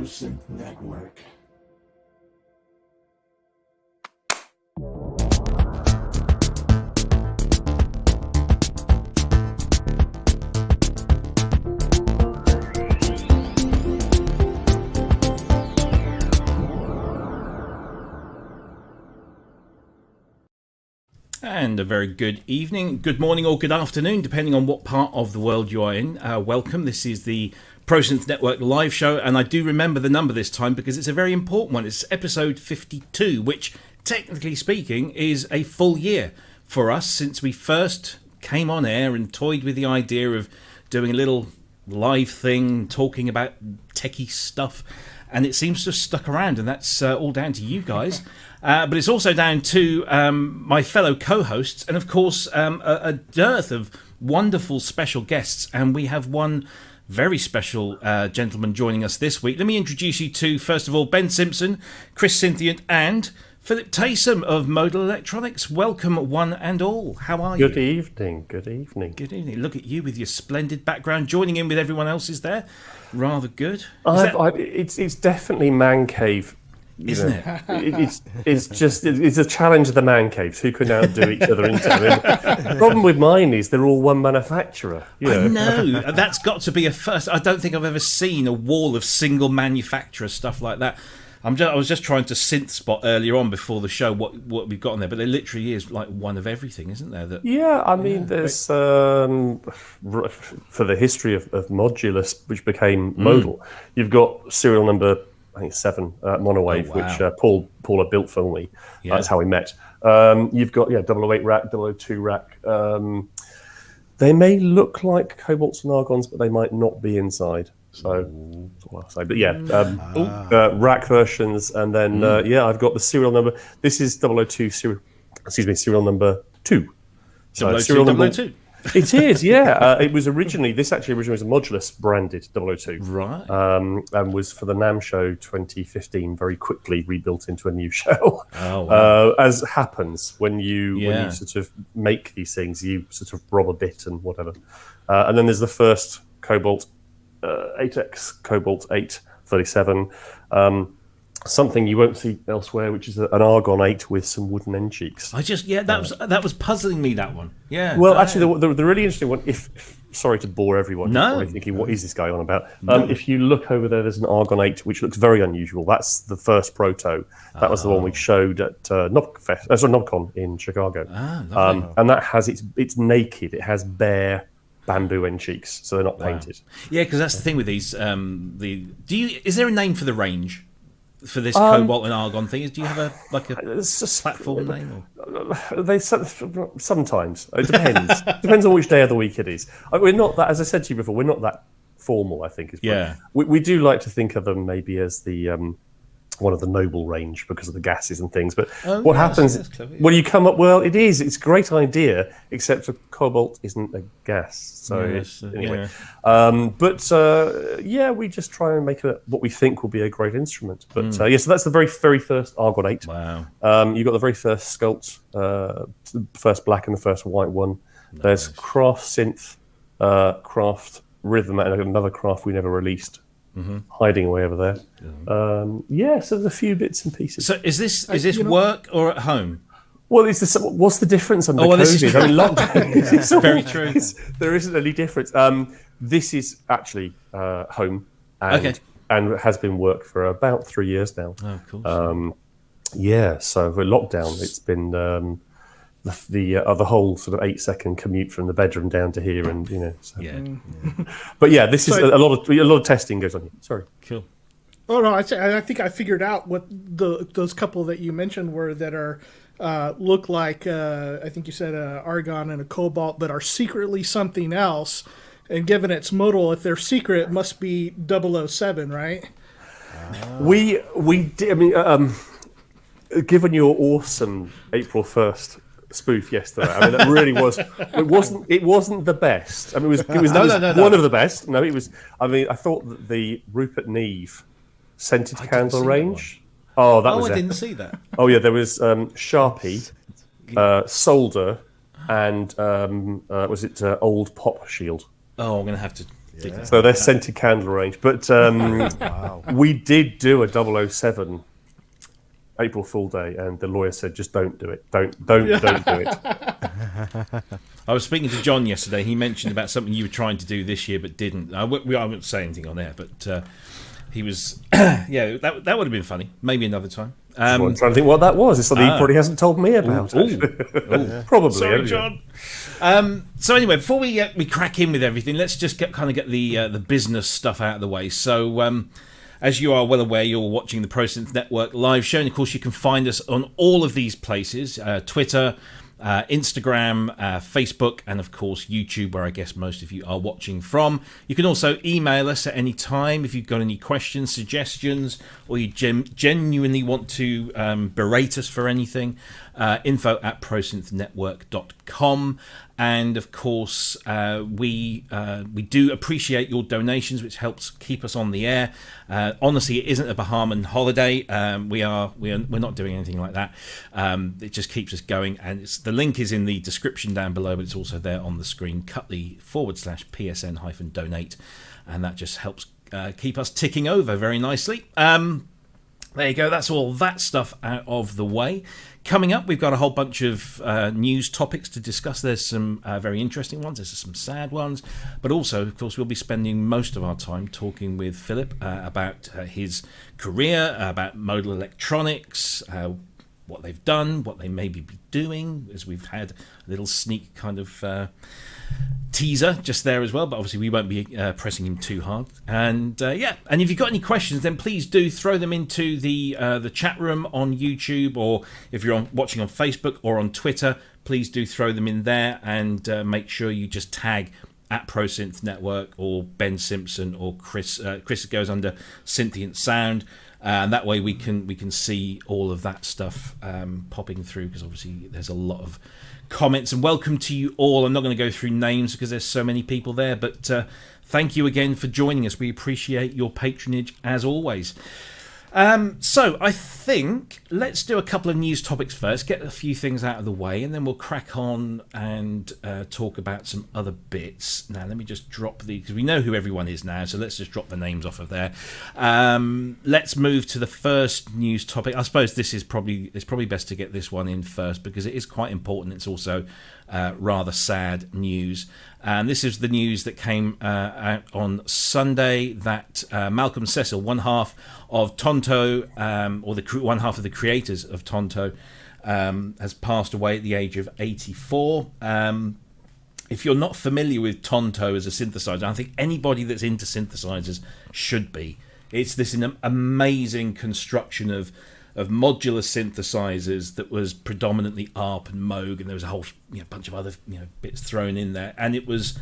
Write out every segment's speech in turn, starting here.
Synth Network. And a very good evening, good morning or good afternoon, depending on what part of the world you are in. Welcome. This is the Synth Network live show, and I do remember the number this time because it's a very important one. It's episode 52, which, technically speaking, is a full year for us since we first came on air and toyed with the idea of doing a little live thing, talking about techie stuff, and it seems to have stuck around, and that's all down to you guys. But it's also down to my fellow co-hosts and, of course, a dearth of wonderful special guests. And we have one very special gentleman joining us this week. Let me introduce you to, first of all, Ben Simpson, Cryss Synthient, and Philip Taysom of Modal Electronics. Welcome, one and all. How are you? Good evening. Good evening. Good evening. Look at you with your splendid background, joining in with everyone else's there. Rather good. It's definitely man cave. Isn't it? It's a challenge of the man caves. Who can outdo each other in time? The problem with mine is they're all one manufacturer. I know. That's got to be a first. I don't think I've ever seen a wall of single manufacturer stuff like that. I was just trying to synth spot earlier on before the show what we've got on there, but there literally is like one of everything, isn't there? There's for the history of Modulus, which became Modal, you've got serial number, I think 7, Monowave, which Paula built for me. Yeah. That's how we met. You've got 008 rack, 002 rack. They may look like cobalts and argons, but they might not be inside. So that's what I'll say. But rack versions, and then I've got the serial number. This is 002 serial number 2. So serial number 2. It is, yeah. It was originally was a Modulus branded 002. Right. And was for the NAMM show 2015 very quickly rebuilt into a new shell. Oh, wow. As happens when you sort of make these things, you sort of rob a bit and whatever. And then there's the first Cobalt 8X, Cobalt 837. Something you won't see elsewhere, which is an argon 8 with some wooden end cheeks. That was puzzling me, that one. Yeah. Well, actually, the really interesting one, if sorry to bore everyone, thinking, what is this guy on about? If you look over there, there's an argon 8, which looks very unusual. That's the first proto. That was the one we showed at NobCon in Chicago. And that has it's naked. It has bare bamboo end cheeks, so they're not painted. Yeah, because that's the thing with these. Is there a name for the range? For this cobalt and argon thing, do you have a platform name? They sometimes it depends. Depends on which day of the week it is. We're not that, as I said to you before, we're not that formal. I think we do like to think of them maybe as the one of the noble range because of the gases and things. But what happens when you come up? Well, it's a great idea, except cobalt isn't a gas. So anyway, we just try and make it what we think will be a great instrument. But so that's the very, very first argon 8. Wow. You got the very first sculpt, the first black and the first white one. Nice. There's Craft Synth, Craft Rhythm, and another Craft we never released. Mm-hmm. Hiding away over there. So there's a few bits and pieces. So is this work or at home? Well, what's the difference under COVID? I mean, lockdown. It's very true. There isn't any difference. This is actually home and has been work for about 3 years now. Oh, cool. So for lockdown, it's been the whole sort of 8-second commute from the bedroom down to here, and But this is a lot of testing goes on here. Sorry. Cool. Oh no, I think I figured out what those couple that you mentioned were that are look like I think you said argon and a cobalt, but are secretly something else. And given its modal, if they're secret, it must be 007, right? We did. I mean, given your awesome April 1st spoof yesterday, I mean, that really was. It wasn't the best. I mean, it was one of the best. No, it was. I mean, I thought that the Rupert Neve scented candle range. Oh, that was. I didn't see that. Oh yeah, there was Sharpie, Solder, and was it Old Pop Shield? Oh, I'm going to have to dig that. So they're scented candle range. But we did do a 007 April Fool Day, and the lawyer said, just don't do it. Don't do it. I was speaking to John yesterday. He mentioned about something you were trying to do this year but didn't. I won't say anything on air, but he was... yeah, that would have been funny. Maybe another time. I'm trying to think what that was. It's something he probably hasn't told me about. Probably. Sorry, John. So anyway, before we crack in with everything, let's just get the business stuff out of the way. So as you are well aware, you're watching the Synth Network live show, and of course you can find us on all of these places: Twitter, Instagram, Facebook, and of course YouTube, where I guess most of you are watching from. You can also email us at any time if you've got any questions, suggestions, or you genuinely want to berate us for anything. info@prosynthnetwork.com. And of course, we do appreciate your donations, which helps keep us on the air. Honestly, it isn't a Bahamian holiday. We're not doing anything like that. It just keeps us going, and the link is in the description down below, but it's also there on the screen. /PSN-donate, and that just helps keep us ticking over very nicely. There you go. That's all that stuff out of the way. Coming up, we've got a whole bunch of news topics to discuss. There's some very interesting ones. There's some sad ones. But also, of course, we'll be spending most of our time talking with Philip about his career, about Modal Electronics, what they've done, what they may be doing, as we've had a little sneak kind of teaser just there as well, but obviously we won't be pressing him too hard. And and if you've got any questions, then please do throw them into the chat room on YouTube, or if you're watching on Facebook or on Twitter, please do throw them in there, and make sure you just tag at Synth Network or Ben Simpson or Cryss. Cryss goes under Synthient Sound. And that way we can see all of that stuff popping through, because obviously there's a lot of comments. And welcome to you all. I'm not going to go through names because there's so many people there, but thank you again for joining us. We appreciate your patronage as always. So I think let's do a couple of news topics first, get a few things out of the way, and then we'll crack on and talk about some other bits. Now, let me just drop because we know who everyone is now, so let's just drop the names off of there. Let's move to the first news topic. I suppose it's probably best to get this one in first, because it is quite important. It's also rather sad news. And this is the news that came out on Sunday that Malcolm Cecil, one half of Tonto, or one half of the creators of Tonto, has passed away at the age of 84. If you're not familiar with Tonto as a synthesizer, I think anybody that's into synthesizers should be. It's this amazing construction of modular synthesizers that was predominantly ARP and Moog, and there was a whole bunch of other bits thrown in there. And it was,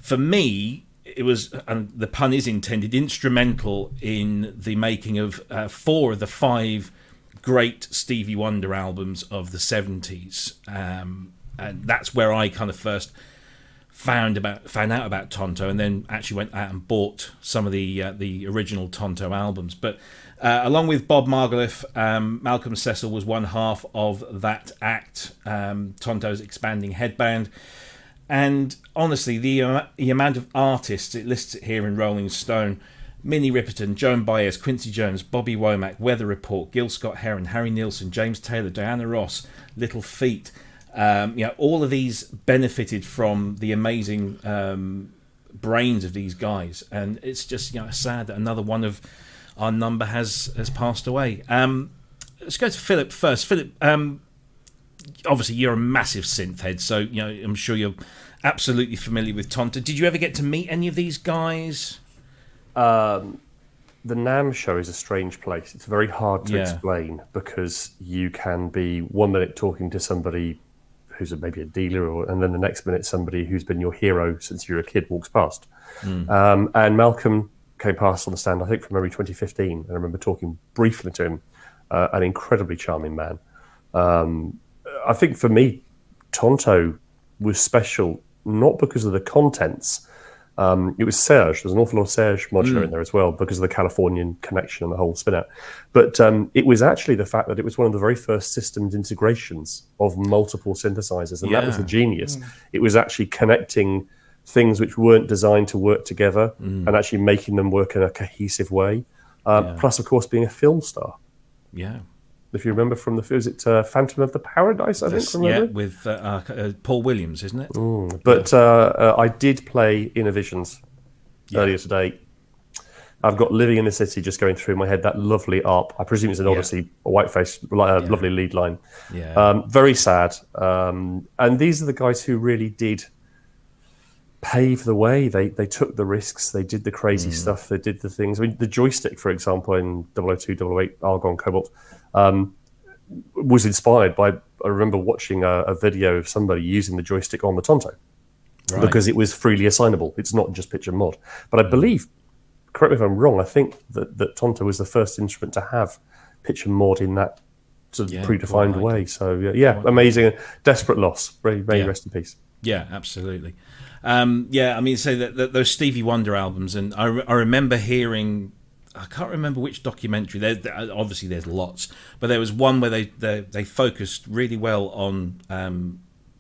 for me, it was, and the pun is intended, instrumental in the making of 4 of the 5 great Stevie Wonder albums of the 70s. And that's where I kind of first found out about Tonto, and then actually went out and bought some of the original Tonto albums. But along with Bob Margouleff, Malcolm Cecil was one half of that act, Tonto's Expanding Headband. And honestly, the amount of artists, it lists it here in Rolling Stone: Minnie Riperton, Joan Baez, Quincy Jones, Bobby Womack, Weather Report, Gil Scott-Heron, Harry Nilsson, James Taylor, Diana Ross, Little Feat. All of these benefited from the amazing brains of these guys, and it's just sad that another one of our number has passed away. Let's go to Philip first. Philip, obviously you're a massive synth head, so I'm sure you're absolutely familiar with Tonto. Did you ever get to meet any of these guys? The NAMM show is a strange place. It's very hard to explain, because you can be 1 minute talking to somebody who's maybe a dealer, and then the next minute somebody who's been your hero since you were a kid walks past. And Malcolm came past on the stand, I think from memory 2015, and I remember talking briefly to him. An incredibly charming man. I think for me, Tonto was special not because of the contents. It was Serge. There's an awful lot of Serge modular in there as well because of the Californian connection and the whole spin out. But it was actually the fact that it was one of the very first systems integrations of multiple synthesizers, and that was the genius. It was actually connecting things which weren't designed to work together and actually making them work in a cohesive way. Plus, of course, being a film star. Yeah. If you remember from was it Phantom of the Paradise, I think, from memory? With Paul Williams, isn't it? But I did play Innovisions earlier today. I've got Living in the City just going through my head, that lovely ARP. I presume it's an Odyssey, a Whiteface, lovely lead line. Yeah. Very sad. And these are the guys who really did pave the way. They took the risks, they did the crazy stuff, they did the things. I mean, the joystick, for example, in 002, 008, Argon, Cobalt, was inspired by, I remember watching a video of somebody using the joystick on the Tonto because it was freely assignable. It's not just pitch and mod. But I believe, correct me if I'm wrong, I think that Tonto was the first instrument to have pitch and mod in that sort of predefined way. So, amazing. Desperate loss. Very rest in peace. Yeah, absolutely. I mean, say that those Stevie Wonder albums, and I remember hearing, I can't remember which documentary. Obviously, there's lots, but there was one where they focused really well on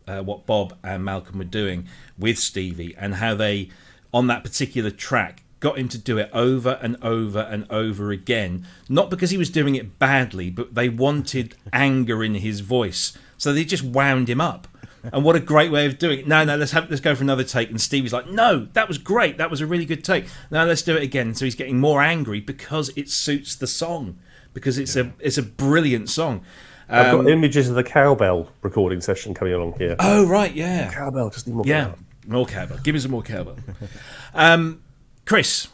what Bob and Malcolm were doing with Stevie, and how they, on that particular track, got him to do it over and over and over again. Not because he was doing it badly, but they wanted anger in his voice, so they just wound him up. And what a great way of doing it. No, let's go for another take. And Stevie's like, no, that was great. That was a really good take. Now let's do it again. So he's getting more angry because it suits the song, because it's a brilliant song. I've got images of the cowbell recording session coming along here. Oh, right, yeah. Cowbell, just need more Yeah, cowbell. more cowbell. Give me some more cowbell. Cryss,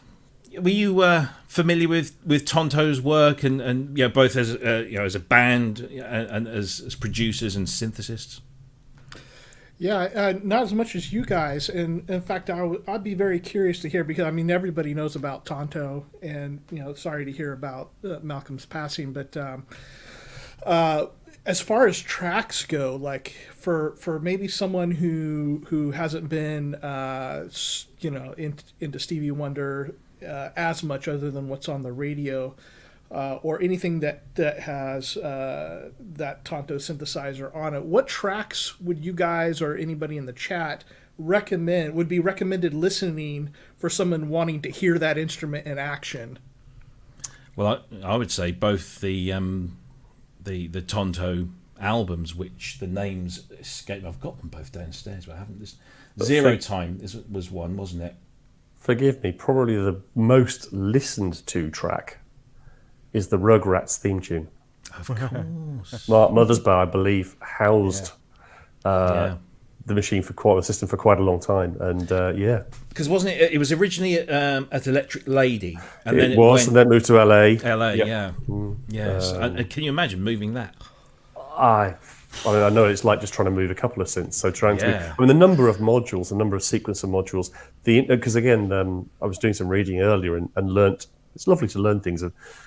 were you familiar with Tonto's work and both as as a band and as producers and synthesists? Yeah, not as much as you guys. And in fact, I'd be very curious to hear, because I mean everybody knows about Tonto, and sorry to hear about Malcolm's passing. But as far as tracks go, like for maybe someone who hasn't been into Stevie Wonder as much, other than what's on the radio. Or anything that has that Tonto synthesizer on it. What tracks would you guys or anybody in the chat would be recommended listening for someone wanting to hear that instrument in action? Well, I would say both the Tonto albums, which the names escape. I've got them both downstairs, but I haven't. Zero Time was one, wasn't it? Forgive me. Probably the most listened to track is the Rugrats theme tune. Of course. Mark Mothersbaugh, I believe, housed the machine the system for quite a long time, and because wasn't it? It was originally at Electric Lady, and then and then moved to LA. Yes. Can you imagine moving that? I mean, I know it's like just trying to move a couple of synths. So the number of modules, the number of sequencer modules, because again, I was doing some reading earlier and learnt. It's lovely to learn things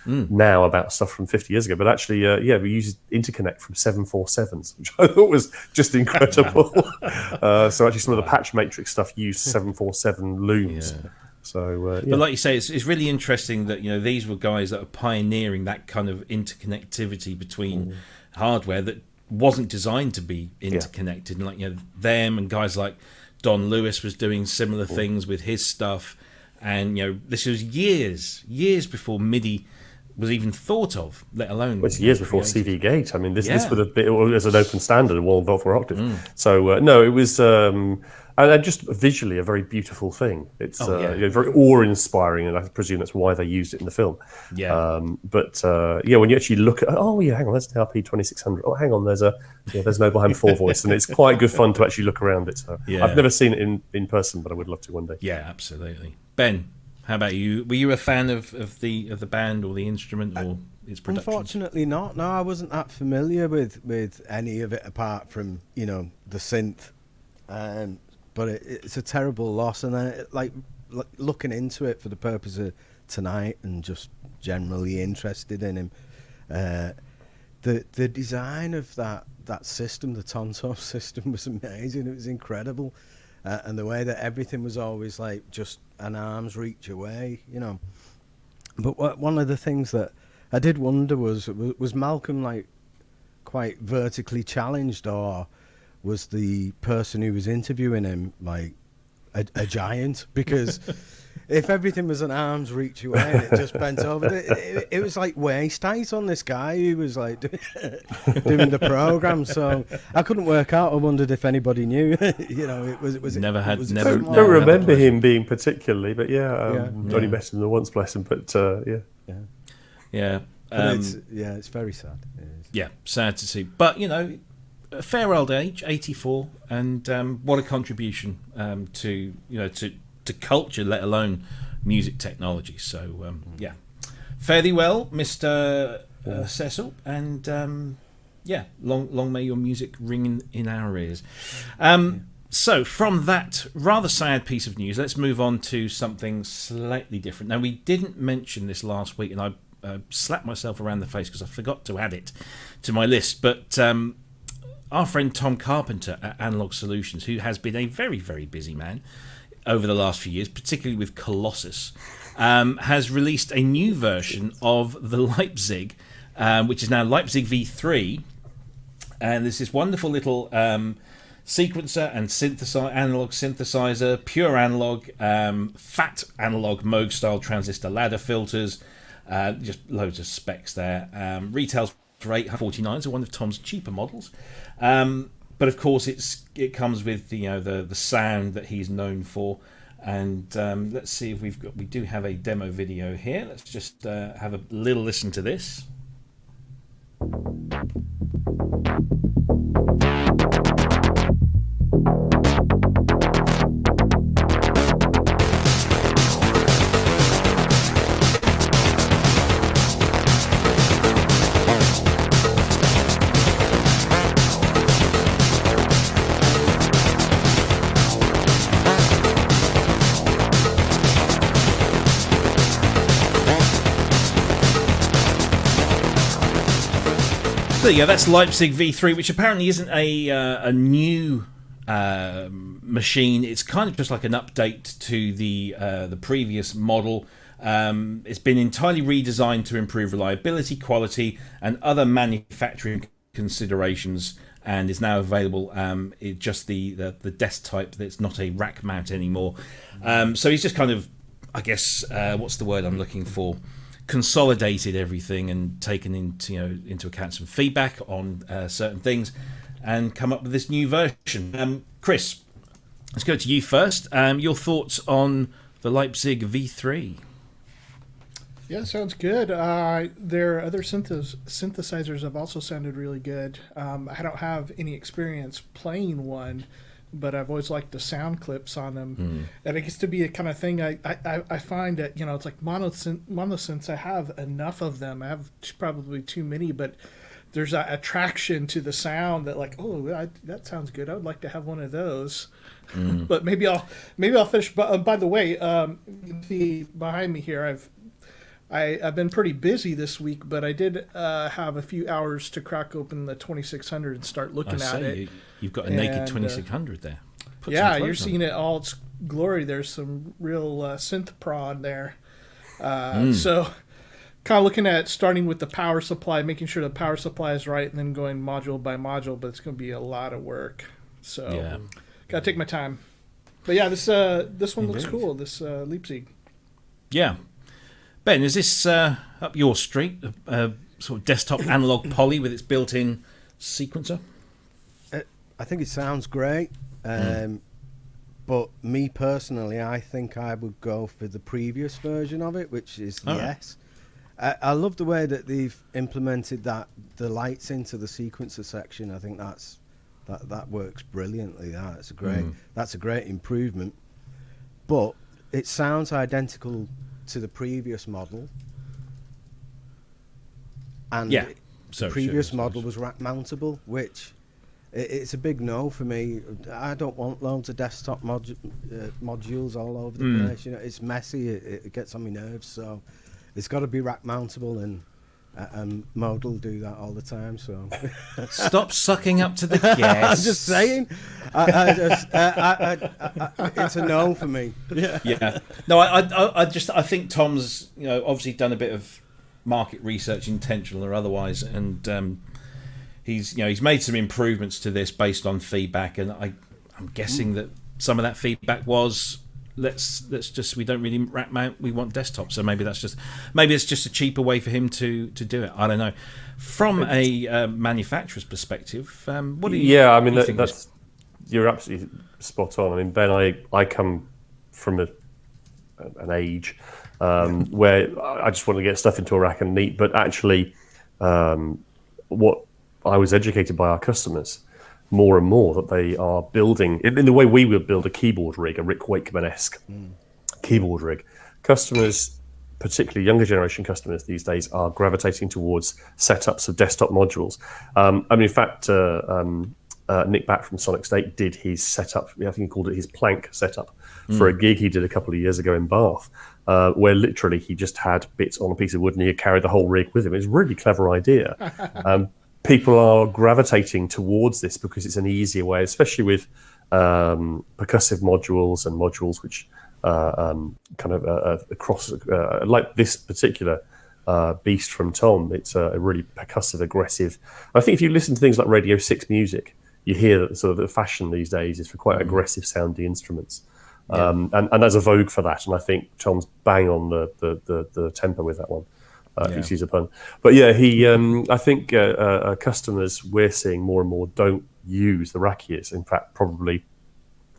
now about stuff from 50 years ago, but actually, we used interconnect from 747s, which I thought was just incredible. So actually, some of the patch matrix stuff used 747 looms. Yeah. So, but like you say, it's really interesting that these were guys that are pioneering that kind of interconnectivity between hardware that wasn't designed to be interconnected, and like them and guys like Don Lewis was doing similar things with his stuff. And this was years before MIDI was even thought of, let alone. Well, it's years before CV Gate. I mean, this would have been as an open standard, 1 volt per octave. So no, it was, and just visually a very beautiful thing. It's very awe-inspiring, and I presume that's why they used it in the film. Yeah. But when you actually look at, hang on, that's the RP 2600. Oh, hang on, there's an Oberheim 4 voice, and it's quite good fun to actually look around it. So I've never seen it in person, but I would love to one day. Yeah, absolutely. Ben, how about you? Were you a fan of the band or the instrument or its production? Unfortunately not. No, I wasn't that familiar with any of it apart from the synth. but it's a terrible loss. And then, looking into it for the purpose of tonight and just generally interested in him, the design of that system, the Tonto system, was amazing. It was incredible, and the way that everything was always like just an arm's reach away, you know. But one of the things that I did wonder was Malcolm like quite vertically challenged, or was the person who was interviewing him like a giant? Because if everything was an arm's reach away and it just bent over, it was like waist height on this guy who was like doing the program. So I couldn't work out. I wondered if anybody knew. You know, it was never had. was Never. Don't remember him being particularly, but only met him once, bless him. But Yeah. It's very sad. It is. Yeah, sad to see. But, you know, a fair old age, 84, and what a contribution to culture, let alone music technology. So, yeah. Fare thee well, Mr. Cecil, and, long may your music ring in our ears. So, from that rather sad piece of news, let's move on to something slightly different. Now, we didn't mention this last week, and I slapped myself around the face because I forgot to add it to my list. But our friend Tom Carpenter at Analogue Solutions, who has been a very, very busy man over the last few years, particularly with Colossus, has released a new version of the Leipzig, which is now Leipzig V3. And there's this wonderful little sequencer and analog synthesizer, pure analog, fat analog Moog style transistor ladder filters, just loads of specs there. Retails for $849, so one of Tom's cheaper models. But of course, it comes with the sound that he's known for. And let's see if we do have a demo video here. Let's just have a little listen to this. So yeah, that's Leipzig V3, which apparently isn't a new machine. It's kind of just like an update to the previous model. It's been entirely redesigned to improve reliability, quality, and other manufacturing considerations, and is now available just the desk type. That's not a rack mount anymore. So he's just kind of, I guess, what's the word I'm looking for? Consolidated everything and taken into account some feedback on certain things, and come up with this new version. Cryss, let's go to you first. Your thoughts on the Leipzig V3? Yeah, sounds good. Their other synthesizers have also sounded really good. I don't have any experience playing one, but I've always liked the sound clips on them. And it gets to be a kind of thing I find that, it's like monosynths. I have enough of them. I have probably too many, but there's that attraction to the sound that that sounds good. I would like to have one of those. But maybe I'll finish. But by the way, you see behind me here, I've been pretty busy this week, but I did have a few hours to crack open the 2600 and start looking at it. You've got a naked 2600 there. You're seeing it all its glory. There's some real synth prod there. So kind of looking at starting with the power supply, making sure the power supply is right, and then going module by module, but it's going to be a lot of work. So got to take my time. But yeah, this one looks cool, this Leipzig. Yeah. Ben, is this up your street? Sort of desktop analog poly with its built-in sequencer? I think it sounds great, but me personally, I think I would go for the previous version of it, which is the S. I love the way that they've implemented the lights into the sequencer section. I think that works brilliantly. That's a great improvement. But it sounds identical to the previous model, and the previous model was rack mountable, which it's a big no for me. I don't want loads of desktop modules all over the place. You know, it's messy. It gets on my nerves. So it's got to be rack mountable, and Modal do that all the time. So stop sucking up to the guests. I'm just saying. It's a no for me. Yeah. No, I think Tom's obviously done a bit of market research, intentional or otherwise, and he's made some improvements to this based on feedback, and I'm guessing that some of that feedback was let's we don't really rack mount, we want desktop. So maybe it's just a cheaper way for him to do it. I don't know. From a manufacturer's perspective, what do you? Yeah, I mean think that's you're absolutely spot on. I mean, Ben, I come from an age where I just want to get stuff into a rack and neat, but actually, what I was educated by our customers more and more that they are building in the way we would build a keyboard rig, a Rick Wakeman-esque keyboard rig. Customers, particularly younger generation customers these days, are gravitating towards setups of desktop modules. I mean, in fact, Nick Back from Sonic State did his setup. I think he called it his plank setup for a gig he did a couple of years ago in Bath, where literally he just had bits on a piece of wood and he carried the whole rig with him. It was a really clever idea. People are gravitating towards this because it's an easier way, especially with percussive modules and modules which kind of across, like this particular beast from Tom. It's a really percussive, aggressive. I think if you listen to things like Radio 6 music, you hear that sort of the fashion these days is for quite aggressive sounding instruments. And there's a vogue for that. And I think Tom's bang on the tempo with that one. Excuse the pun, but yeah, I think customers we're seeing more and more don't use the rack ears. In fact, probably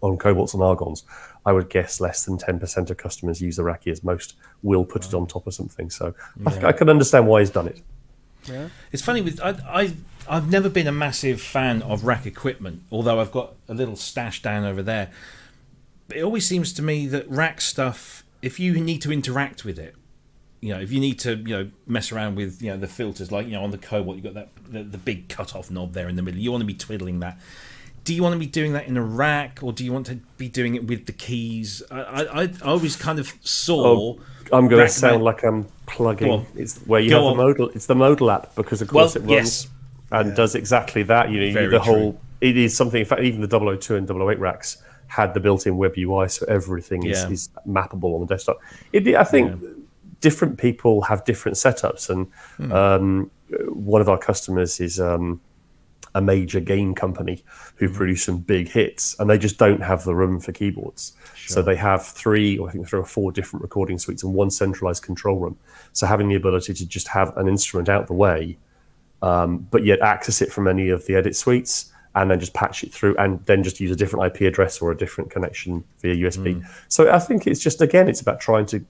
on Cobalts and Argons, I would guess less than 10% of customers use the rack ears. Most will put it on top of something. So I can understand why he's done it. Yeah, it's funny with I've never been a massive fan of rack equipment, although I've got a little stash down over there. But it always seems to me that rack stuff, if you need to interact with it. If you need to, mess around with, the filters, like, on the Cobalt, you've got the big cut-off knob there in the middle. You want to be twiddling that. Do you want to be doing that in a rack, or do you want to be doing it with the keys? I always kind of saw... Oh, I'm going to sound like I'm plugging. It's where you have the Modal. It's the Modal app, because, of course, it runs and does exactly that. It is something... In fact, even the 002 and 008 racks had the built-in web UI, so everything is mappable on the desktop. I think... different people have different setups, and one of our customers is a major game company who produce some big hits, and they just don't have the room for keyboards. So they have 3 or 4 different recording suites and one centralized control room. So having the ability to just have an instrument out the way, but yet access it from any of the edit suites, and then just patch it through, and then just use a different IP address or a different connection via USB. So I think it's just, again, it's about trying to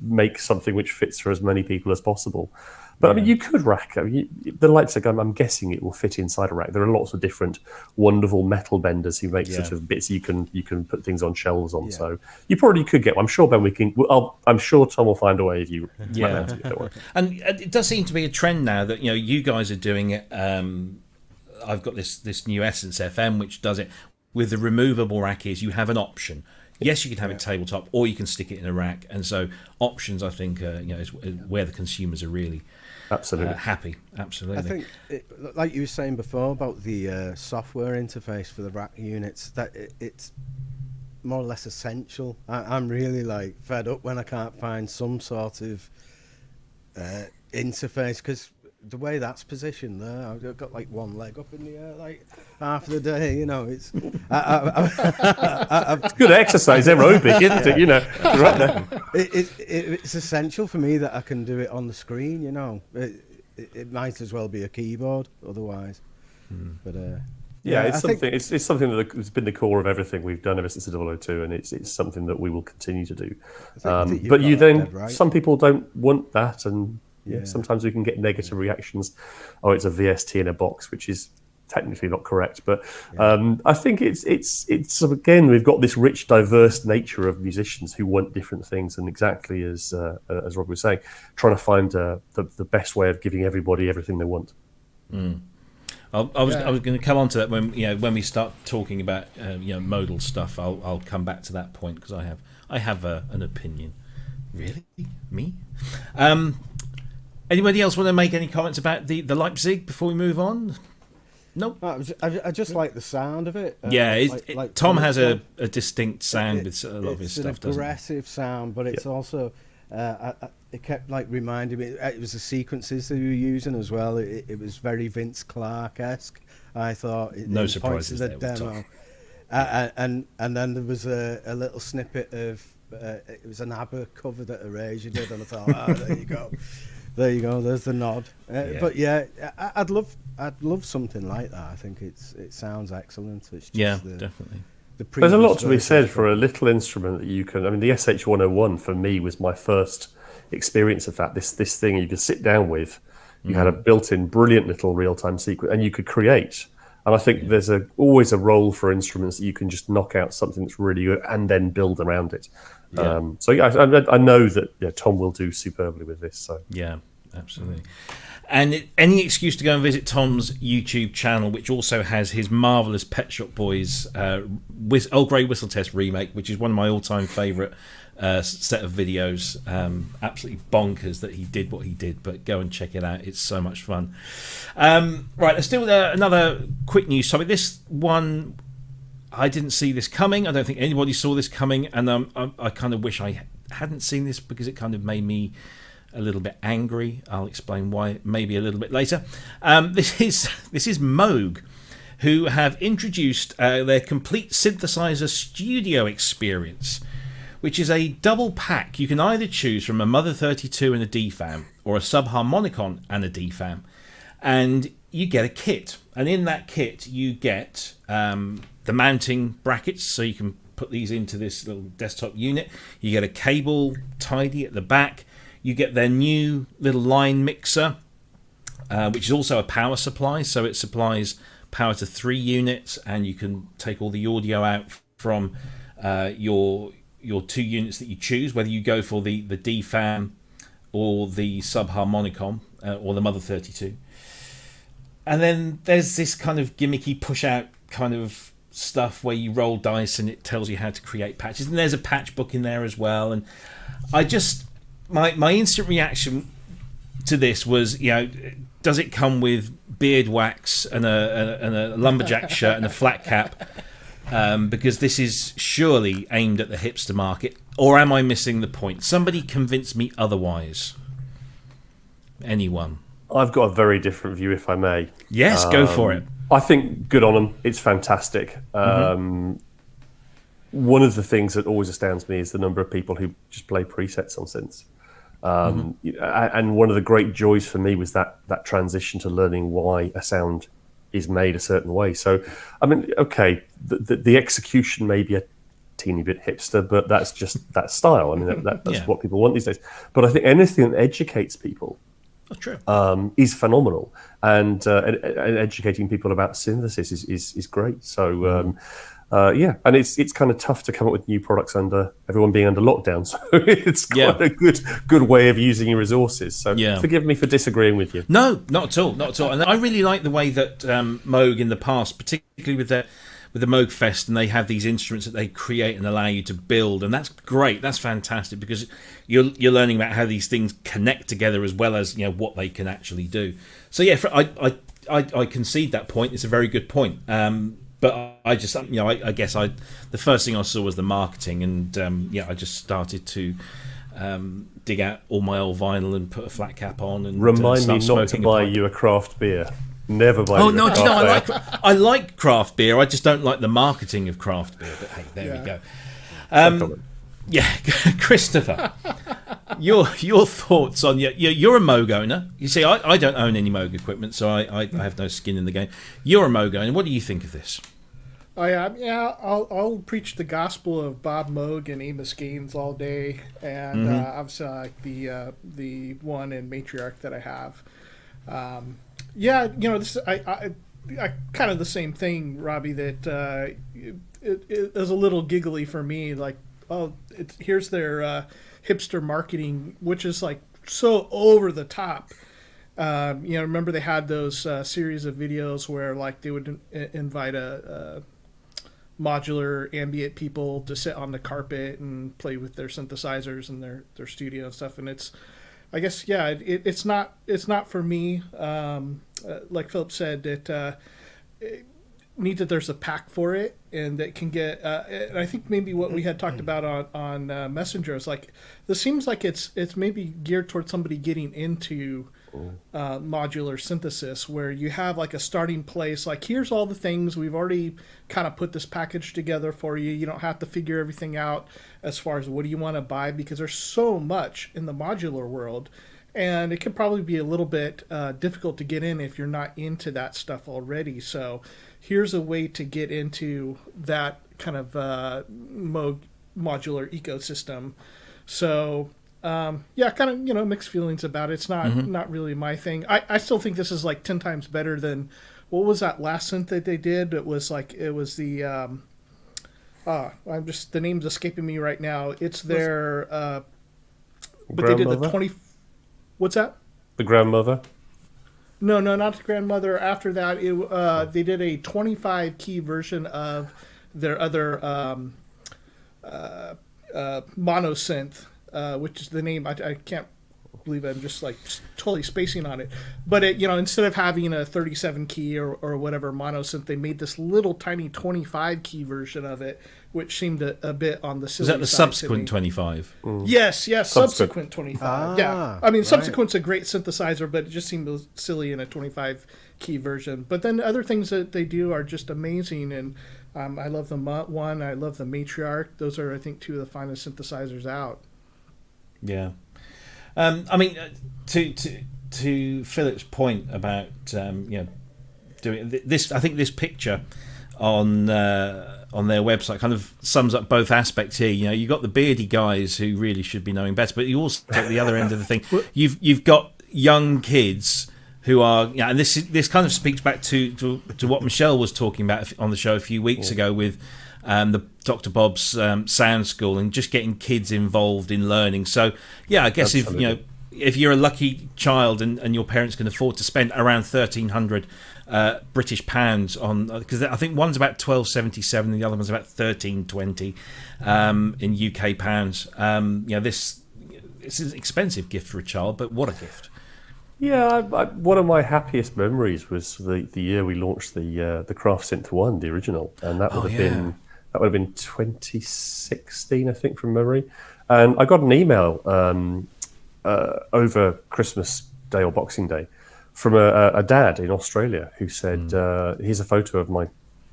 make something which fits for as many people as possible. But I mean, you could rack the Leipzig. I'm guessing it will fit inside a rack. There are lots of different wonderful metal benders who make sort of bits you can put things on shelves on. So you probably could get one. I'm sure, Ben, we can. I'm sure Tom will find a way if you. Yeah, and it does seem to be a trend now that you guys are doing it. I've got this new Essence FM which does it with the removable rack ears. You have an option. Yes, you can have it tabletop, or you can stick it in a rack. And so options, I think, is where the consumers are really happy. Absolutely. I think, like you were saying before about the software interface for the rack units, that it's more or less essential. I'm really fed up when I can't find some sort of interface, because the way that's positioned there, I've got one leg up in the air half the day. It's it's good exercise, aerobic, isn't it? Right there. It's essential for me that I can do it on the screen. It might as well be a keyboard otherwise. But it's something. It's something that has been the core of everything we've done ever since the 002, and it's something that we will continue to do. But some people don't want that, and sometimes we can get negative reactions. Oh, it's a VST in a box, which is technically not correct. But I think it's again, we've got this rich, diverse nature of musicians who want different things, and exactly as Rob was saying, trying to find the best way of giving everybody everything they want. I was going to come on to that when we start talking about modal stuff. I'll come back to that point because I have an opinion. Really, me? Anybody else want to make any comments about the Leipzig before we move on? Nope. I just like the sound of it. Tom has a distinct sound with a lot of his stuff. It's an aggressive sound, but it's also it kept reminding me. It was the sequences that you were using as well. It was very Vince Clarke-esque. I thought. No surprises there with demo. And then there was a little snippet of it was an ABBA cover that Erasure did, and I thought, there you go. There you go. There's the nod. But yeah, I'd love something like that. I think it sounds excellent. It's just definitely. There's a lot to be said for a little instrument that you can. I mean, the SH101 for me was my first experience of that. This thing you could sit down with. You had a built-in, brilliant little real-time sequence, and you could create. And I think there's always a role for instruments that you can just knock out something that's really good and then build around it. I know that Tom will do superbly with this. So yeah, absolutely. And any excuse to go and visit Tom's YouTube channel, which also has his marvellous Pet Shop Boys Earl Grey Whistle Test remake, which is one of my all-time favourite set of videos. Absolutely bonkers that he did what he did, but go and check it out. It's so much fun. Right, let's do another quick news topic. This one, I didn't see this coming. I don't think anybody saw this coming, and I kind of wish I hadn't seen this because it kind of made me a little bit angry. I'll explain why maybe a little bit later. This is Moog, who have introduced their complete synthesizer studio experience, which is a double pack. You can either choose from a Mother 32 and a DFAM, or a subharmonicon and a DFAM, and you get a kit. And in that kit, you get the mounting brackets, so you can put these into this little desktop unit. You get a cable tidy at the back. You get their new little line mixer, which is also a power supply, so it supplies power to 3 units, and you can take all the audio out from your 2 units that you choose, whether you go for the DFAM or the subharmonicon or the Mother 32. And then there's this kind of gimmicky push-out kind of stuff where you roll dice and it tells you how to create patches. And there's a patch book in there as well. And I just... My instant reaction to this was, does it come with beard wax and a lumberjack shirt and a flat cap? Because this is surely aimed at the hipster market. Or am I missing the point? Somebody convince me otherwise. Anyone? I've got a very different view, if I may. Yes, go for it. I think good on them. It's fantastic. One of the things that always astounds me is the number of people who just play presets on synths. And one of the great joys for me was that transition to learning why a sound is made a certain way. So, I mean, okay, the execution may be a teeny bit hipster, but that's just that style. I mean, that's what people want these days. But I think anything that educates people is phenomenal, and educating people about synthesis is great. So. And it's kind of tough to come up with new products under everyone being under lockdown. So it's quite a good way of using your resources. So forgive me for disagreeing with you. No, not at all, not at all. And I really like the way that Moog in the past, particularly with the Moog Fest, and they have these instruments that they create and allow you to build, and that's great. That's fantastic because you're learning about how these things connect together as well as what they can actually do. So I concede that point. It's a very good point. But I just, I guess the first thing I saw was the marketing, and I just started to dig out all my old vinyl and put a flat cap on. And remind me not to buy you a craft beer. Never buy. Oh no, I like craft beer. I just don't like the marketing of craft beer. But hey, there we go. Christopher, your thoughts on you're a Moog owner. You see, I don't own any Moog equipment, so I have no skin in the game. You're a Moog owner. What do you think of this? I'll preach the gospel of Bob Moog and Amos Gaines all day, and obviously I like the one in Matriarch that I have. This I kind of the same thing, Robbie. That it is a little giggly for me. Like, here's their hipster marketing, which is like so over the top. Remember they had those series of videos where like they would invite a modular ambient people to sit on the carpet and play with their synthesizers and their studio and stuff. And it's, I guess, it's not for me. Like Philip said, it neat that there's a pack for it and that can get. And I think maybe what we had talked about on Messenger is like this seems like it's maybe geared towards somebody getting into modular synthesis, where you have like a starting place, like here's all the things we've already kind of put this package together for you. You don't have to figure everything out as far as what do you want to buy, because there's so much in the modular world, and it can probably be a little bit difficult to get in if you're not into that stuff already. So here's a way to get into that kind of modular ecosystem. So kind of, mixed feelings about it. It's not really my thing. I still think this is like 10 times better than, what was that last synth that they did? It was the, the name's escaping me right now. It's their, but they did the 20, what's that? The grandmother? No, not the grandmother. After that, they did a 25 key version of their other mono synth. Which is the name. I can't believe I'm just totally spacing on it. But instead of having a 37 key or whatever mono synth, they made this little tiny 25 key version of it, which seemed a bit on the silly Is that the side subsequent 25? Yes, subsequent 25. Yeah, I mean, right. subsequent's a great synthesizer, but it just seemed silly in a 25 key version. But then other things that they do are just amazing, and I love the one. I love the Matriarch. Those are, I think, two of the finest synthesizers out. Yeah, I mean, to Philip's point about doing this, I think this picture on their website kind of sums up both aspects here. You got the beardy guys who really should be knowing better, but you also at the other end of the thing, you've got young kids who are, and this kind of speaks back to what Michelle was talking about on the show a few weeks ago with the Dr. Bob's Sound School, and just getting kids involved in learning. So I guess Absolutely. if you're a lucky child and your parents can afford to spend around 1,300 British pounds on, because I think one's about 12.77 and the other one's about 13.20 in UK pounds. This is an expensive gift for a child, but what a gift. Yeah, one of my happiest memories was the year we launched the Craft Synth 1, the original, and that would have been 2016, I think, from memory. And I got an email over Christmas Day or Boxing Day from a dad in Australia who said, "Here's a photo of my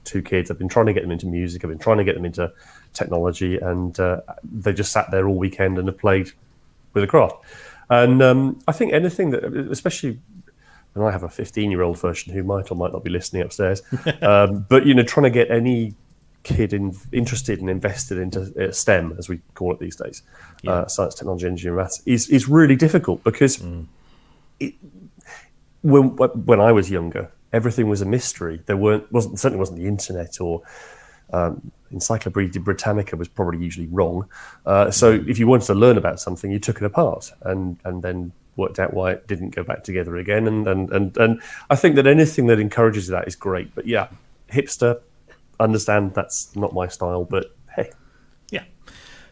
two kids. I've been trying to get them into music. I've been trying to get them into technology, and they just sat there all weekend and have played with a craft." And I think anything that, especially, and I have a 15-year-old version who might or might not be listening upstairs, but trying to get any kid interested and invested into STEM, as we call it these days, science, technology, engineering, maths, is really difficult because when I was younger, everything was a mystery. Certainly wasn't the internet, or Encyclopedia Britannica was probably usually wrong. So if you wanted to learn about something, you took it apart and then worked out why it didn't go back together again. And I think that anything that encourages that is great. But yeah, hipster, understand that's not my style, but hey. Yeah.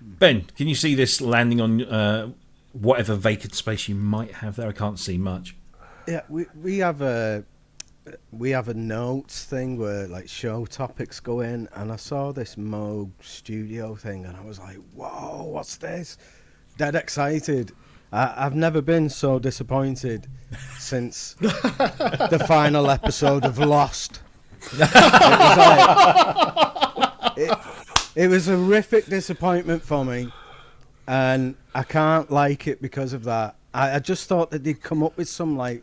Ben, can you see this landing on whatever vacant space you might have there? I can't see much. Yeah, we have a notes thing where like show topics go in, and I saw this Moog studio thing and I was like, whoa, what's this? Dead excited. I've never been so disappointed since the final episode of Lost. It was a horrific disappointment for me, and I can't like it because of that. I just thought that they'd come up with some like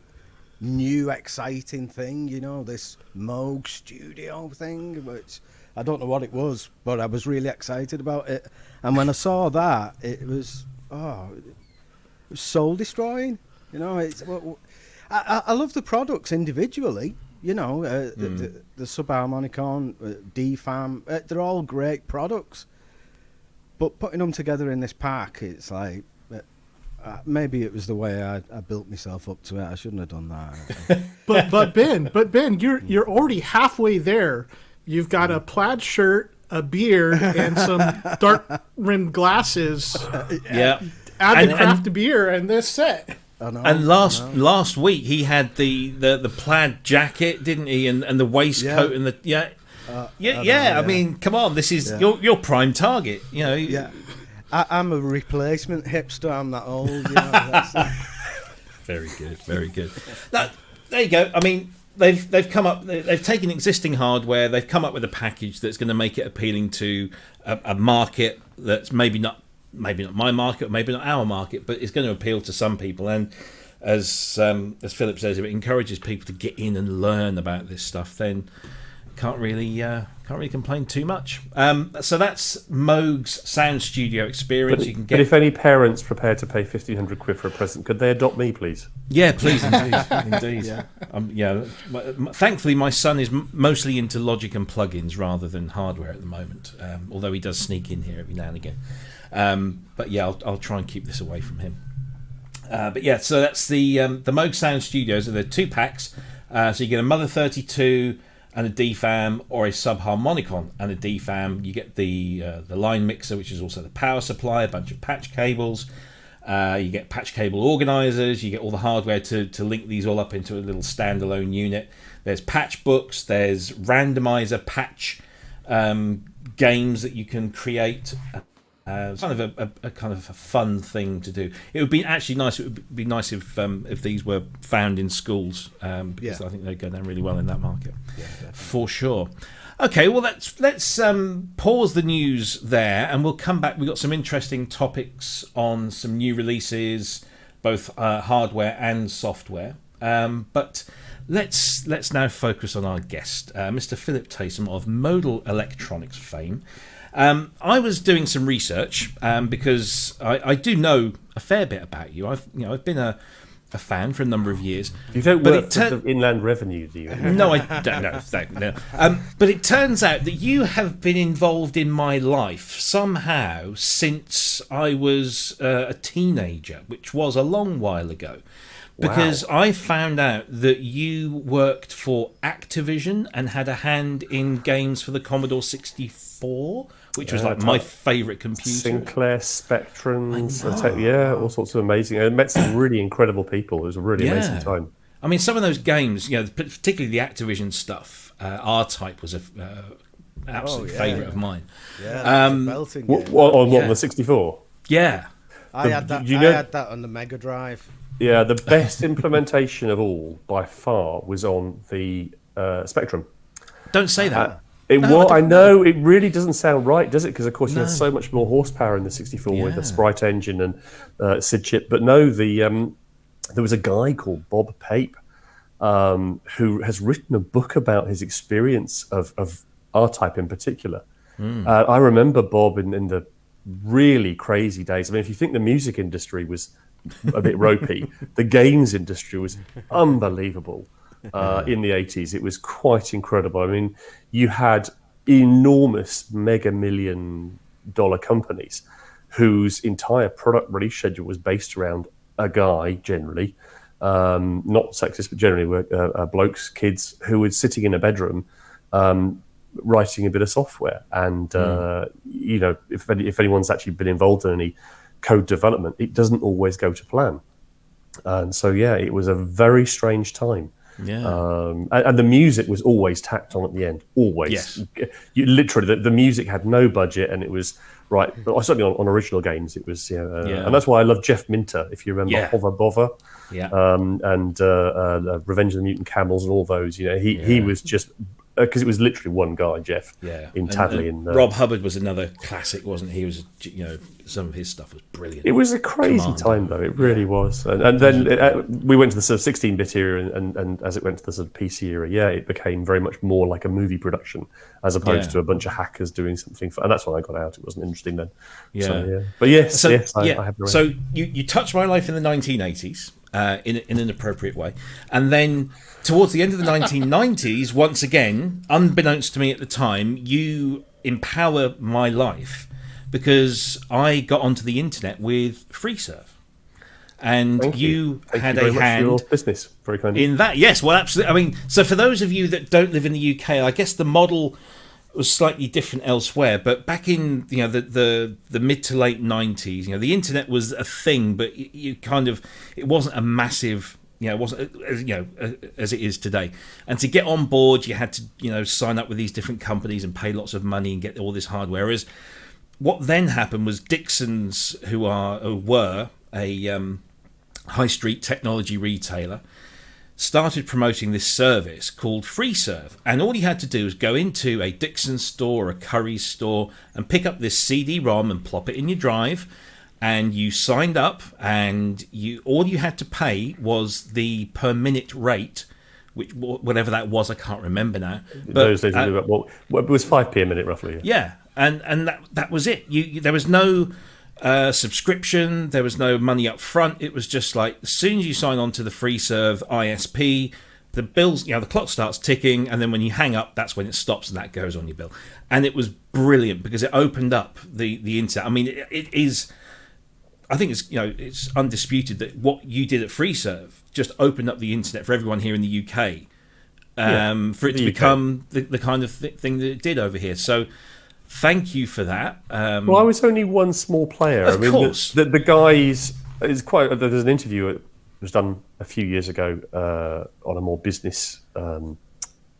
new exciting thing, this Moog studio thing, which I don't know what it was, but I was really excited about it. And when I saw that, it was soul destroying. I love the products individually. The Subharmonicon, DFAM, they're all great products. But putting them together in this pack, it's like, Maybe it was the way I built myself up to it. I shouldn't have done that. But Ben, you're already halfway there. You've got a plaid shirt, a beard, and some dark rimmed glasses. Yeah. Add the craft beer and this set. And last week he had the plaid jacket, didn't he? And the waistcoat and the I mean, come on, this is your prime target. You know. Yeah. I'm a replacement hipster. I'm that old. You know, Very good, very good. Now, there you go. I mean, they've come up. They've taken existing hardware. They've come up with a package that's going to make it appealing to a market that's maybe not my market, or maybe not our market, but it's going to appeal to some people. And as Philip says, if it encourages people to get in and learn about this stuff, then can't really complain too much. So that's Moog's Sound Studio experience. But if any parents prepared to pay £1,500 for a present, could they adopt me, please? Yeah, please, indeed. Thankfully, my son is mostly into Logic and plugins rather than hardware at the moment. Although he does sneak in here every now and again. But yeah, I'll try and keep this away from him. But yeah, so that's the Moog Sound Studios. So they're 2 packs. So you get a Mother 32 and a DFAM, or a subharmonicon and a DFAM. You get the line mixer, which is also the power supply, a bunch of patch cables. You get patch cable organizers. You get all the hardware to link these all up into a little standalone unit. There's patch books. There's randomizer patch games that you can create. It's kind of a kind of a fun thing to do. It would be actually nice. It would be nice if these were found in schools, because I think they go down really well in that market, for sure. Okay, well let's pause the news there, and we'll come back. We've got some interesting topics on some new releases, both hardware and software. But let's now focus on our guest, Mr. Philip Taysom of Modal Electronics fame. I was doing some research because I do know a fair bit about you. I've been a fan for a number of years. You don't work for the Inland Revenue, do you? No, I don't know. No. But it turns out that you have been involved in my life somehow since I was a teenager, which was a long while ago. Because I found out that you worked for Activision and had a hand in games for the Commodore 64, which was like my favourite computer. Sinclair, Spectrum, all sorts of amazing. I met some really incredible people. It was a really amazing time. I mean, some of those games, particularly the Activision stuff, R-Type was a absolute favourite of mine. Yeah, belting game. On the 64? Yeah. I had that on the Mega Drive. Yeah, the best implementation of all, by far, was on the Spectrum. Don't say that. I know, it really doesn't sound right, does it? Because, of course, you had so much more horsepower in the 64 with the Sprite engine and SID chip. But no, there was a guy called Bob Pape who has written a book about his experience of R-Type in particular. I remember Bob in the really crazy days. I mean, if you think the music industry was a bit ropey, the games industry was unbelievable in the 80s. It was quite incredible. I mean, you had enormous mega $1 million companies whose entire product release schedule was based around a guy, generally, not sexist, but generally blokes, kids who were sitting in a bedroom writing a bit of software. And if anyone's actually been involved in any code development, it doesn't always go to plan. And so it was a very strange time. And the music was always tacked on at the end, always. You literally, the music had no budget, and it was certainly on original games it was and that's why I love Jeff Minter, if you remember Hover Bother, and Revenge of the Mutant Camels and all those. He was just because it was literally one guy, Jeff, in Tadley. And Rob Hubbard was another classic, wasn't he? He was, some of his stuff was brilliant. It was a crazy time, though. It really was. And then we went to the sort of 16-bit era, and as it went to the sort of PC era, it became very much more like a movie production as opposed to a bunch of hackers doing something. And that's when I got out. It wasn't interesting then. But yes, I have the right. So you touched my life in the 1980s. In an appropriate way, and then towards the end of the 1990s, once again, unbeknownst to me at the time, you empower my life because I got onto the internet with FreeServe. and Thank you. Thank had you very a much for hand your business. Very kind. in that. Yes, well, absolutely. I mean, so for those of you that don't live in the UK, I guess the model was slightly different elsewhere. But back in the mid to late 90s, the internet was a thing, but it wasn't a massive. It wasn't as it is today. And to get on board, you had to sign up with these different companies and pay lots of money and get all this hardware. Whereas what then happened was Dixon's, who were a high street technology retailer, started promoting this service called FreeServe. And all you had to do was go into a Dixon store or a Curry's store and pick up this CD-ROM and plop it in your drive. And you signed up, and all you had to pay was the per minute rate, which whatever that was, I can't remember now. But those days, it was 5p a minute roughly. Yeah, and that was it. There was no subscription, there was no money up front. It was just like as soon as you sign on to the FreeServe ISP, the bills, the clock starts ticking, and then when you hang up, that's when it stops, and that goes on your bill. And it was brilliant because it opened up the internet. I mean, it is. I think it's undisputed that what you did at FreeServe just opened up the internet for everyone here in the UK, for it to become the kind of thing that it did over here. So thank you for that. Well, I was only one small player. Of course. The guys, there's an interview that was done a few years ago on a more business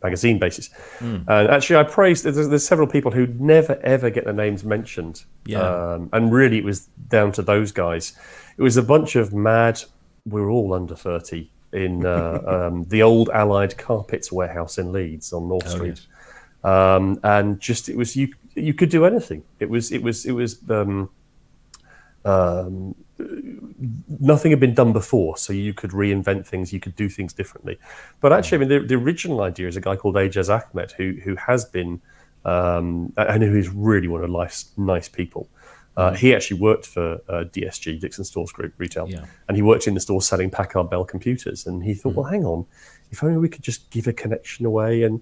magazine basis. And actually I praised, there's several people who never ever get their names mentioned. And really it was down to those guys. It was a bunch of mad, we're all under 30 in the old Allied Carpets warehouse in Leeds on North Street. And just, it was, you could do anything. It was nothing had been done before, so you could reinvent things, you could do things differently. But actually, I mean, the original idea is a guy called Ajaz Ahmed, who has been, and who is really one of life's nice people. He actually worked for DSG, Dixon Stores Group Retail, and he worked in the store selling Packard Bell computers. And he thought, well, hang on, if only we could just give a connection away. And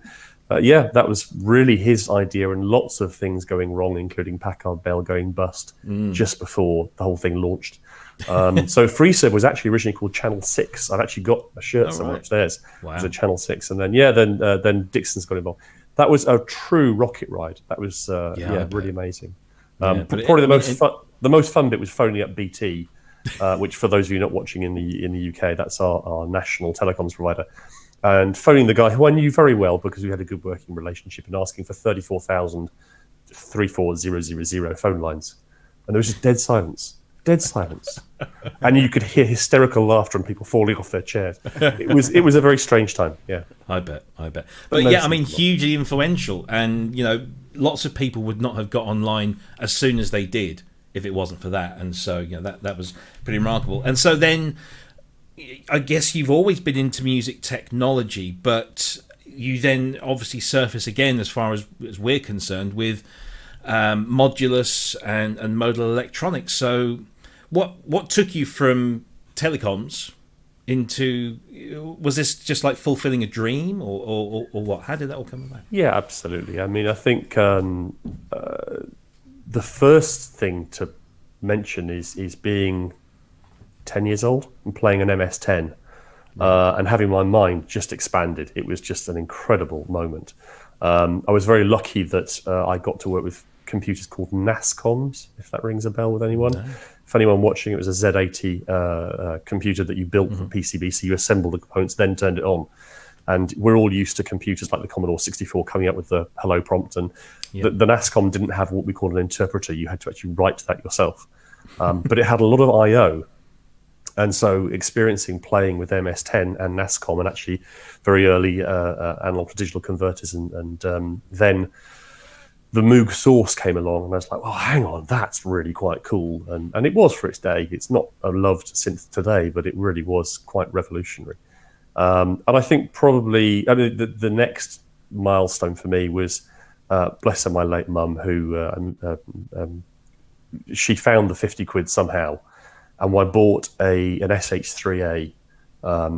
that was really his idea, and lots of things going wrong, including Packard Bell going bust just before the whole thing launched. So FreeServe was actually originally called Channel 6. I've actually got a shirt somewhere upstairs. Wow. It was a Channel 6. And then then Dixon's got involved. That was a true rocket ride. That was really amazing. Probably the most fun bit was phoning up BT, which for those of you not watching in the UK, that's our national telecoms provider. And phoning the guy who I knew very well because we had a good working relationship, and asking for 34,000 34000 phone lines. And there was just dead silence. And you could hear hysterical laughter and people falling off their chairs. It was a very strange time. Yeah, I bet. But yeah, I mean, hugely influential, and lots of people would not have got online as soon as they did if it wasn't for that. And so that was pretty remarkable. And so then, I guess you've always been into music technology, but you then obviously surface again, as far as we're concerned, with Modulus and Modal electronics. So what took you from telecoms into, was this just like fulfilling a dream, or what? How did that all come about? Yeah, absolutely. I mean, I think the first thing to mention is being 10 years old and playing an MS-10 and having my mind just expanded. It was just an incredible moment. I was very lucky that I got to work with computers called NASCOMs, if that rings a bell with anyone. No. If anyone watching, it was a Z80 computer that you built for PCB, so you assembled the components, then turned it on. And we're all used to computers like the Commodore 64 coming up with the hello prompt, and the NASCOM didn't have what we call an interpreter. You had to actually write that yourself. But it had a lot of I.O., and so experiencing playing with MS-10 and NASCOM, and actually very early analog to digital converters, and then the Moog source came along, and I was like, well, hang on, that's really quite cool. And it was for its day. It's not a loved synth today, but it really was quite revolutionary. And I think probably the next milestone for me was, bless her, my late mum, who she found the 50 quid somehow. And I bought an SH3A,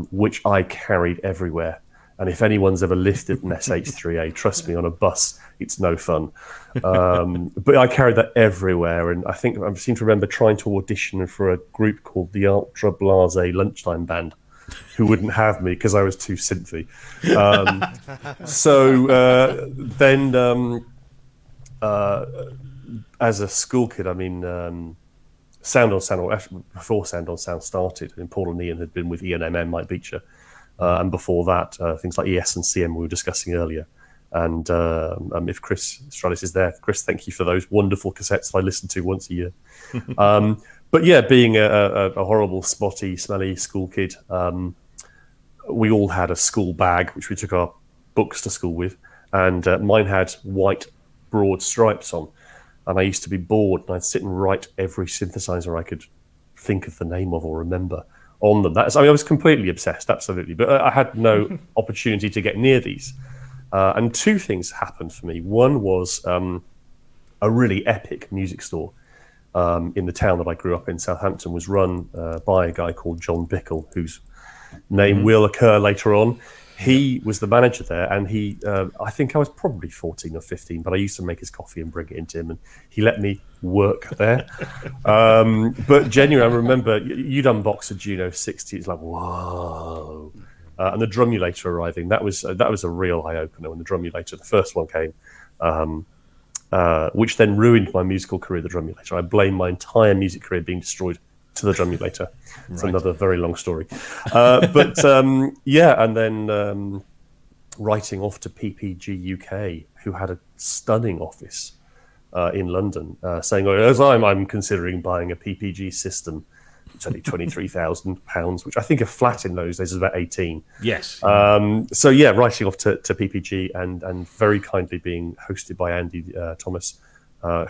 which I carried everywhere. And if anyone's ever lifted an SH3A, trust me, on a bus, it's no fun. But I carried that everywhere. And I seem to remember trying to audition for a group called the Ultra Blase Lunchtime Band, who wouldn't have me because I was too synthy. Then as a school kid, I mean, Sound on Sound, or actually before Sound on Sound started, and Paul and Ian had been with Ian MM, Mike Beecher. And before that, things like ES and CM we were discussing earlier. And if Cryss Stralis is there, Cryss, thank you for those wonderful cassettes I listen to once a year. But yeah, being a horrible, spotty, smelly school kid, we all had a school bag, which we took our books to school with. And mine had white, broad stripes on. And I used to be bored, and I'd sit and write every synthesizer I could think of the name of or remember on them. I was completely obsessed, absolutely, but I had no opportunity to get near these. And two things happened for me. One was a really epic music store in the town that I grew up in, Southampton, was run by a guy called John Bickle, whose name will occur later on. He was the manager there, and I think I was probably 14 or 15, but I used to make his coffee and bring it into him, and he let me work there. But genuinely, I remember you'd unbox a Juno 60. It's like, whoa. And the drumulator arriving, that was a real eye-opener when the drumulator, the first one came, which then ruined my musical career, the drumulator. I blame my entire music career being destroyed to the drumulator. It's another very long story. And then writing off to PPG UK, who had a stunning office in London, saying, as I'm considering buying a PPG system. It's only £23,000, which I think a flat in those days is about 18. Yes. So yeah, writing off to PPG and very kindly being hosted by Andy Thomas,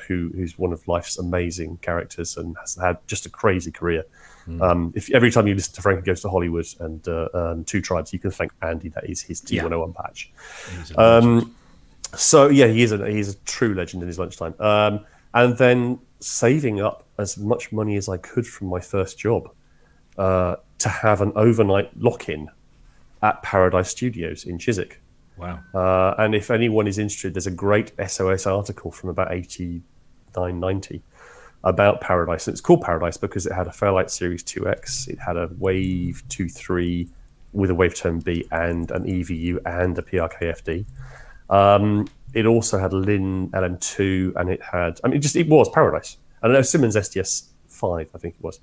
who's one of life's amazing characters and has had just a crazy career. If every time you listen to Frankie Goes to Hollywood and Two Tribes, you can thank Andy. That is his T101 patch. So yeah, he's a true legend in his lunchtime. And then saving up as much money as I could from my first job to have an overnight lock-in at Paradise Studios in Chiswick. Wow. And if anyone is interested, there's a great SOS article from about 89, 90 about Paradise. And it's called Paradise because it had a Fairlight Series 2X, it had a Wave 2.3 with a Wavetone B and an EVU and a PRK FD. It also had Lin LM2, and it had, it was Paradise. And I know Simmons SDS 5, I think it was.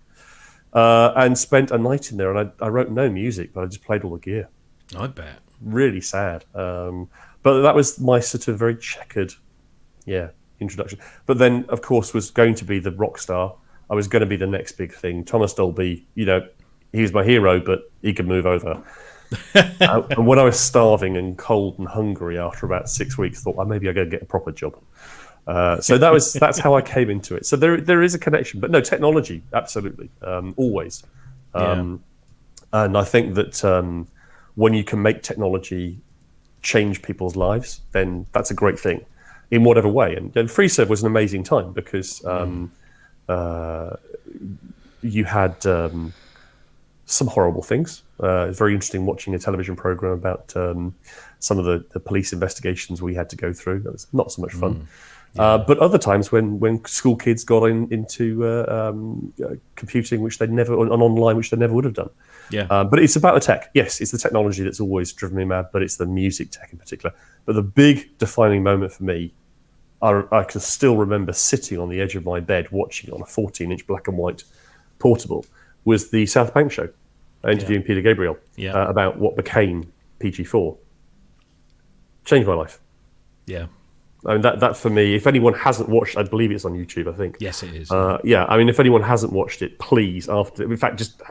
And spent a night in there, and I wrote no music, but I just played all the gear. I bet. Really sad. But that was my sort of very checkered, introduction. But then, of course, was going to be the rock star. I was going to be the next big thing. Thomas Dolby, he was my hero, but he could move over. And when I was starving and cold and hungry after about 6 weeks, thought, well, maybe I go get a proper job. So that's how I came into it. So there is a connection, but no, technology, absolutely, always. And I think that when you can make technology change people's lives, then that's a great thing in whatever way. And FreeServe was an amazing time because you had some horrible things. It's very interesting watching a television program about some of the police investigations we had to go through. That was not so much fun. But other times when school kids got into computing, which they'd never, and online, which they never would have done. But it's about the tech. Yes, it's the technology that's always driven me mad, but it's the music tech in particular. But the big defining moment for me, I can still remember sitting on the edge of my bed watching it on a 14-inch black and white portable, was the South Bank show, interviewing Peter Gabriel about what became PG4. Changed my life. Yeah. I mean, that for me, if anyone hasn't watched, I believe it's on YouTube, I think. Yes, it is. If anyone hasn't watched it, please, in fact, just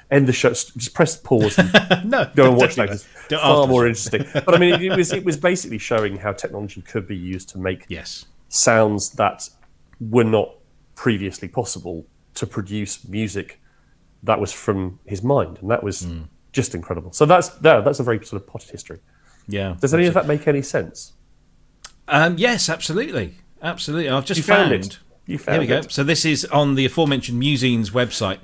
end the show, just press pause and go and watch that. It's far more interesting. But I mean, it was basically showing how technology could be used to make sounds that were not previously possible to produce music that was from his mind. And that was just incredible. So that's a very sort of potted history. Yeah. Does any of that make any sense? Yes, absolutely. I've just found it. You found Here we go. it. So this is on the aforementioned Muzine's website.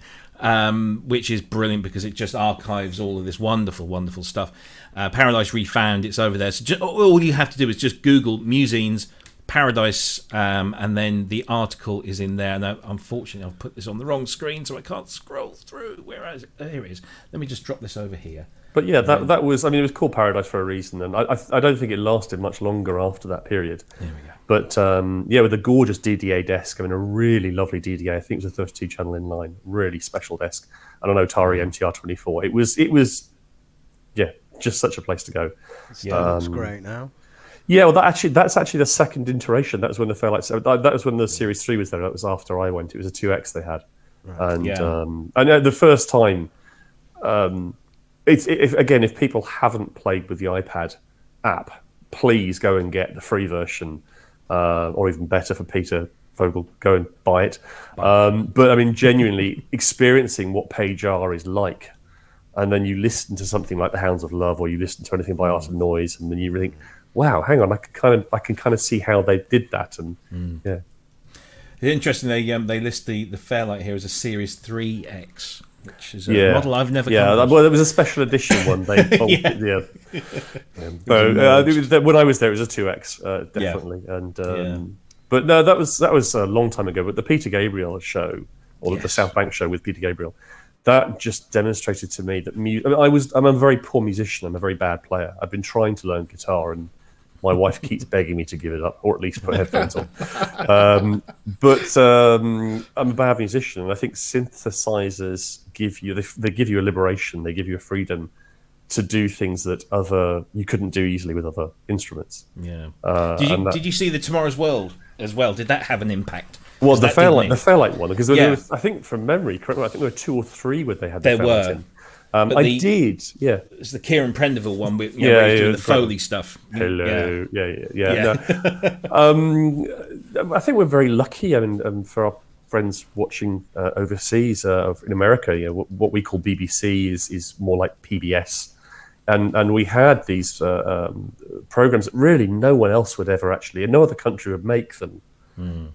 which is brilliant because it just archives all of this wonderful, wonderful stuff. Paradise Refound, it's over there. So all you have to do is just Google Musines Paradise, and then the article is in there. Now, unfortunately, I've put this on the wrong screen, so I can't scroll through. Where is it? Here it is. Let me just drop this over here. But yeah, that was, I mean, it was called Paradise for a reason, and I don't think it lasted much longer after that period. There we go. But yeah, with a gorgeous DDA desk, I mean, a really lovely DDA. I think it was a 32-channel inline, really special desk, and an Atari MTR-24. It was, yeah, just such a place to go. Yeah, looks great now. Yeah, well, that's actually the second iteration. That was when the Fairlight. That was when the Series 3 was there. That was after I went. It was a 2X they had, Right. and the first time. If people haven't played with the iPad app, please go and get the free version, or even better for Peter Vogel, go and buy it. But I mean, genuinely experiencing what Page R is like, and then you listen to something like The Hounds of Love, or you listen to anything by Art of Noise, and then you think, wow, hang on, I can kind of see how they did that, and yeah. Interesting, they list the Fairlight here as a Series 3X. Which is a model I've never come across. Well, it was a special edition one. They when I was there, it was a 2X, definitely. And but no, that was a long time ago. But the Peter Gabriel show, or the South Bank show with Peter Gabriel, that just demonstrated to me that I'm a very poor musician. I'm a very bad player. I've been trying to learn guitar, and my wife keeps begging me to give it up, or at least put headphones on. But I'm a bad musician, and I think synthesizers give you a liberation. They give you a freedom to do things that you couldn't do easily with other instruments. Yeah. Did you see the Tomorrow's World as well? Did that have an impact? Well, the Fairlight one, because there was, I think from memory, correct me, I think there were 2 or 3 where they had the Fairlight in. It's the Kieran Prendeville one with where he's doing the Foley stuff. Hello, yeah. No. I think we're very lucky. I mean, for our friends watching overseas in America, what we call BBC is more like PBS, and we had these programs that really no one else would ever actually, no other country would make them.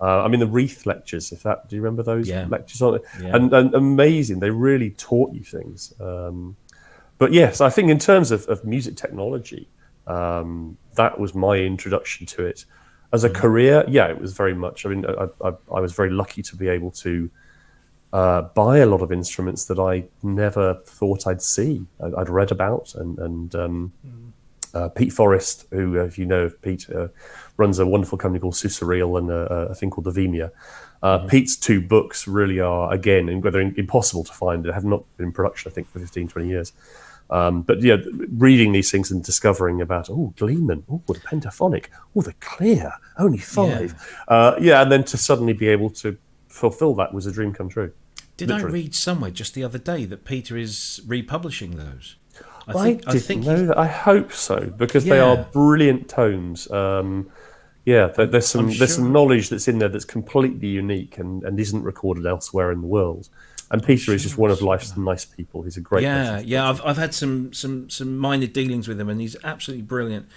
I mean, the Wreath lectures, do you remember those lectures on it? Yeah. And amazing, they really taught you things. But yes, I think in terms of music technology, that was my introduction to it. As a career, it was very much, I mean, I was very lucky to be able to buy a lot of instruments that I never thought I'd see. I'd read about, and Pete Forrest, who, if you know of Pete, runs a wonderful company called Cecil and a thing called the Vemia. Pete's 2 books really are, again, whether impossible to find. They have not been in production, I think, for 15, 20 years. But yeah, reading these things and discovering about, Gleeman, the Pentaphonic, the Clear, only 5. And then to suddenly be able to fulfill that was a dream come true. Did literally. I read somewhere just the other day that Peter is republishing those? I didn't know that. I hope so, because they are brilliant tomes. There's some knowledge that's in there that's completely unique and isn't recorded elsewhere in the world. And Peter is just one of life's nice people. He's a great person. I've had some minor dealings with him, and he's absolutely brilliant.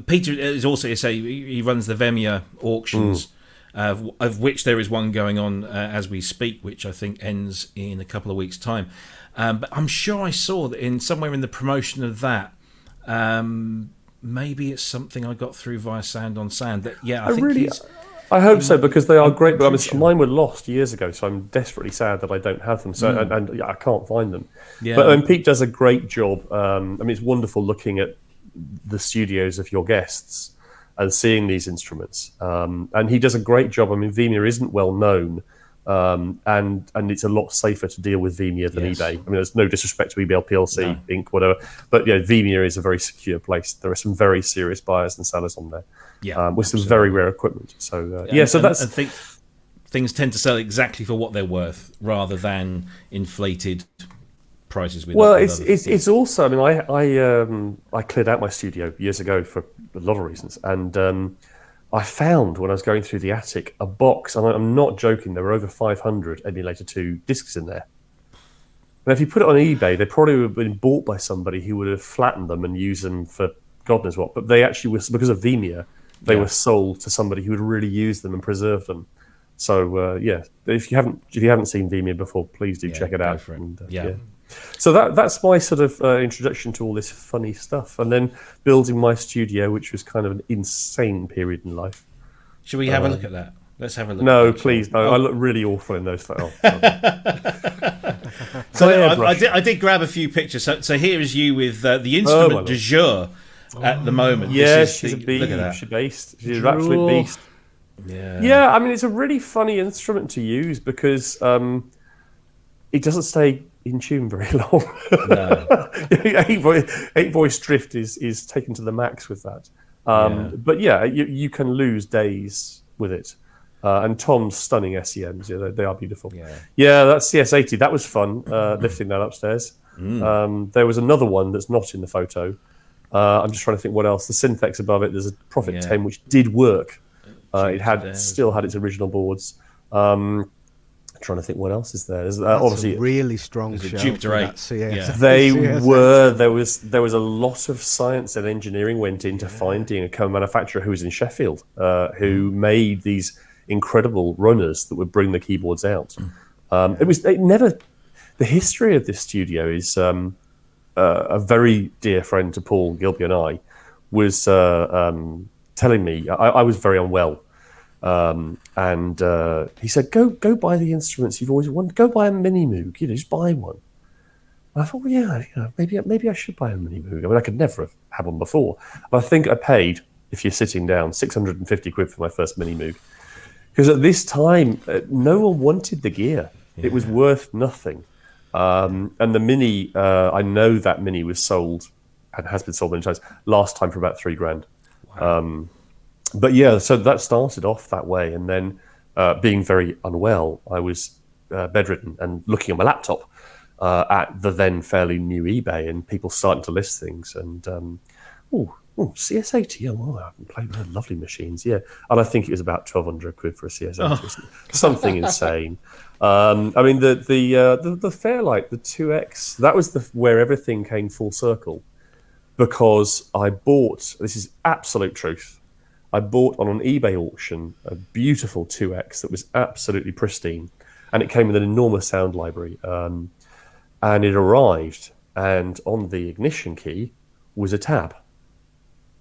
Peter is also, he runs the Vemia auctions, of which there is one going on as we speak, which I think ends in a couple of weeks' time. But I'm sure I saw that somewhere in the promotion of that. Maybe it's something I got through via Sound on Sound. I hope so, because they are great. But mine were lost years ago, so I'm desperately sad that I don't have them. So and I can't find them. Yeah. But Pete does a great job. It's wonderful looking at the studios of your guests and seeing these instruments. And he does a great job. I mean, Vemia isn't well known. And it's a lot safer to deal with Vemia than eBay. I mean, there's no disrespect to eBay, PLC, Inc., whatever. But Vemia is a very secure place. There are some very serious buyers and sellers on there, with some very rare equipment. So I think things tend to sell exactly for what they're worth, rather than inflated prices. It's also. I mean, I cleared out my studio years ago for a lot of reasons, and I found when I was going through the attic a box, and I'm not joking, there were over 500 Emulator 2 discs in there. And if you put it on eBay, they probably would have been bought by somebody who would have flattened them and used them for God knows what. But they actually were, because of Vemia, they were sold to somebody who would really use them and preserve them. So yeah, if you haven't seen Vimeo before, please do check it out. For it. And, yeah. So that's my sort of introduction to all this funny stuff, and then building my studio, which was kind of an insane period in life. Should we have a look at that? Let's have a look. No, at that, please, no. I look really awful in those photos. So I did grab a few pictures. So here is you with the instrument du jour at the moment. Yeah, she's a beast. Look at that. She's an absolute beast. Yeah. I mean, it's a really funny instrument to use because it doesn't stay in tune very long. No. eight voice drift is taken to the max with that. But yeah, you can lose days with it. And Tom's stunning SEMs, they are beautiful. Yeah, that's CS80. That was fun, lifting that upstairs. There was another one that's not in the photo. I'm just trying to think what else. The Synthex above it, there's a Prophet 10 which did work. It still had its original boards. Trying to think what else is there. There's obviously a really strong show. Jupiter 8. They were. There was a lot of science and engineering went into finding a co-manufacturer who was in Sheffield, who made these incredible runners that would bring the keyboards out. The history of this studio is a very dear friend to Paul Gilby and I was telling me I was very unwell. And he said, go buy the instruments you've always wanted. Go buy a mini Moog, just buy one. And I thought, well, maybe I should buy a mini Moog. I mean, I could never have had one before. But I think I paid, if you're sitting down, 650 quid for my first mini Moog. Because at this time, no one wanted the gear. It was worth nothing. And the mini, I know that mini was sold and has been sold many times, last time for about £3,000. Wow. But yeah, so that started off that way, and then being very unwell, I was bedridden and looking at my laptop at the then fairly new eBay, and people starting to list things. And CS80, I can play with lovely machines, and I think it was about 1,200 quid for a CS80, something insane. I mean, the Fairlight, the 2X, that was where everything came full circle, because I bought. This is absolute truth. I bought on an eBay auction a beautiful 2X that was absolutely pristine, and it came with an enormous sound library. And it arrived, and on the ignition key was a tab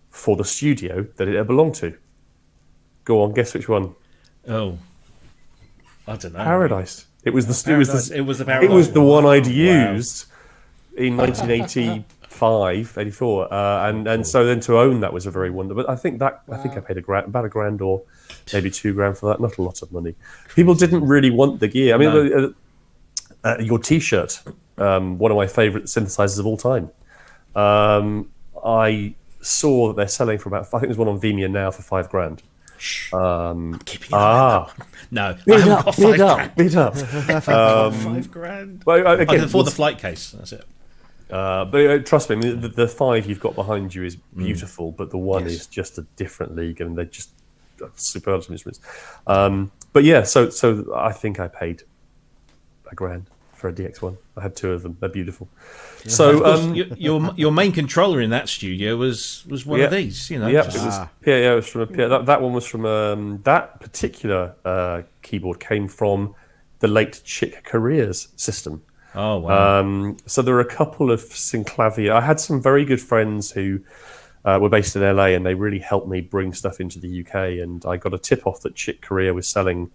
for the studio that it belonged to. Go on, guess which one? Oh, I don't know. Paradise. It was the Paradise. It was the one I'd used in 1980. 84, and so then to own that was a very wonder. But I think I paid about £1,000 or maybe £2,000 for that. Not a lot of money. People didn't really want the gear. I mean, your T-shirt, one of my favourite synthesizers of all time. I saw that they're selling for about. I think there's one on Vimeo now for £5,000. I'm keeping up. No, I haven't got £5,000. Beat up. £5,000. Well, again, I can afford the flight case. That's it. But trust me, I mean, the 5 you've got behind you is beautiful, but the 1 is just a different league, and they're just superb instruments. But yeah, so I think I paid £1,000 for a DX1. I had 2 of them. They're beautiful. Yeah. So your main controller in that studio was one of these, Yeah, it was from a PA. That one was from that particular keyboard came from the late Chick Corea's system. Oh, wow. So there were a couple of Synclavier. I had some very good friends who were based in LA, and they really helped me bring stuff into the UK. And I got a tip-off that Chick Corea was selling,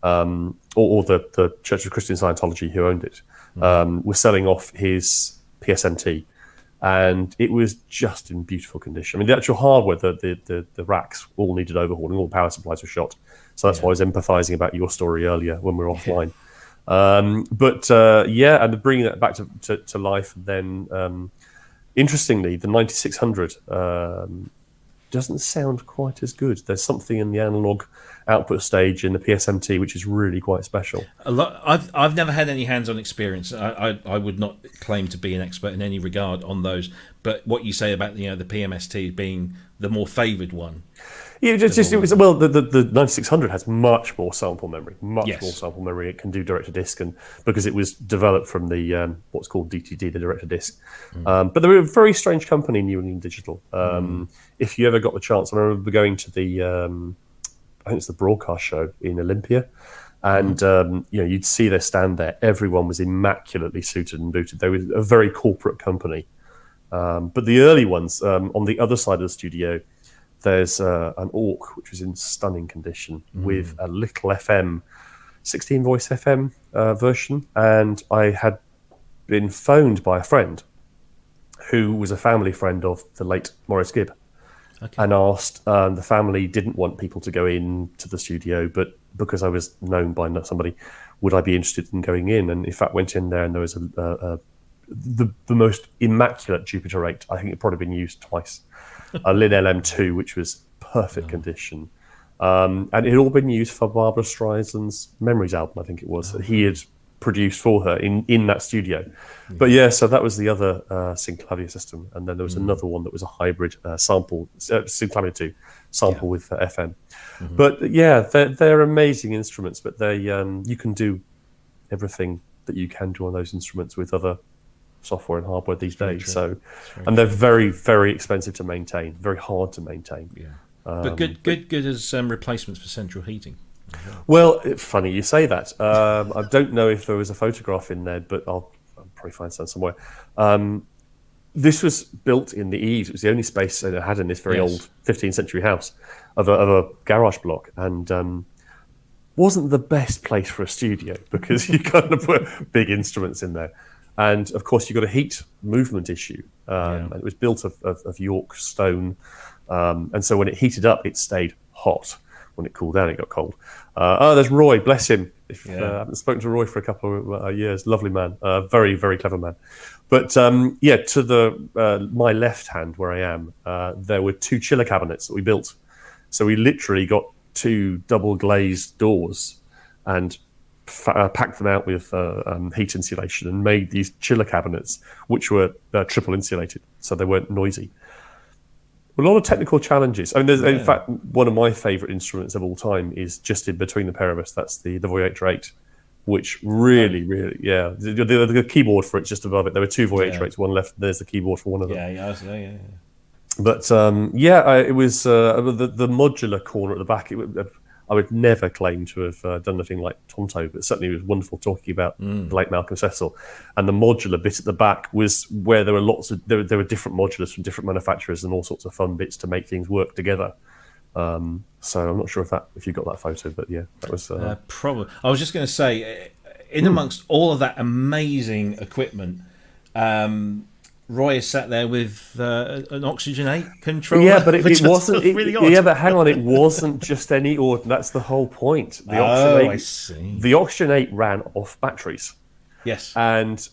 or the Church of Christian Scientology, who owned it, was selling off his PSMT. And it was just in beautiful condition. I mean, the actual hardware, the racks all needed overhauling, all the power supplies were shot. So that's why I was empathizing about your story earlier when we were offline. And bringing that back to life, then interestingly, the 9600 doesn't sound quite as good. There's something in the analog output stage in the PSMT which is really quite special. I've never had any hands-on experience. I would not claim to be an expert in any regard on those. But what you say about the PMST being the more favoured one. Yeah, the 9600 has much more sample memory. More sample memory. It can do direct-to-disc, and because it was developed from the what's called DTD, the direct-to-disc. But they're a very strange company, New England Digital. If you ever got the chance, I remember going to the think it's the broadcast show in Olympia. And, you'd see their stand there. Everyone was immaculately suited and booted. They were a very corporate company. But the early ones, on the other side of the studio, there's an Orc, which was in stunning condition, with a little FM, 16-voice FM version. And I had been phoned by a friend who was a family friend of the late Maurice Gibb. Okay. And asked, the family didn't want people to go in to the studio, but because I was known by somebody, would I be interested in going in? And in fact, went in there, and there was the most immaculate Jupiter 8. I think it'd probably been used twice. A Lin LM2, which was perfect condition. And it had all been used for Barbara Streisand's Memories album, I think it was, that he had produced for her in that studio. But yeah, so that was the other synclavier system, and then there was another one that was a hybrid sample, synclavier 2 sample with FM. But yeah, they're amazing instruments, but they you can do everything that you can do on those instruments with other software and hardware these days. So, and they're very, very expensive to maintain, very hard to maintain. But good as replacements for central heating. Well, funny you say that. I don't know if there was a photograph in there, but I'll probably find some somewhere. This was built in the eaves. It was the only space that it had in this very old 15th century house of a garage block, and wasn't the best place for a studio because you kind of put big instruments in there. And of course, you've got a heat movement issue. And it was built of York stone. And so when it heated up, it stayed hot. When it cooled down, it got cold. There's Roy, bless him. I haven't spoken to Roy for a couple of years. Lovely man, very, very clever man. But to the my left hand where I am, there were 2 chiller cabinets that we built. So we literally got 2 double glazed doors and packed them out with heat insulation and made these chiller cabinets, which were triple insulated, so they weren't noisy. A lot of technical challenges. I mean, in fact, one of my favourite instruments of all time is just in between the pair of us. That's the Voyager 8, which really, the keyboard for it's just above it. There were 2 Voyager 8s, one left. There's the keyboard for one of them. But it was the modular corner at the back. I would never claim to have done anything like Tonto, but certainly it was wonderful talking about the late Malcolm Cecil. And the modular bit at the back was where there were there were different modulars from different manufacturers and all sorts of fun bits to make things work together. So I'm not sure if you got that photo, but yeah, that was probably. I was just going to say, in amongst all of that amazing equipment, Roy is sat there with an Oxygen-8 controller. Yeah, but it wasn't. Really odd. But hang on, it wasn't just any order. That's the whole point. The Oxygen-8, I see. The Oxygen-8 ran off batteries. Yes. And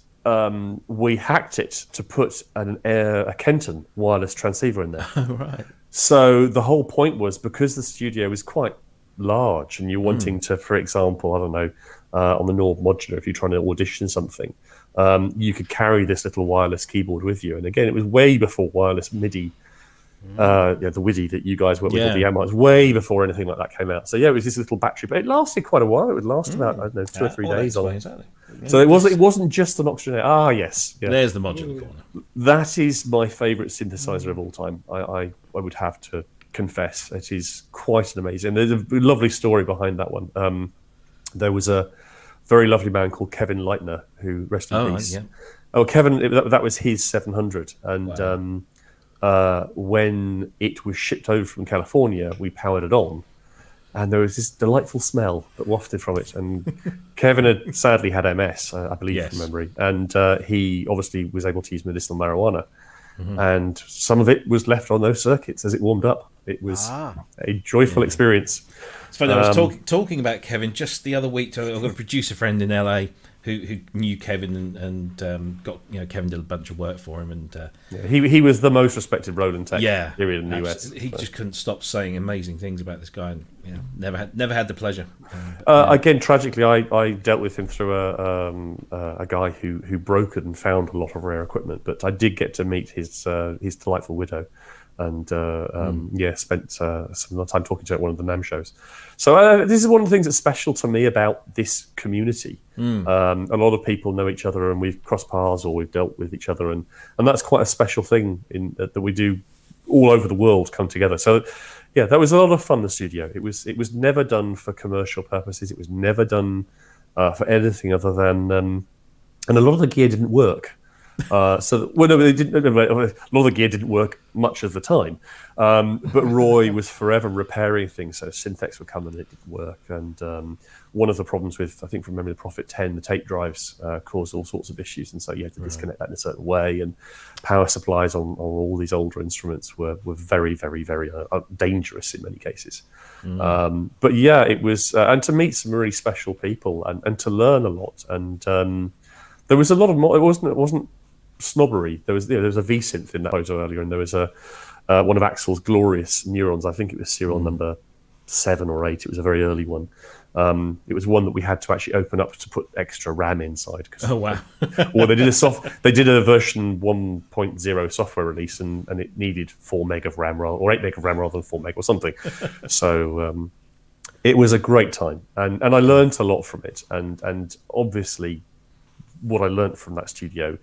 we hacked it to put a Kenton wireless transceiver in there. Right. So the whole point was, because the studio was quite large and you're wanting to, for example, I don't know, on the Nord modular, if you're trying to audition something, you could carry this little wireless keyboard with you. And again, it was way before wireless MIDI, the WIDI that you guys worked with at the Yamaha. It was way before anything like that came out. So yeah, it was this little battery, but it lasted quite a while. It would last about, I don't know, 2 or 3 days. Exactly. Yeah, so it wasn't just an Oxygen. Yes. Yeah. There's the modular corner. That is my favourite synthesizer of all time. I would have to confess, it is quite an amazing. There's a lovely story behind that one. There was a very lovely man called Kevin Leitner, who rest in peace. Yeah. Oh, Kevin, that was his 700, and when it was shipped over from California, we powered it on, and there was this delightful smell that wafted from it. And Kevin had sadly had MS, I believe, from memory, and he obviously was able to use medicinal marijuana, and some of it was left on those circuits as it warmed up. It was a joyful experience. It's funny, I was talking about Kevin just the other week. I've got a producer friend in LA who knew Kevin and got Kevin did a bunch of work for him, and he was the most respected Roland tech period in the US. He just couldn't stop saying amazing things about this guy, and never had the pleasure. Again, tragically, I dealt with him through a guy who brokered and found a lot of rare equipment, but I did get to meet his delightful widow. And spent some time talking to her at one of the NAMM shows. So this is one of the things that's special to me about this community. A lot of people know each other, and we've crossed paths or we've dealt with each other, and that's quite a special thing that we do all over the world come together. So that was a lot of fun. The studio. It was never done for commercial purposes. It was never done for anything other than, and a lot of the gear didn't work. They didn't. A lot of the gear didn't work much of the time, but Roy was forever repairing things. So Synthex would come and it didn't work. And one of the problems with, I think from memory, the Prophet 10, the tape drives caused all sorts of issues, and so you had to disconnect that in a certain way. And power supplies on all these older instruments were very, very, very dangerous in many cases. But yeah, it was, and to meet some really special people and to learn a lot. And there was a lot of more. It wasn't snobbery. There was a V-synth in that photo earlier, and there was one of Axel's glorious neurons. I think it was serial number 7 or 8. It was a very early one. It was one that we had to actually open up to put extra RAM inside. Oh wow! Well, they did a version 1.0 software release, and it needed 4 meg of RAM or 8 meg of RAM rather than 4 meg or something. So it was a great time, and I learned a lot from it. And obviously, what I learned from that studio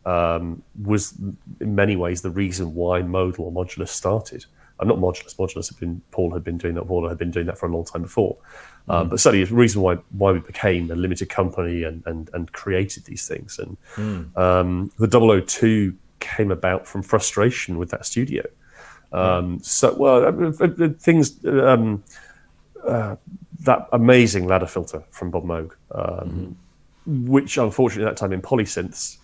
was in many ways the reason why Modal or Modulus started. Not Modulus. Modulus Paul had been doing that. Modal had been doing that for a long time before. But certainly, the reason why we became a limited company and created these things. And the 002 came about from frustration with that studio. Things. That amazing ladder filter from Bob Moog, which unfortunately at that time in polysynths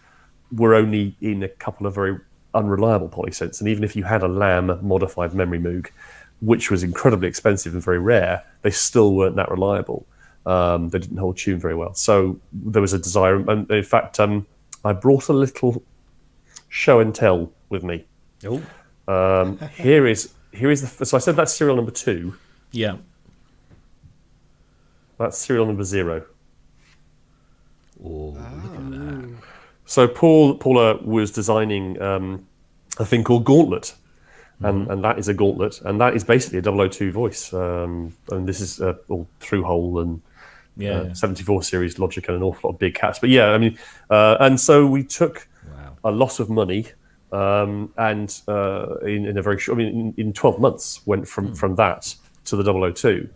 were only in a couple of very unreliable polysynths. And even if you had a Lamb modified memory Moog, which was incredibly expensive and very rare, they still weren't that reliable. They didn't hold tune very well. So there was a desire. And in fact, I brought a little show and tell with me. Oh. Here is so I said that's serial number 2. Yeah. That's serial number 0. Oh, look at that. So Paula was designing a thing called Gauntlet, and that is a gauntlet, and that is basically a 002 voice. And this is all through hole and 74 series logic and an awful lot of big cats. But yeah, I mean, and so we took a lot of money, and in a very short, I mean, in 12 months, went from that to the 002.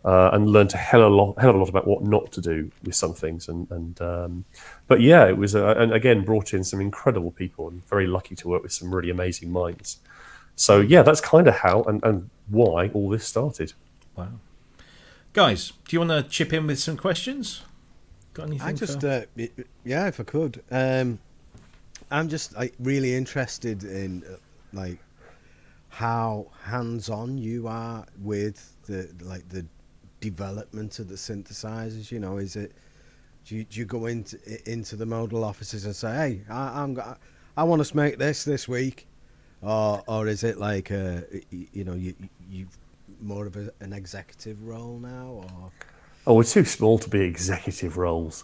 And learned a hell of a lot about what not to do with some things, but yeah, it was, and again brought in some incredible people, and very lucky to work with some really amazing minds. So yeah, that's kind of how and why all this started. Wow, guys, do you want to chip in with some questions? Got anything? I just, yeah, if I could, I'm just really interested in how hands-on you are with the development of the synthesizers. You know, is it do you go into the Modal offices and say, hey, I want to make this week, or is it like you more of an executive role now, or? Oh, we're too small to be executive roles.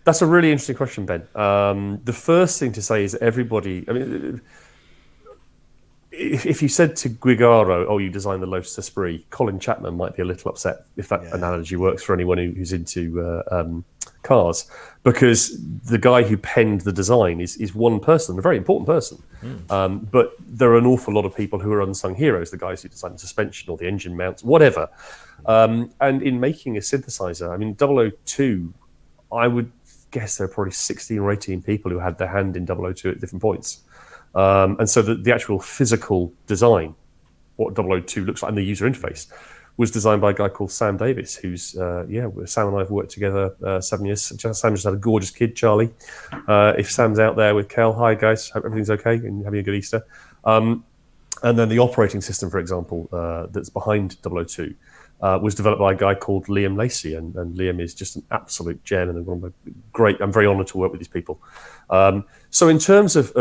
That's a really interesting question, Ben. The first thing to say is everybody, I mean, if you said to Guigaro, oh, you designed the Lotus Esprit, Colin Chapman might be a little upset, if that analogy works for anyone who's into cars, because the guy who penned the design is one person, a very important person. But there are an awful lot of people who are unsung heroes, the guys who designed the suspension or the engine mounts, whatever. And in making a synthesizer, I mean, 002, I would guess there are probably 16 or 18 people who had their hand in 002 at different points. And so the actual physical design, what 002 looks like, and the user interface, was designed by a guy called Sam Davis, who's, Sam and I have worked together 7 years. Sam just had a gorgeous kid, Charlie. If Sam's out there with Kel, hi guys, hope everything's okay and having a good Easter. And then the operating system, for example, that's behind 002, was developed by a guy called Liam Lacey, and Liam is just an absolute gem and one of my great. I'm very honoured to work with these people. So in terms of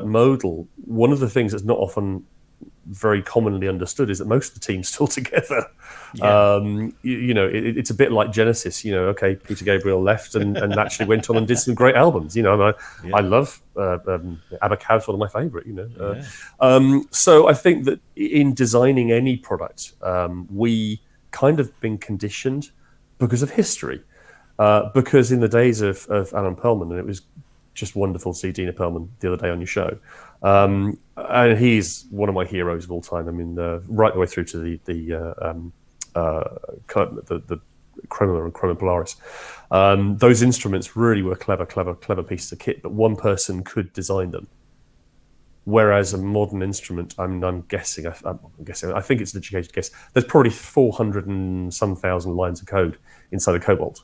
Modal, one of the things that's not often very commonly understood is that most of the team's still together. It's a bit like Genesis. Okay, Peter Gabriel left and actually went on and did some great albums. I love Abacav's one of my favourite. So I think that in designing any product, we kind of been conditioned because of history. Because in the days of Alan Perlman, and it was just wonderful to see Dina Perlman the other day on your show. And he's one of my heroes of all time. I mean, right the way through to the Chroma and Chroma Polaris. Those instruments really were clever pieces of kit, but one person could design them. Whereas a modern instrument, I'm guessing, I think it's an educated guess, there's probably 400 and some thousand lines of code inside a Cobalt.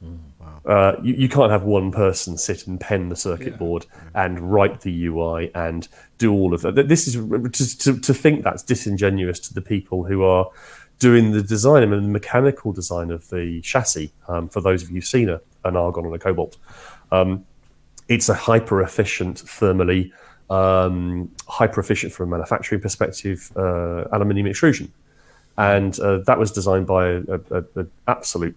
Wow. You can't have one person sit and pen the circuit board and write the UI and do all of that. This is to think that's disingenuous to the people who are doing the design, and the mechanical design of the chassis. For those of you who've seen an Argon and a Cobalt, it's a hyper efficient thermally. Hyper efficient from a manufacturing perspective, aluminium extrusion, and that was designed by an absolute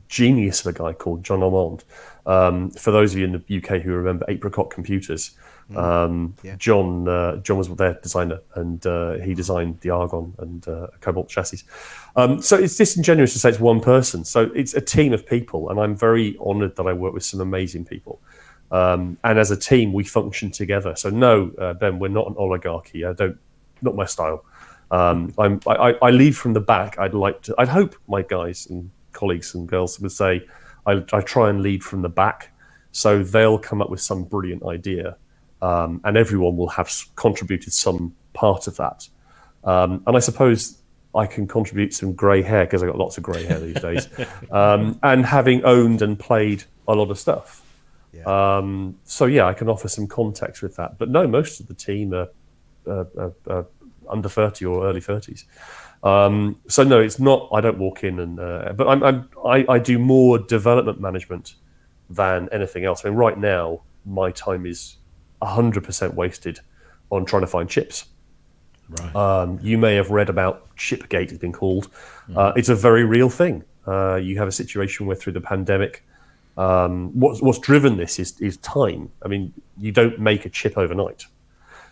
genius of a guy called John Ormond. For those of you in the UK who remember Apricot Computers, John was their designer, and he designed the Argon and Cobalt chassis. So it's disingenuous to say it's one person. So it's a team of people, and I'm very honoured that I work with some amazing people. And as a team, we function together. So no, Ben, we're not an oligarchy. Not my style. I lead from the back. I'd hope my guys and colleagues and girls would say, I try and lead from the back. So they'll come up with some brilliant idea, and everyone will have contributed some part of that. And I suppose I can contribute some grey hair, because I've got lots of grey hair these days, and having owned and played a lot of stuff. Yeah. So yeah, I can offer some context with that. But no, most of the team are under 30 or early 30s. So no, it's not. I don't walk in and. But I do more development management than anything else. I mean, right now my time is 100% wasted on trying to find chips. Right. You may have read about Chipgate. It's been called. It's a very real thing. You have a situation where through the pandemic. What's driven this is time. I mean, you don't make a chip overnight.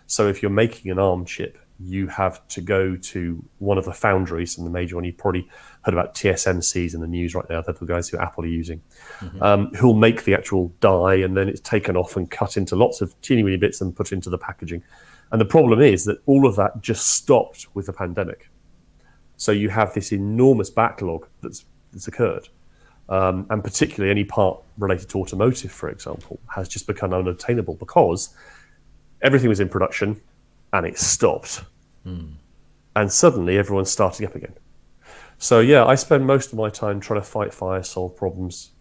So if you're making an ARM chip, you have to go to one of the foundries, and the major one, you've probably heard about TSMC's in the news right now. They're the guys who Apple are using, who'll make the actual die, and then it's taken off and cut into lots of teeny weeny bits and put into the packaging. And the problem is that all of that just stopped with the pandemic. So you have this enormous backlog that's occurred. And particularly any part related to automotive, for example, has just become unattainable because everything was in production and it stopped. And suddenly everyone's starting up again. So yeah, I spend most of my time trying to fight fire, solve problems,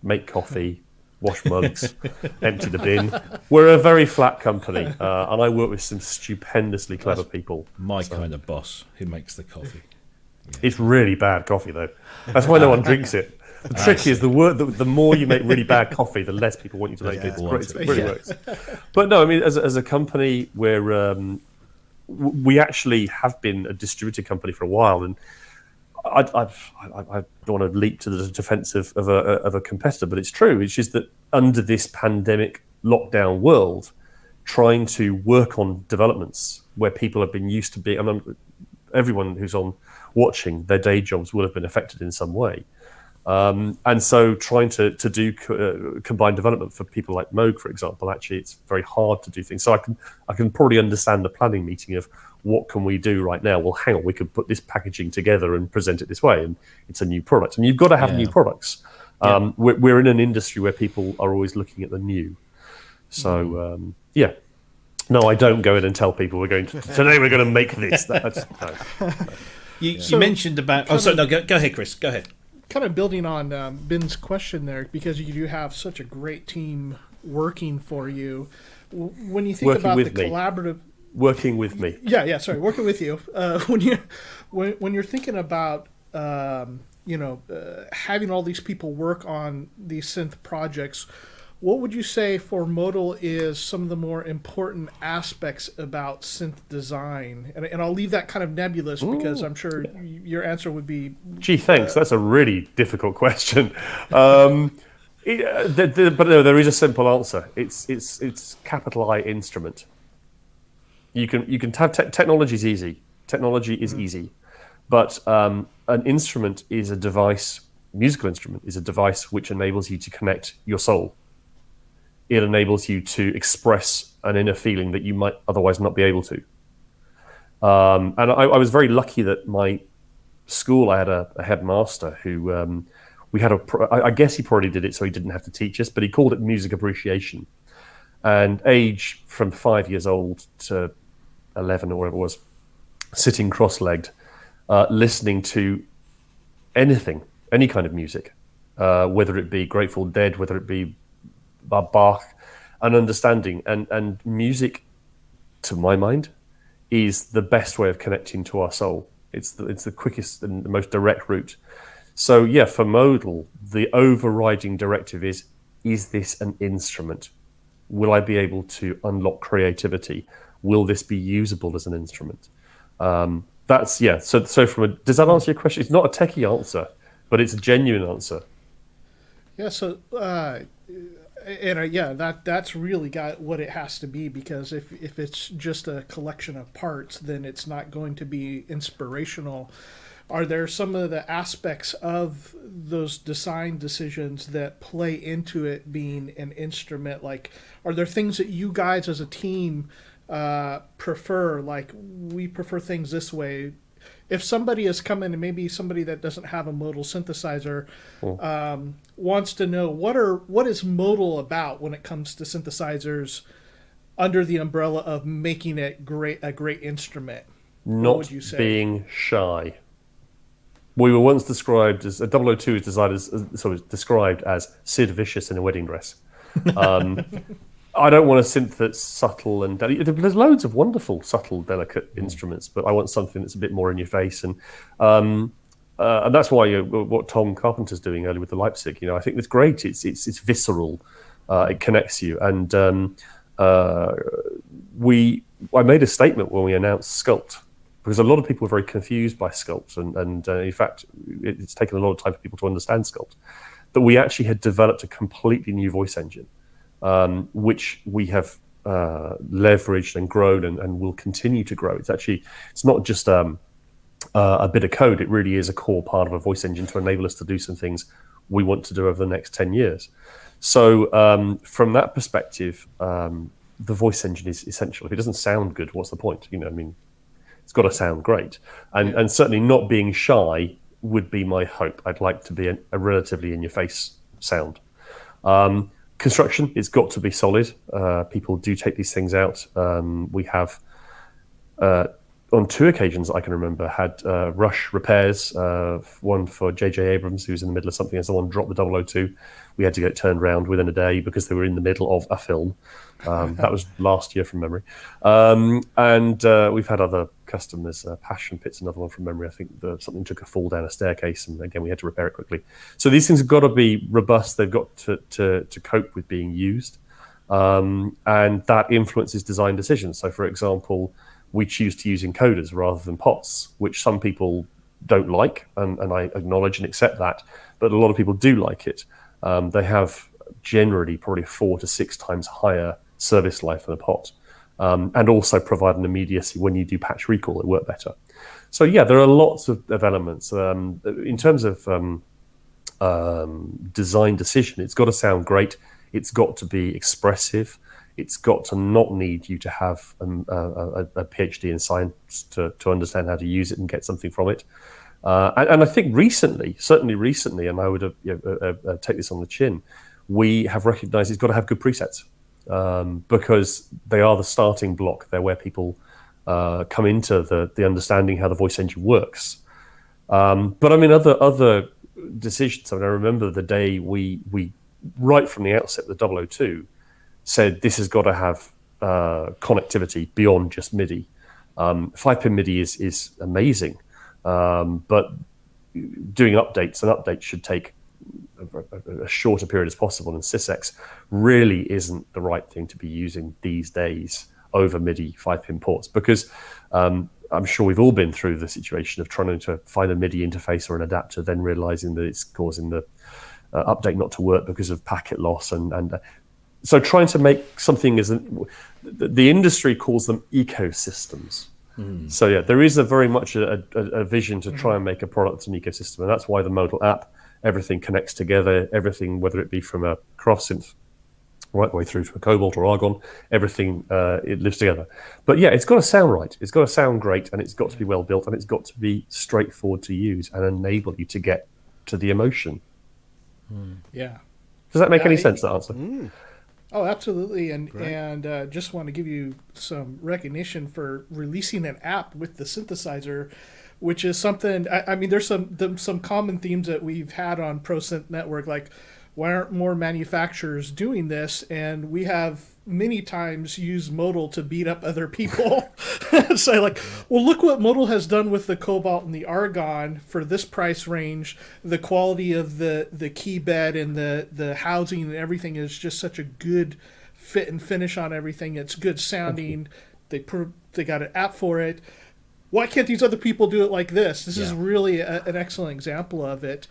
make coffee, wash mugs, empty the bin. We're a very flat company, and I work with some stupendously clever people. My kind of boss who makes the coffee. Yeah. It's really bad coffee, though. That's why no one drinks it. The trick is the more you make really bad coffee, the less people want you to make it. It really works. But no, I mean, as a company, we actually have been a distributed company for a while, and I don't want to leap to the defense of a competitor, but it's true. It's just that under this pandemic lockdown world, trying to work on developments where people have been used to being, I mean, everyone who's on watching, their day jobs will have been affected in some way. And so trying to do combined development for people like Moog, for example, actually it's very hard to do things. So I can probably understand the planning meeting of what can we do right now? Well, hang on, we could put this packaging together and present it this way, and it's a new product. And you've got to have new products. We're in an industry where people are always looking at the new. So yeah. No, I don't go in and tell people today we're going to make this. No. You mentioned about... Oh, sorry, no, go ahead, Cryss. Go ahead. Kind of building on Ben's question there, because you do have such a great team working for you. When you think working about the with me. collaborative... Working with me. Yeah, sorry, working with you. When you're thinking about having all these people work on these synth projects, what would you say for Modal is some of the more important aspects about synth design? And I'll leave that kind of nebulous because I'm sure your answer would be... Gee, thanks. That's a really difficult question. But no, there is a simple answer. It's capital I instrument. You can have technology is easy. Technology is easy. But an instrument is a device, musical instrument is a device which enables you to connect your soul. it enables you to express an inner feeling that you might otherwise not be able to. And I was very lucky that my school, I had a headmaster who I guess he probably did it so he didn't have to teach us, but he called it music appreciation. And age from 5 years old to 11 or whatever it was, sitting cross-legged, listening to anything, any kind of music, whether it be Grateful Dead, whether it be Bach, and understanding. And music, to my mind, is the best way of connecting to our soul. It's the quickest and the most direct route. So yeah, for Modal, the overriding directive is this an instrument? Will I be able to unlock creativity? Will this be usable as an instrument? So does that answer your question? It's not a techie answer, but it's a genuine answer. Yeah. So, that's really got what it has to be, because if it's just a collection of parts, then it's not going to be inspirational. Are there some of the aspects of those design decisions that play into it being an instrument? Like, are there things that you guys as a team prefer? Like, we prefer things this way. If somebody is coming, and maybe somebody that doesn't have a modal synthesizer wants to know what is modal about when it comes to synthesizers under the umbrella of making it a great instrument, what would you say? Not being shy. We were once described as a 002 is described as Sid Vicious in a wedding dress. I don't want a synth that's subtle and delicate. There's loads of wonderful, subtle, delicate instruments, but I want something that's a bit more in your face. And that's why what Tom Carpenter's doing earlier with the Leipzig, I think it's great. It's visceral. It connects you. And I made a statement when we announced Sculpt, because a lot of people were very confused by Sculpt, and in fact, it's taken a lot of time for people to understand Sculpt, that we actually had developed a completely new voice engine, which we have leveraged and grown and will continue to grow. It's not just a bit of code. It really is a core part of a voice engine to enable us to do some things we want to do over the next 10 years. So from that perspective, the voice engine is essential. If it doesn't sound good, what's the point? It's got to sound great. And certainly not being shy would be my hope. I'd like to be a relatively in-your-face sound. Construction, it's got to be solid. People do take these things out. We have, on 2 occasions I can remember, had rush repairs. One for J.J. Abrams, who was in the middle of something, and someone dropped the 002. We had to get it turned around within a day because they were in the middle of a film. That was last year from memory. And we've had other customers. Passion Pit's another one from memory. I think something took a fall down a staircase, and again, we had to repair it quickly. So these things have got to be robust. They've got to cope with being used. And that influences design decisions. So, for example, we choose to use encoders rather than pots, which some people don't like, and I acknowledge and accept that, but a lot of people do like it. They have generally probably 4 to 6 times higher service life than a pot, and also provide an immediacy when you do patch recall. It work better. So yeah, there are lots of elements. In terms of design decision, it's got to sound great. It's got to be expressive. It's got to not need you to have a PhD in science to understand how to use it and get something from it. And I think certainly recently, and I would take this on the chin, we have recognized it's got to have good presets, because they are the starting block. They're where people come into the understanding how the voice engine works. But I mean, other decisions. I mean, I remember the day we right from the outset, the 002 said this has got to have connectivity beyond just MIDI. 5-pin MIDI is amazing, but doing updates, an update should take a shorter period as possible, and SysX really isn't the right thing to be using these days over MIDI 5-pin ports, because I'm sure we've all been through the situation of trying to find a MIDI interface or an adapter, then realizing that it's causing the update not to work because of packet loss, and so trying to make something the industry calls them ecosystems. So yeah, there is very much a vision to try and make a product that's an ecosystem, and that's why the Modal app, everything connects together, everything, whether it be from a craft synth right the way through to a Cobalt or Argon. Everything, it lives together. But yeah, it's got to sound right. It's got to sound great, and it's got to be well built, and it's got to be straightforward to use and enable you to get to the emotion. Yeah. Does that make any sense, that answer? Oh, absolutely. And just want to give you some recognition for releasing an app with the synthesizer, which is something, I mean, there's some common themes that we've had on ProSynth Network, like why aren't more manufacturers doing this? And we have many times used Modal to beat up other people. Say like, well, look what Modal has done with the Cobalt and the Argon for this price range. The quality of the key bed and the housing and everything is just such a good fit and finish on everything. It's good sounding. They got an app for it. Why can't these other people do it like this? This is really an excellent example of it.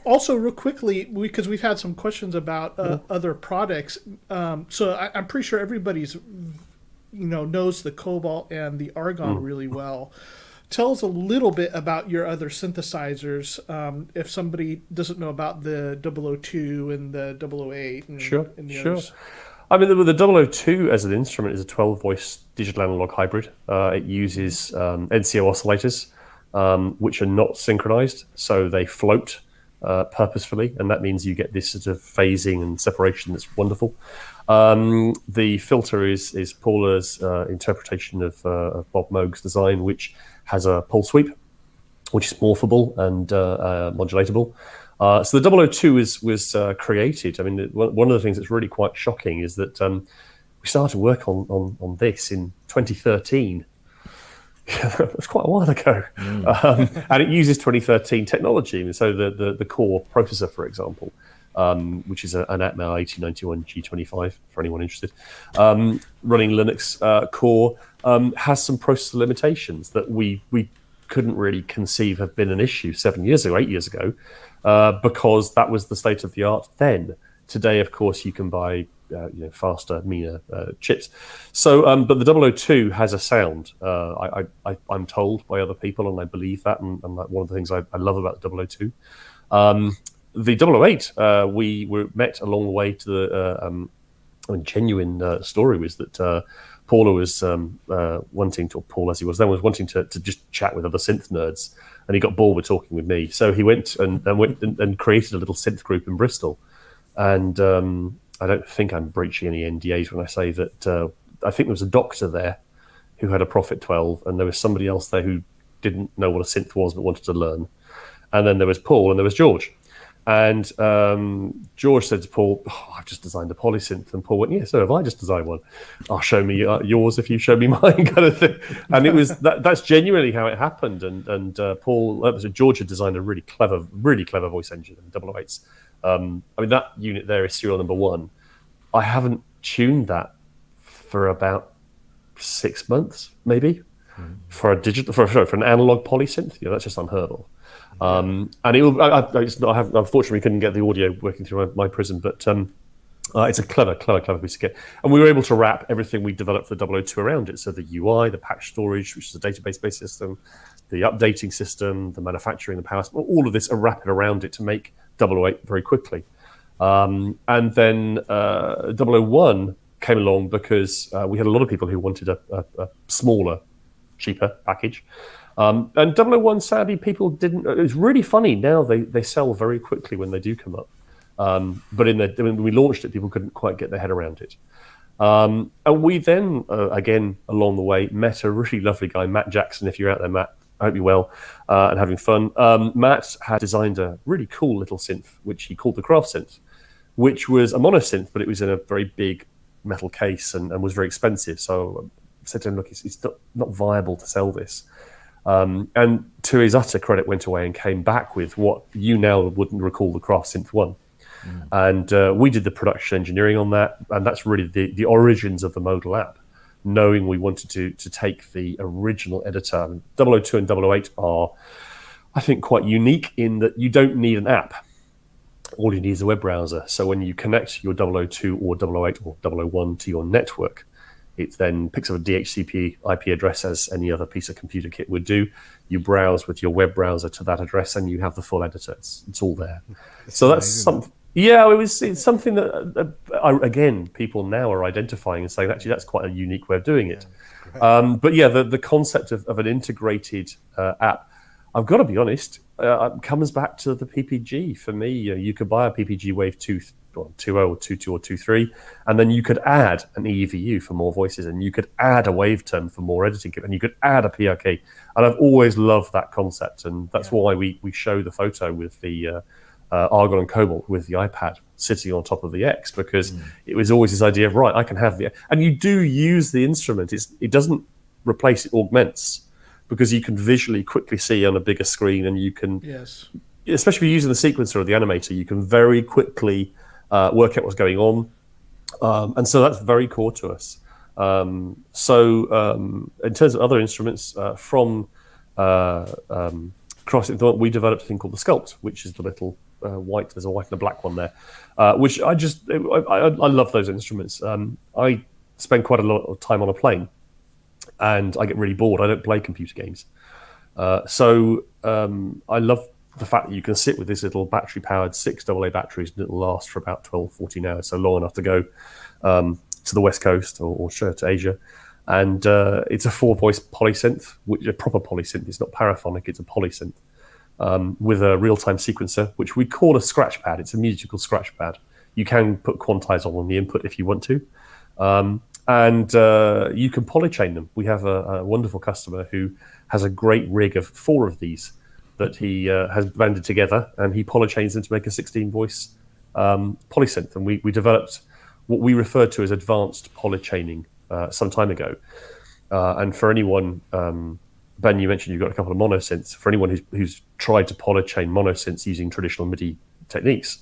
Also, real quickly, because we've had some questions about other products, so I'm pretty sure everybody's, knows the Cobalt and the Argon really well. Tell us a little bit about your other synthesizers, if somebody doesn't know about the 002 and the 008 and, Sure. and the others. I mean, the 002 as an instrument is a 12-voice digital analog hybrid. It uses NCO oscillators, which are not synchronized, so they float purposefully, and that means you get this sort of phasing and separation that's wonderful. The filter is Paula's interpretation of Bob Moog's design, which has a pulse sweep, which is morphable and modulatable. So the 002 was created. I mean, one of the things that's really quite shocking is that we started work on this in 2013. That's quite a while ago. And it uses 2013 technology. And so the core processor, for example, which is an Atmel 8091 G25 for anyone interested, running Linux core, has some processor limitations that we couldn't really conceive have been an issue 7 years ago, 8 years ago, because that was the state of the art then. Today, of course, you can buy faster, meaner chips. So, but the 002 has a sound. I'm told by other people, and I believe that, and one of the things I love about the 002. The 008, we were met along the way to the genuine story was that Paula was wanting to, or Paul as he was then, was wanting to just chat with other synth nerds, and he got bored with talking with me. So he went and created a little synth group in Bristol. And I don't think I'm breaching any NDAs when I say that I think there was a doctor there who had a Prophet 12, and there was somebody else there who didn't know what a synth was but wanted to learn. And then there was Paul, and there was George. And George said to Paul, I've just designed a polysynth. And Paul went, yeah, so have I just designed one. I'll show me yours if you show me mine, kind of thing. And it was that's genuinely how it happened. And Paul, George had designed a really clever voice engine in 008s. I mean, that unit there is serial number 1. I haven't tuned that for about 6 months, maybe, for an analog polysynth. That's just unheard of. And unfortunately couldn't get the audio working through my Prism, but it's a clever piece of kit. And we were able to wrap everything we developed for the 002 around it. So the UI, the patch storage, which is a database-based system, the updating system, the manufacturing, the power, all of this are wrapped around it to make 008 very quickly. And then 001 came along because we had a lot of people who wanted a smaller, cheaper package. And 001, sadly, people didn't. It's really funny now. They sell very quickly when they do come up. But when we launched it, people couldn't quite get their head around it. And we then, again, along the way, met a really lovely guy, Matt Jackson. If you're out there, Matt, I hope you're well and having fun. Matt had designed a really cool little synth, which he called the Craft Synth, which was a monosynth, but it was in a very big metal case and was very expensive. So I said to him, look, it's not viable to sell this. And to his utter credit, went away and came back with what you now wouldn't recall the Craft Synth 1. And we did the production engineering on that, and that's really the origins of the Modal app, knowing we wanted to take the original editor. 002 and 008 are, I think, quite unique in that you don't need an app. All you need is a web browser. So when you connect your 002 or 008 or 001 to your network, it then picks up a DHCP IP address as any other piece of computer kit would do. You browse with your web browser to that address, and you have the full editor. It's all there. So that's something. Yeah, it's something that again people now are identifying and saying actually that's quite a unique way of doing it. But yeah, the concept of an integrated app, I've got to be honest, comes back to the PPG for me. You could buy a PPG Wave 2.0 or 2.2 or 2.3, and then you could add an EVU for more voices, and you could add a waveterm for more editing, and you could add a PRK. And I've always loved that concept, and that's why we show the photo with the Argon and Cobalt with the iPad sitting on top of the X, because it was always this idea of, right, I can have and you do use the instrument. It doesn't replace, it augments, because you can visually quickly see on a bigger screen, and you can, especially if you're using the sequencer or the animator, you can very quickly work out what's going on. And so that's very core to us. In terms of other instruments, from Cryss Synthient, we developed a thing called the Sculpt, which is the little white, there's a white and a black one there, which I love those instruments. I spend quite a lot of time on a plane, and I get really bored. I don't play computer games. So I love the fact that you can sit with this little battery-powered 6 AA batteries, and it'll last for about 12, 14 hours, so long enough to go to the West Coast or sure to Asia. And it's a 4-voice polysynth, which is a proper polysynth. It's not paraphonic, it's a polysynth, with a real-time sequencer, which we call a scratch pad. It's a musical scratch pad. You can put quantizer on the input if you want to. And you can polychain them. We have a wonderful customer who has a great rig of 4 of these that he has banded together, and he polychains them to make a 16-voice polysynth. And we developed what we referred to as advanced polychaining some time ago. And for anyone, Ben, you mentioned you've got a couple of monosynths. For anyone who's tried to polychain monosynths using traditional MIDI techniques,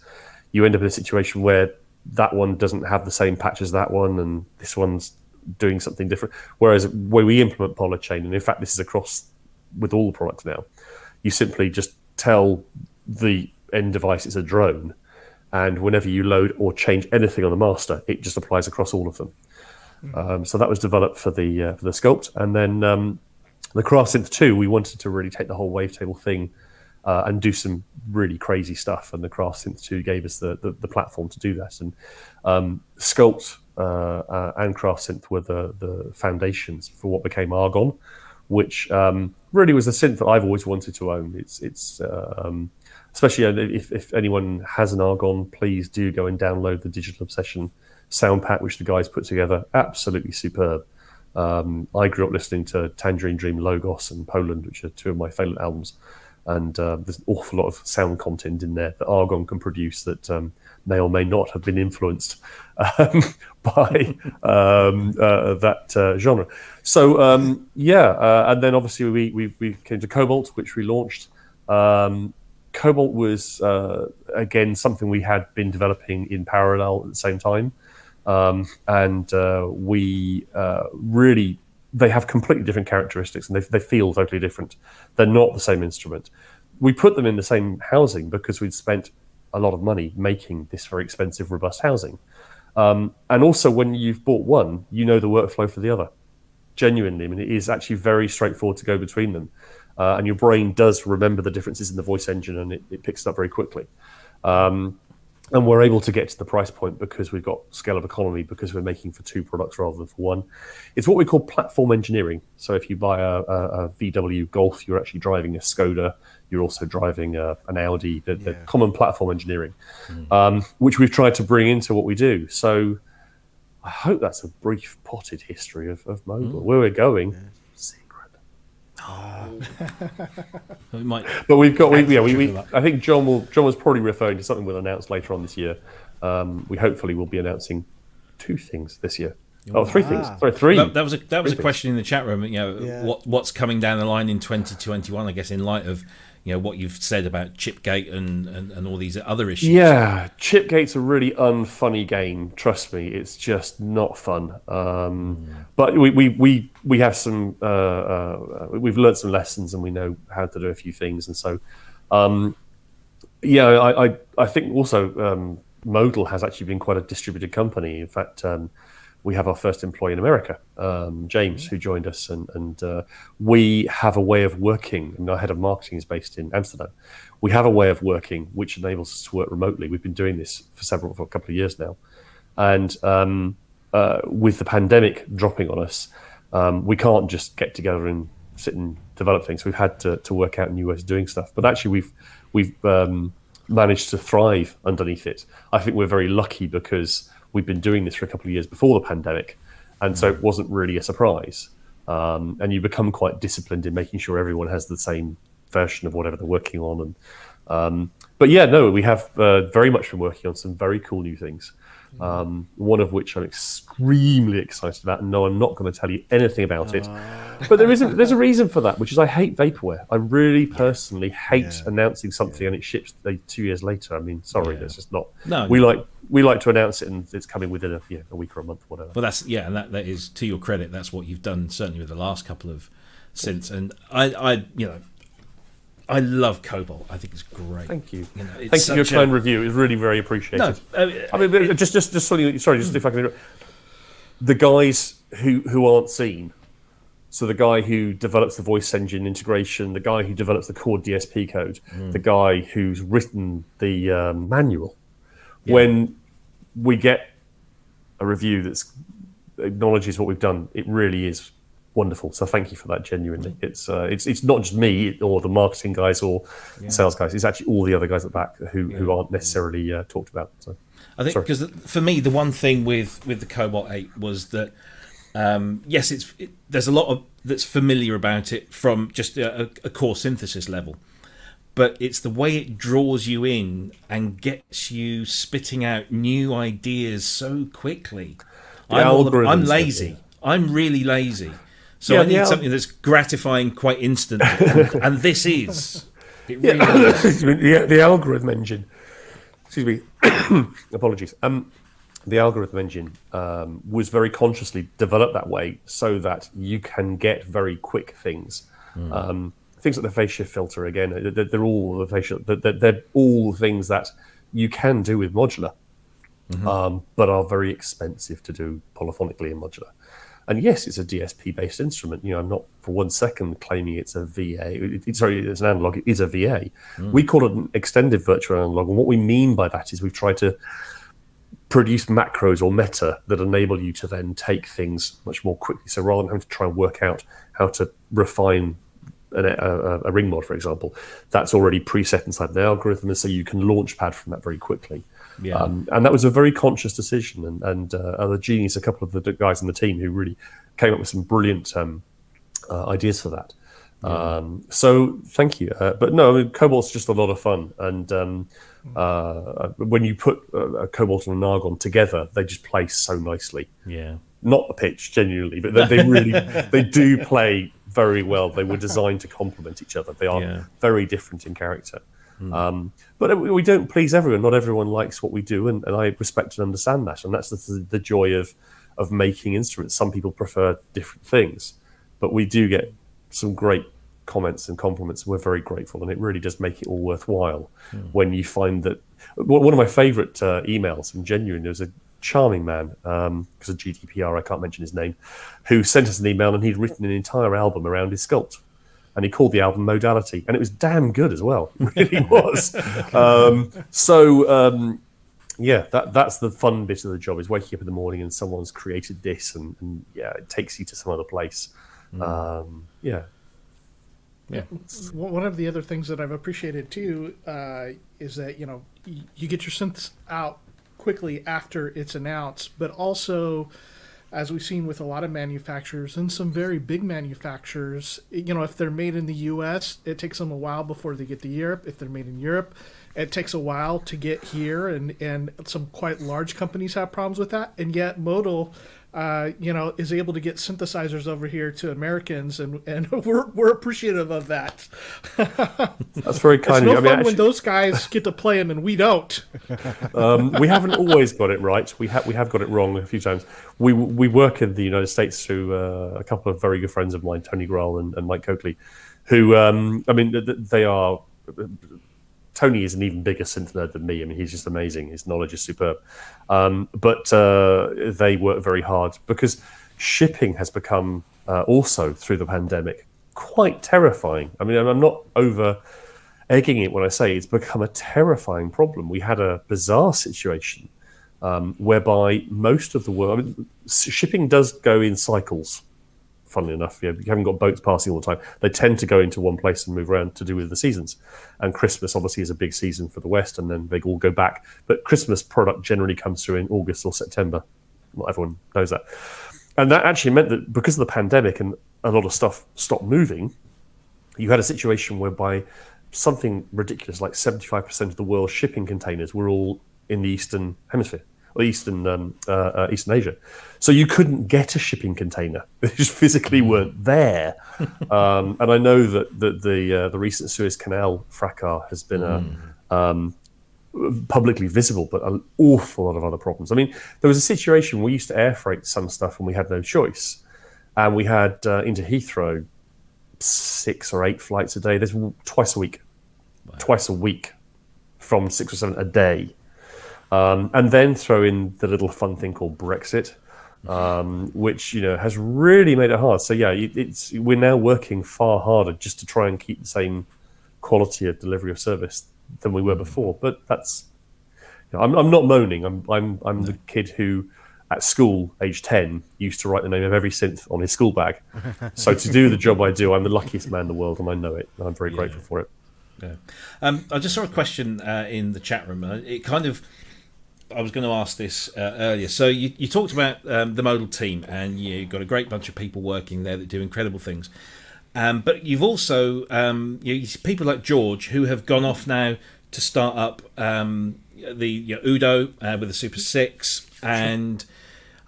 you end up in a situation where that one doesn't have the same patch as that one, and this one's doing something different. Whereas where we implement polychain, and in fact this is across with all the products now, you simply just tell the end device it's a drone, and whenever you load or change anything on the master, it just applies across all of them. So that was developed for the Sculpt, and then the Cryss Synth 2, we wanted to really take the whole wavetable thing and do some really crazy stuff, and the Cryss Synth 2 gave us the platform to do that. And Sculpt and Cryss Synth were the foundations for what became Argon, which really was a synth that I've always wanted to own. It's especially if anyone has an Argon, please do go and download the Digital Obsession sound pack, which the guys put together. Absolutely superb. I grew up listening to Tangerine Dream, Logos, and Poland, which are 2 of my favourite albums. And there's an awful lot of sound content in there that Argon can produce that may or may not have been influenced by that genre. So, and then obviously we came to Cobalt, which we launched. Cobalt was, again, something we had been developing in parallel at the same time. We really... They have completely different characteristics, and they feel totally different. They're not the same instrument. We put them in the same housing because we'd spent a lot of money making this very expensive, robust housing. And also, when you've bought one, you know the workflow for the other. Genuinely, I mean, it is actually very straightforward to go between them. And your brain does remember the differences in the voice engine, and it picks it up very quickly. And we're able to get to the price point because we've got scale of economy, because we're making for 2 products rather than for 1. It's what we call platform engineering. So if you buy a VW Golf, you're actually driving a Skoda. You're also driving an Audi, the common platform engineering, which we've tried to bring into what we do. So I hope that's a brief potted history of Modal. Where we're going. Yeah. But we've got I think John was probably referring to something we'll announce later on this year. We hopefully will be announcing 2 things this year. Oh, 3 things. Sorry, 3. That was a question in the chat room. What's coming down the line in 2021? I guess in light of what you've said about Chipgate and all these other issues. Yeah, Chipgate's a really unfunny game. Trust me, it's just not fun. But we have some. We've learned some lessons, and we know how to do a few things. And so, I think also Modal has actually been quite a distributed company. In fact, we have our first employee in America, James, who joined us, and we have a way of working. And our head of marketing is based in Amsterdam. We have a way of working which enables us to work remotely. We've been doing this for a couple of years now, and with the pandemic dropping on us, we can't just get together and sit and develop things. We've had to work out new ways of doing stuff. But actually, we've managed to thrive underneath it. I think we're very lucky because we've been doing this for a couple of years before the pandemic, and so it wasn't really a surprise. And you become quite disciplined in making sure everyone has the same version of whatever they're working on. And but yeah, no, we have very much been working on some very cool new things. One of which I'm extremely excited about. And no, I'm not going to tell you anything about it. But there's a reason for that, which is I hate vaporware. I really personally hate announcing something and it ships 2 years later. I mean, sorry, that's just not. No, we like to announce it and it's coming within a week or a month or whatever. Well, that's and that is to your credit. That's what you've done certainly with the last couple of synths. And I love Cobalt. I think it's great. Thank you. Thank you for your kind review. It's really very appreciated. No, I mean, just something. Sorry, just if I can. The guys who aren't seen. So the guy who develops the voice engine integration, the guy who develops the core DSP code, the guy who's written the manual. Yeah. When we get a review that acknowledges what we've done, it really is wonderful. So thank you for that. Genuinely, it's not just me or the marketing guys or sales guys. It's actually all the other guys at the back who aren't necessarily talked about. So I think because for me, the one thing with the Cobalt 8 was that yes, there's a lot of that's familiar about it from just a core synthesis level, but it's the way it draws you in and gets you spitting out new ideas so quickly. I'm lazy. I'm really lazy. So I need something that's gratifying quite instantly, and this is. It really is. The algorithm engine. Excuse me. Apologies. The algorithm engine was very consciously developed that way so that you can get very quick things. Things like the phase shift filter, again, they're all the phase shift. They're all things that you can do with modular, but are very expensive to do polyphonically in modular. And yes, it's a DSP-based instrument. I'm not for 1 second claiming it's a VA. It's an analog. It is a VA. We call it an extended virtual analog. And what we mean by that is we've tried to produce macros or meta that enable you to then take things much more quickly. So rather than having to try and work out how to refine a ring mod, for example, that's already preset inside the algorithm. And so you can launch pad from that very quickly. Yeah. And that was a very conscious decision, and the genius, a couple of the guys in the team who really came up with some brilliant ideas for that. So thank you. But no, I mean, Cobalt's just a lot of fun, and when you put a Cobalt and an Argon together, they just play so nicely. Yeah, not the pitch, genuinely, but they really they do play very well. They were designed to complement each other. They are very different in character. But we don't please everyone. Not everyone likes what we do, and I respect and understand that. And that's the joy of making instruments. Some people prefer different things, but we do get some great comments and compliments. We're very grateful, and it really does make it all worthwhile when you find that. One of my favourite emails, and genuine, there was a charming man, because of GDPR, I can't mention his name, who sent us an email, and he'd written an entire album around his sculpt. And he called the album Modality, and it was damn good as well. It really was. That's the fun bit of the job, is waking up in the morning and someone's created this, and it takes you to some other place. One of the other things that I've appreciated too is that you get your synths out quickly after it's announced, but also, as we've seen with a lot of manufacturers and some very big manufacturers, if they're made in the U.S., it takes them a while before they get to Europe. If they're made in Europe, it takes a while to get here, and some quite large companies have problems with that. And yet Modal, is able to get synthesizers over here to Americans, and we're appreciative of that. That's very kind of you. It's no fun when those guys get to play them and we don't. We haven't always got it right. We have got it wrong a few times. We work in the United States through a couple of very good friends of mine, Tony Grahl and Mike Coakley, who they are Tony is an even bigger synth nerd than me. I mean, he's just amazing. His knowledge is superb. But they work very hard because shipping has become also through the pandemic quite terrifying. I mean, I'm not over egging it when I say it's become a terrifying problem. We had a bizarre situation whereby most of the world, I mean, shipping does go in cycles. Funnily enough, you haven't got boats passing all the time. They tend to go into one place and move around to do with the seasons. And Christmas obviously is a big season for the West, and then they all go back. But Christmas product generally comes through in August or September. Not everyone knows that. And that actually meant that because of the pandemic and a lot of stuff stopped moving, you had a situation whereby something ridiculous like 75% of the world's shipping containers were all in the Eastern Hemisphere. Eastern Asia, so you couldn't get a shipping container; they just physically weren't there. And I know that the recent Suez Canal fracas has been publicly visible, but an awful lot of other problems. I mean, there was a situation we used to air freight some stuff and we had no choice, and we had into Heathrow 6 or 8 flights a day. There's twice a week from 6 or 7 a day. And then throw in the little fun thing called Brexit, which has really made it hard. So yeah, we're now working far harder just to try and keep the same quality of delivery of service than we were before. But that's, I'm not moaning. I'm the kid who, at school, age 10, used to write the name of every synth on his school bag. So to do the job I do, I'm the luckiest man in the world, and I know it. And I'm very grateful for it. Yeah. I just saw a question in the chat room. I was going to ask this earlier. So you talked about the Modal team, and you've got a great bunch of people working there that do incredible things. But you've also people like George who have gone off now to start up the Udo with the Super 6. And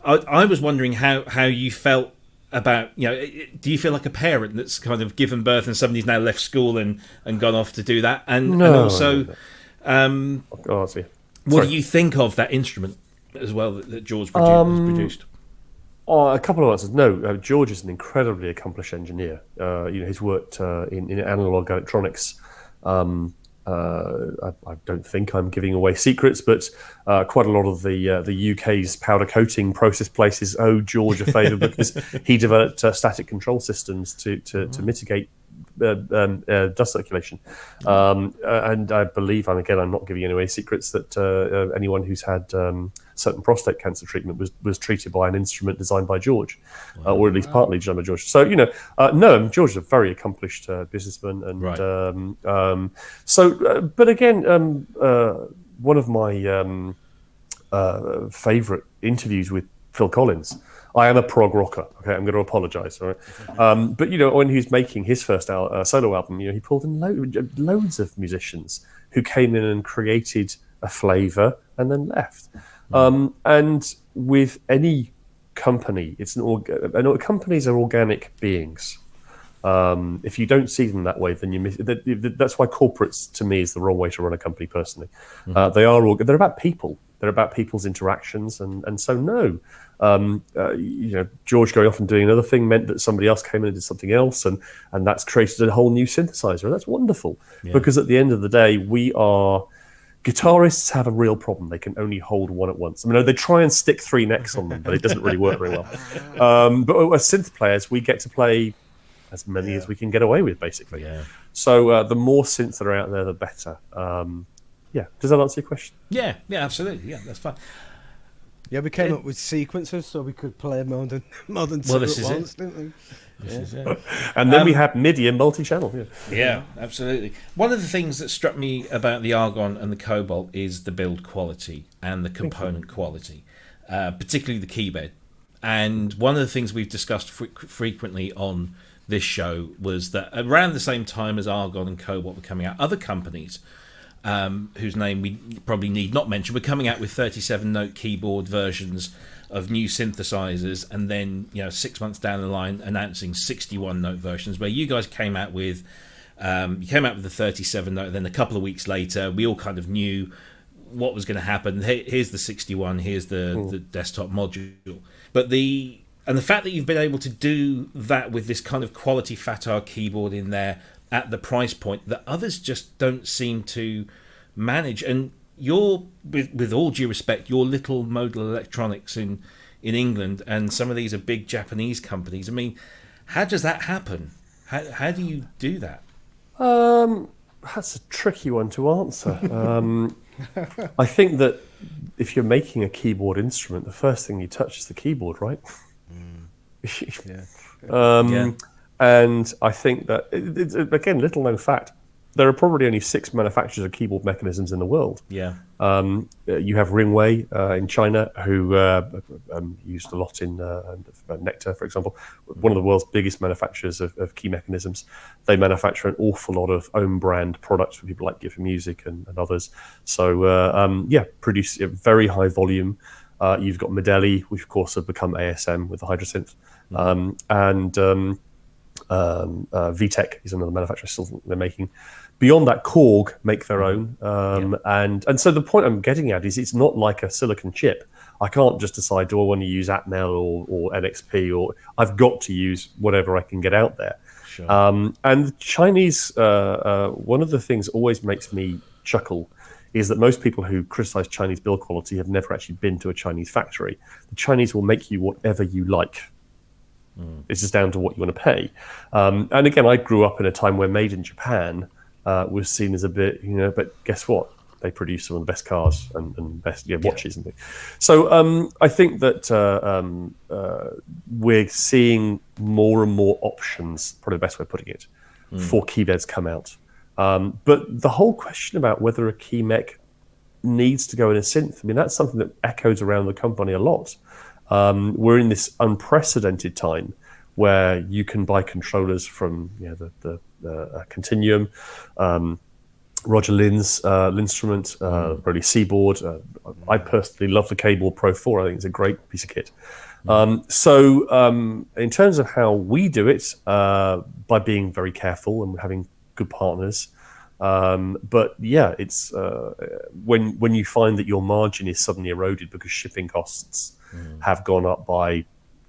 I was wondering how you felt about, do you feel like a parent that's kind of given birth and somebody's now left school and gone off to do that? And also... What do you think of that instrument as well that George has produced? A couple of answers. No, George is an incredibly accomplished engineer. He's worked in analog electronics. I don't think I'm giving away secrets, but quite a lot of the UK's powder coating process places owe George a favour because he developed static control systems to mitigate dust circulation, and I believe, and again, I'm not giving away secrets, that anyone who's had certain prostate cancer treatment was treated by an instrument designed by George, or at least partly designed by George. So no, George is a very accomplished businessman, and right. But again, one of my favourite interviews with Phil Collins. I am a prog rocker. Okay, I'm going to apologise. All right, but when he was making his first solo album, he pulled in loads of musicians who came in and created a flavour and then left. And with any company, companies are organic beings. If you don't see them that way, then you miss. That's why corporates, to me, is the wrong way to run a company. Personally, they're about people. They're about people's interactions, and so no. George going off and doing another thing meant that somebody else came in and did something else, and that's created a whole new synthesizer. And that's wonderful, because at the end of the day, guitarists have a real problem. They can only hold one at once. I mean, they try and stick 3 necks on them, but it doesn't really work very well. But as synth players, we get to play as many as we can get away with, basically. Yeah. So the more synths that are out there, the better. Does that answer your question? Yeah, absolutely. Yeah, that's fine. Yeah, we came up with sequencers so we could play modern this is once, it. didn't we? This is it. And then we have MIDI and multi-channel. Yeah, absolutely. One of the things that struck me about the Argon and the Cobalt is the build quality and the component quality, particularly the keybed. And one of the things we've discussed frequently on this show was that around the same time as Argon and Cobalt were coming out, other companies whose name we probably need not mention, we're coming out with 37-note keyboard versions of new synthesizers, and then 6 months down the line announcing 61-note versions. Where you guys came out with the 37-note, then a couple of weeks later we all kind of knew what was going to happen. Here's the 61, here's the desktop module. But the fact that you've been able to do that with this kind of quality Fatar keyboard in there, at the price point that others just don't seem to manage. And you're, with all due respect, your little Modal Electronics in England, and some of these are big Japanese companies. I mean, how does that happen? How do you do that? That's a tricky one to answer. I think that if you're making a keyboard instrument, the first thing you touch is the keyboard, right? Yeah. And I think that, again, little known fact, there are probably only 6 manufacturers of keyboard mechanisms in the world. Yeah. You have Ringway in China, who used a lot in Nectar, for example, one of the world's biggest manufacturers of key mechanisms. They manufacture an awful lot of own brand products for people like Giffen Music and others. So, produce a very high volume. You've got Model, which of course have become ASM with the Hydrosynth, and VTech is another manufacturer still they're making. Beyond that, Korg make their own, and so the point I'm getting at is it's not like a silicon chip. I can't just decide, do I want to use Atmel or NXP, or I've got to use whatever I can get out there. Sure. And the Chinese, one of the things always makes me chuckle is that most people who criticize Chinese build quality have never actually been to a Chinese factory. The Chinese will make you whatever you like. It's just down to what you want to pay. And again, I grew up in a time where made in Japan was seen as a bit, but guess what? They produce some of the best cars and best watches and things. So I think that we're seeing more and more options, probably the best way of putting it, for keyboards come out. But the whole question about whether a key mech needs to go in a synth, I mean, that's something that echoes around the company a lot. We're in this unprecedented time where you can buy controllers from the Continuum, Roger Lin's Linstrument, Rody Seaboard. I personally love the K-Board Pro 4. I think it's a great piece of kit. So in terms of how we do it, by being very careful and having good partners. But yeah, it's when you find that your margin is suddenly eroded because shipping costs have gone up by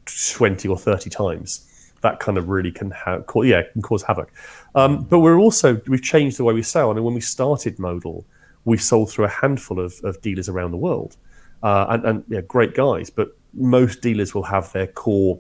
20 or 30 times, that kind of really can cause havoc. But we've changed the way we sell. I mean, when we started Modal, we sold through a handful of dealers around the world, and great guys. But most dealers will have their core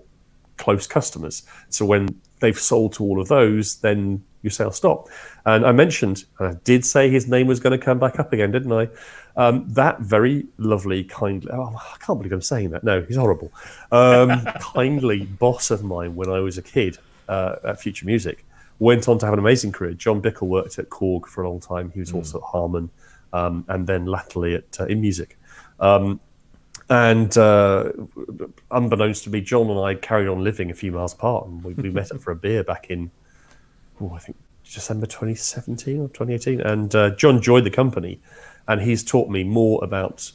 close customers. So when they've sold to all of those, then your sales stop. And I did say his name was going to come back up again, didn't I? That very lovely, kindly, I can't believe I'm saying that. No, he's horrible. Kindly boss of mine when I was a kid at Future Music went on to have an amazing career. John Bickle worked at Korg for a long time. He was also at Harman, and then latterly at InMusic. And unbeknownst to me, John and I carried on living a few miles apart, and we met up for a beer back in, I think December 2017 or 2018. And John joined the company, and he's taught me more about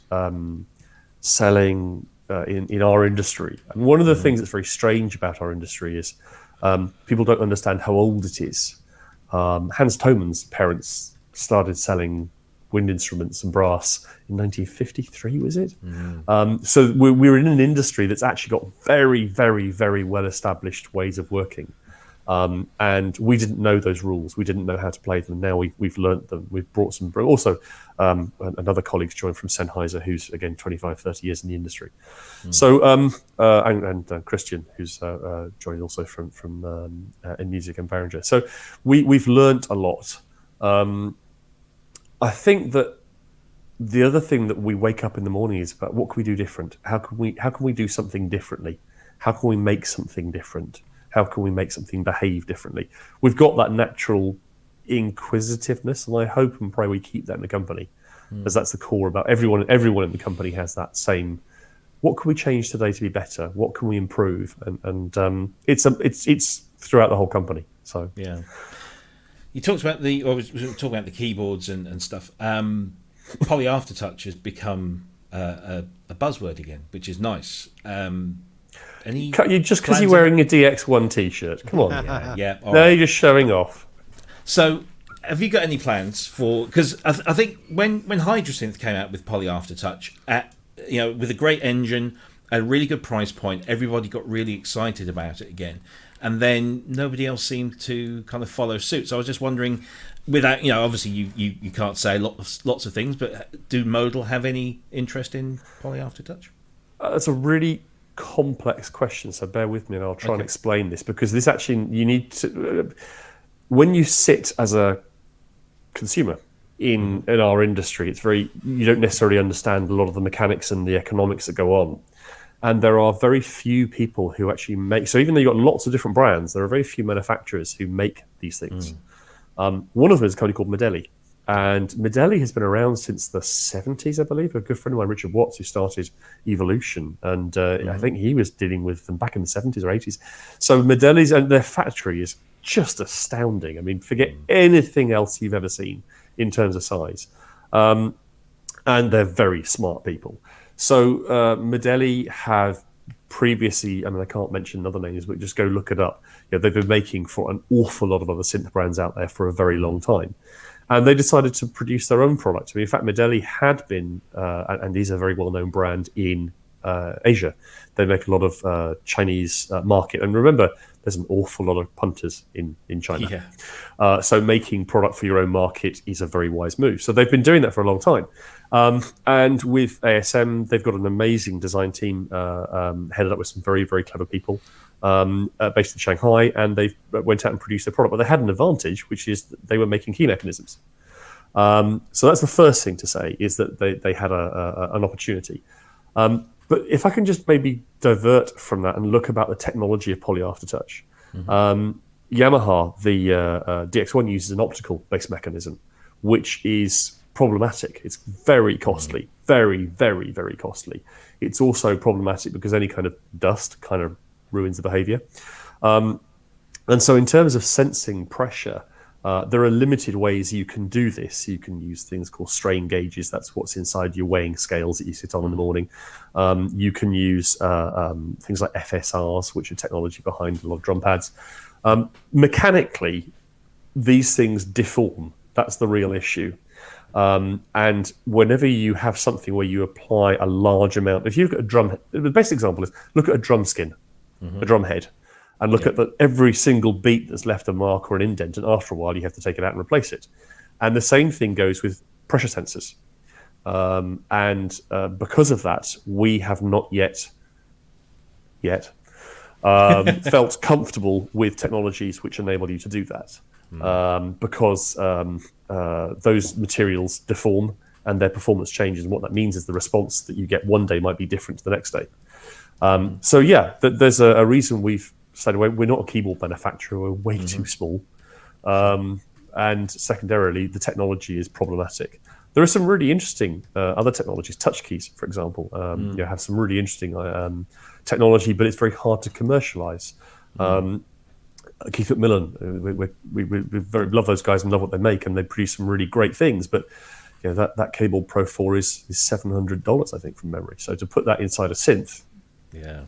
selling in our industry. And one of the things that's very strange about our industry is people don't understand how old it is. Hans Thomann's parents started selling wind instruments and brass in 1953, was it? So we're in an industry that's actually got very, very, very well-established ways of working. And we didn't know those rules. We didn't know how to play them. Now we've learnt them. We've brought some... Also, another colleague's joined from Sennheiser, who's, again, 25, 30 years in the industry. So, and Christian, who's joined also from InMusic and Behringer. So we've learnt a lot. I think that the other thing that we wake up in the morning is about what can we do different? How can we do something differently? How can we make something different? How can we make something behave differently? We've got that natural inquisitiveness, and I hope and pray we keep that in the company, as that's the core about everyone. Everyone in the company has that same. What can we change today to be better? What can we improve? And it's throughout the whole company. So yeah. You talked about we were talking about the keyboards and stuff. Poly Aftertouch has become a buzzword again, which is nice. Just because you're wearing a DX1 T-shirt, come on. Yeah. No, right. You're just showing off. So, have you got any plans for? Because I think when Hydrosynth came out with Poly Aftertouch, with a great engine, a really good price point, everybody got really excited about it again. and then nobody else seemed to kind of follow suit. So I was just wondering, without, obviously you can't say lots of things, but do Modal have any interest in Poly Aftertouch? That's a really complex question, so bear with me and I'll try and explain this, because this actually, you need to, when you sit as a consumer in our industry, you don't necessarily understand a lot of the mechanics and the economics that go on. And there are very few people who actually make, so even though you've got lots of different brands, there are very few manufacturers who make these things. One of them is a company called Modal. And Modal has been around since the 70s, I believe. A good friend of mine, Richard Watts, who started Evolution. And I think he was dealing with them back in the 70s or 80s. So Modal's, and their factory is just astounding. I mean, forget anything else you've ever seen in terms of size. And they're very smart people. So Modal have previously, I mean, I can't mention other names, but just go look it up. They've been making for an awful lot of other synth brands out there for a very long time. And they decided to produce their own product. I mean, in fact, Modal had been, and these are a very well-known brand in Asia. They make a lot of Chinese market. And remember, there's an awful lot of punters in China. Yeah. So making product for your own market is a very wise move. So they've been doing that for a long time. And with ASM, they've got an amazing design team headed up with some very, very clever people based in Shanghai. And they went out and produced their product. But they had an advantage, which is that they were making key mechanisms. So that's the first thing to say, is that they had an opportunity. But if I can just maybe divert from that and look about the technology of Poly Aftertouch. Yamaha, the DX1 uses an optical-based mechanism, which is problematic. It's very costly, very, very, very costly. It's also problematic because any kind of dust kind of ruins the behavior. And so in terms of sensing pressure, there are limited ways you can do this. You can use things called strain gauges. That's what's inside your weighing scales that you sit on in the morning. You can use things like FSRs, which are technology behind a lot of drum pads. Mechanically, these things deform. That's the real issue. And whenever you have something where you apply a large amount, if you look at a drum, the best example is look at a drum skin, a drum head. And look at every single beat that's left a mark or an indent, and after a while you have to take it out and replace it. And the same thing goes with pressure sensors. And because of that, we have not yet felt comfortable with technologies which enable you to do that. Because those materials deform and their performance changes. And what that means is the response that you get one day might be different to the next day. So yeah, there's a reason we've decided we're not a keyboard manufacturer, we're way too small. And secondarily, the technology is problematic. There are some really interesting other technologies, touch keys, for example, have some really interesting technology, but it's very hard to commercialize. Keith McMillan, we very love those guys and love what they make, and they produce some really great things, but that Cable Pro 4 is $700, I think, from memory. So to put that inside a synth,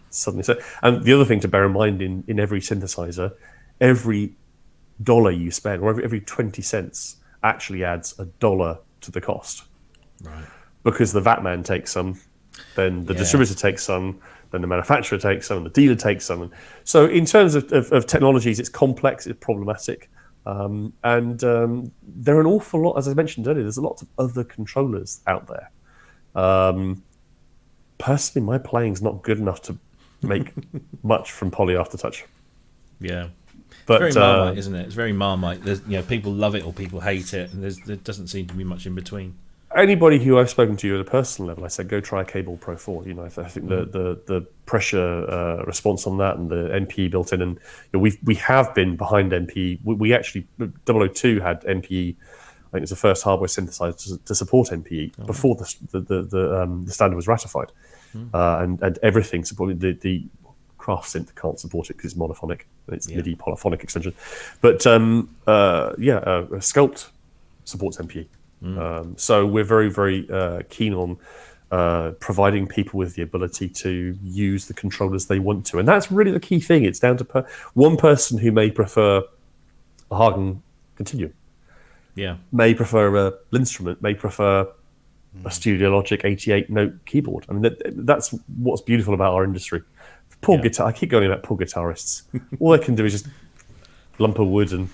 suddenly. So, and the other thing to bear in mind in every synthesizer, every dollar you spend, or every 20 cents, actually adds $1 to the cost. Right. Because the VAT man takes some, then the distributor takes some, then the manufacturer takes some, and the dealer takes some. So in terms of technologies, it's complex, it's problematic. And there are an awful lot, as I mentioned earlier, there's a lot of other controllers out there. Personally, my playing's not good enough to make much from Poly Aftertouch. Yeah. But, it's very Marmite, isn't it? It's very Marmite. There's, people love it or people hate it, and there doesn't seem to be much in between. Anybody who I've spoken to at a personal level, I said, go try a Cable Pro 4. I think the pressure response on that and the MPE built in, and we have been behind MPE. We actually 002 had MPE. I think it's the first hardware synthesizer to support MPE before the standard was ratified, and everything supported the Craft synth can't support it because it's monophonic. It's MIDI polyphonic extension, but Sculpt supports MPE. So we're very, very keen on providing people with the ability to use the controllers they want to, and that's really the key thing. It's down to one person who may prefer a Hagen Continuum, may prefer a Lindstrument, may prefer a Studio Logic 88 note keyboard. I mean, that's what's beautiful about our industry. Poor guitar. I keep going about poor guitarists. All they can do is just lump of wood and.